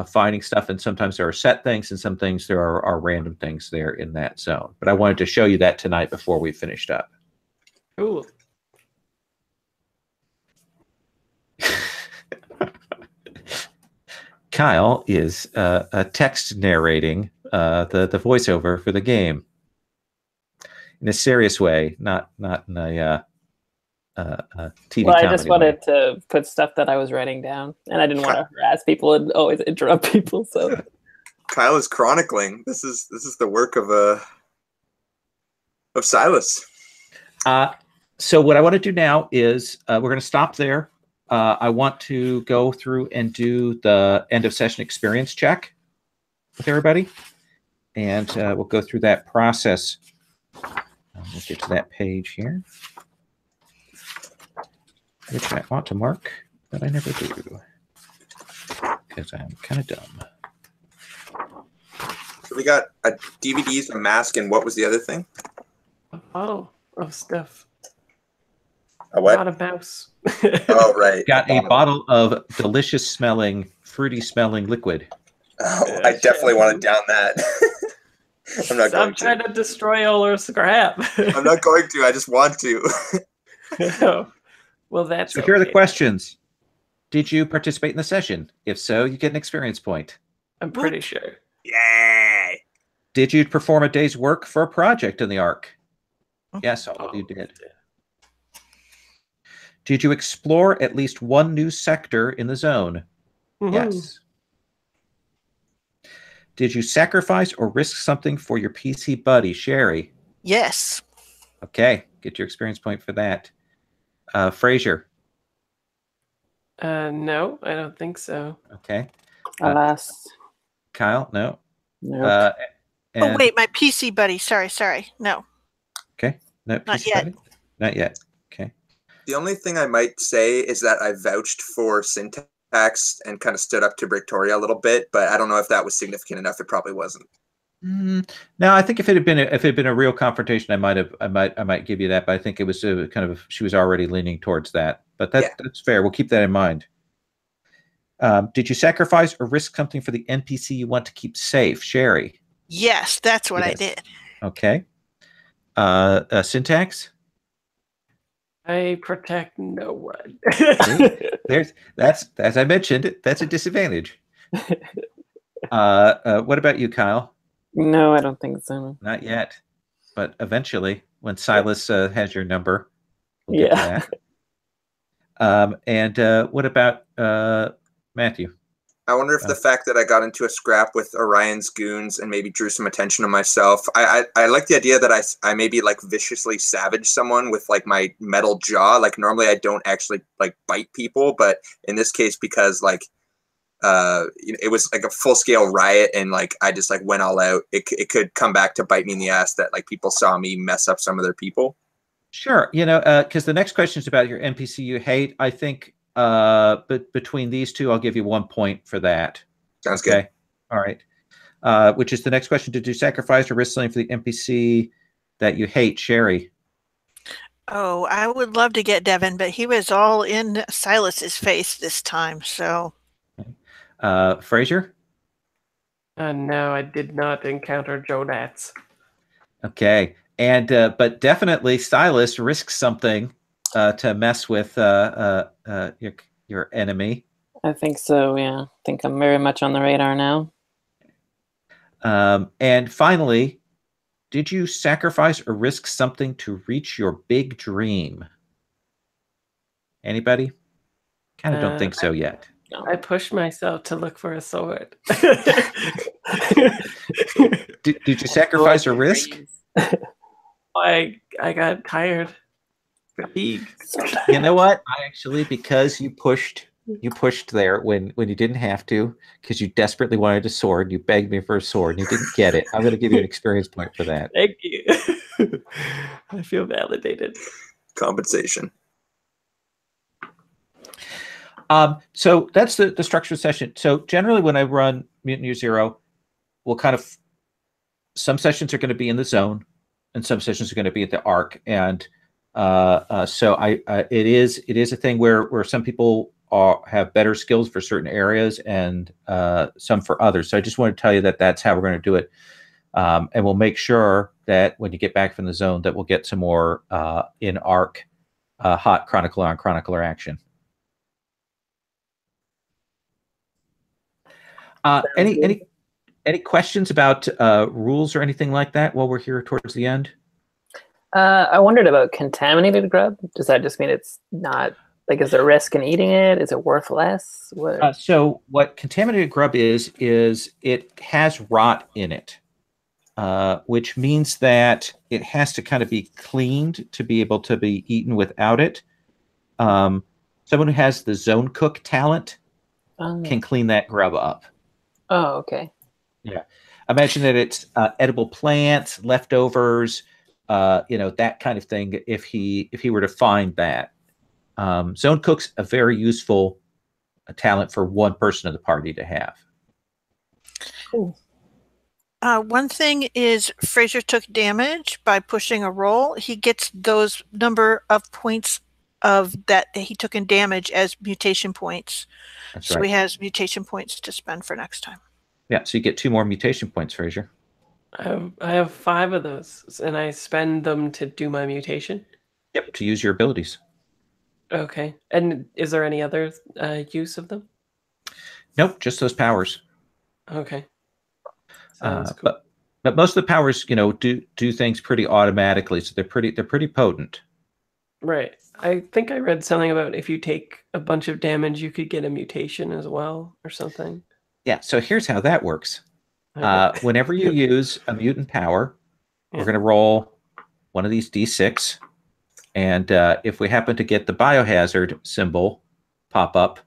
finding stuff, and sometimes there are set things, and some things there are random things there in that zone. But I wanted to show you that tonight before we finished up. Cool. Kyle is text narrating the voiceover for the game in a serious way, not in a TV. Well, I just wanted to put stuff that I was writing down, and I didn't want to harass people and always interrupt people. So Kyle is chronicling. This is the work of Silas. So what I want to do now is we're going to stop there. I want to go through and do the end of session experience check with everybody, and we'll go through that process. We'll get to that page here, which I ought to mark, but I never do because I'm kind of dumb. So we got a DVDs, a mask, and what was the other thing? A bottle of stuff. A what? Not a mouse. Oh, right. Got a bottle of delicious smelling, fruity smelling liquid. Oh, I definitely want to down that. I'm not Stop going trying to. to destroy all our scrap. I'm not going to. I just want to. Oh, well, that's So here are the questions. Did you participate in the session? If so, you get an experience point. I'm pretty sure. Yay! Did you perform a day's work for a project in the Ark? Yes, all of you did. Did you explore at least one new sector in the zone? Mhm. Yes. Did you sacrifice or risk something for your PC buddy, Sherry? Yes. Okay, get your experience point for that. Frazier? No, I don't think so. Okay. Alas. Kyle? No. Nope. Oh, wait, my PC buddy. Sorry. No. Okay. No, Not PC yet. buddy? Not yet. Okay. The only thing I might say is that I vouched for Syntax and kind of stood up to Victoria a little bit, but I don't know if that was significant enough. It probably wasn't. No, I think if it had been a real confrontation, I might give you that. But I think it was kind of she was already leaning towards that. But that's fair. We'll keep that in mind. Did you sacrifice or risk something for the NPC you want to keep safe, Sherry? Yes, that's what I did. Okay. Syntax? I protect no one. That's as I mentioned, that's a disadvantage. What about you, Kyle? No, I don't think so. Not yet, but eventually, when Silas has your number, we'll get to that. And what about Matthew? I wonder if the fact that I got into a scrap with Orion's goons and maybe drew some attention to myself. I like the idea that I maybe like viciously savage someone with like my metal jaw. Like normally I don't actually like bite people, but in this case, because like it was like a full scale riot and like I just like went all out. It could come back to bite me in the ass that like people saw me mess up some of their people. Sure, because the next question is about your NPC you hate. I think. But between these two, I'll give you 1 point for that. Sounds good. All right. Which is the next question. Did you sacrifice or risk something for the NPC that you hate, Sherry? Oh, I would love to get Devin, but he was all in Silas's face this time. So, Frazier? No, I did not encounter Jonats. Okay. And but definitely Silas risks something to mess with your enemy. I think so, yeah. I think I'm very much on the radar now. And finally, did you sacrifice or risk something to reach your big dream? Anybody? Kind of don't think so yet. No. I pushed myself to look for a sword. Did you sacrifice or risk? I got tired. Fatigue. You know what? Because you pushed there when you didn't have to, because you desperately wanted a sword. You begged me for a sword and you didn't get it. I'm going to give you an experience point for that. Thank you. I feel validated. Compensation. So that's the structured session. So generally when I run Mutant Year Zero, some sessions are going to be in the zone and some sessions are going to be at the arc. And so it is a thing where some people have better skills for certain areas and some for others. So I just want to tell you that that's how we're going to do it. And we'll make sure that when you get back from the zone that we'll get some more in arc hot chronicler on chronicler action. Any questions about rules or anything like that while we're here towards the end? I wondered about contaminated grub. Does that just mean it's not, like, is there risk in eating it? Is it worth less? So what contaminated grub is it has rot in it, which means that it has to kind of be cleaned to be able to be eaten without it. Someone who has the zone cook talent can clean that grub up. Oh, okay. Yeah. Imagine that it's edible plants, leftovers, that kind of thing. If he were to find that, zone cook's a very useful talent for one person of the party to have. Cool. One thing is Frazier took damage by pushing a roll. He gets those number of points of that he took in damage as mutation points. That's so right. He has mutation points to spend for next time. Yeah, so you get 2 more mutation points, Frazier. I have 5 of those, and I spend them to do my mutation? Yep, to use your abilities. Okay. And is there any other use of them? Nope, just those powers. Okay. Sounds cool. But most of the powers, do things pretty automatically, so they're pretty potent. Right. I think I read something about if you take a bunch of damage, you could get a mutation as well, or something. Yeah. So here's how that works. Whenever you use a mutant power, Yeah. we're going to roll one of these D6. And if we happen to get the biohazard symbol pop up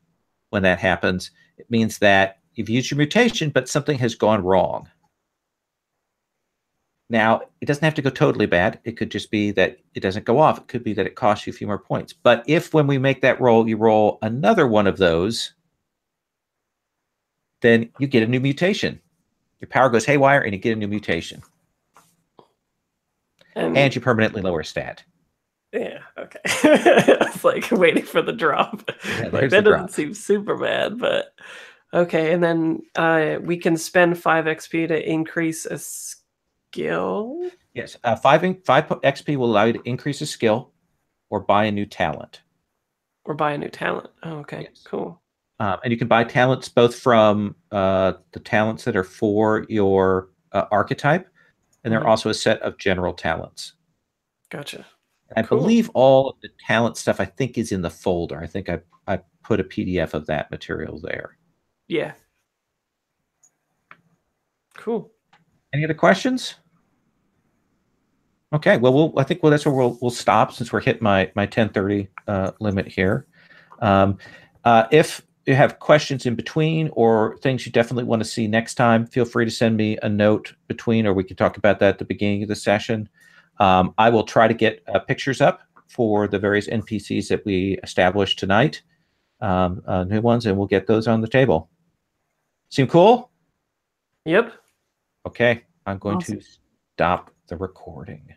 when that happens, it means that you've used your mutation, but something has gone wrong. Now, it doesn't have to go totally bad. It could just be that it doesn't go off. It could be that it costs you a few more points. But if when we make that roll, you roll another one of those, then you get a new mutation. Your power goes haywire and you get a new mutation. And you permanently lower stat. Yeah, okay. I was like waiting for the drop. Yeah, like, that doesn't seem super bad, but okay. And then we can spend 5 XP to increase a skill. Yes, 5 XP will allow you to increase a skill or buy a new talent. Or buy a new talent. Oh, okay, yes. Cool. And you can buy talents both from the talents that are for your archetype, and there are also a set of general talents. Gotcha. I believe all of the talent stuff, I think, is in the folder. I think I put a PDF of that material there. Yeah. Cool. Any other questions? Okay. Well, I think that's where we'll stop since we're hitting my 10:30 limit here. If you have questions in between or things you definitely want to see next time, feel free to send me a note between, or we can talk about that at the beginning of the session. I will try to get pictures up for the various NPCs that we established tonight, new ones, and we'll get those on the table. Seem cool? Yep. Okay, I'm going to stop the recording.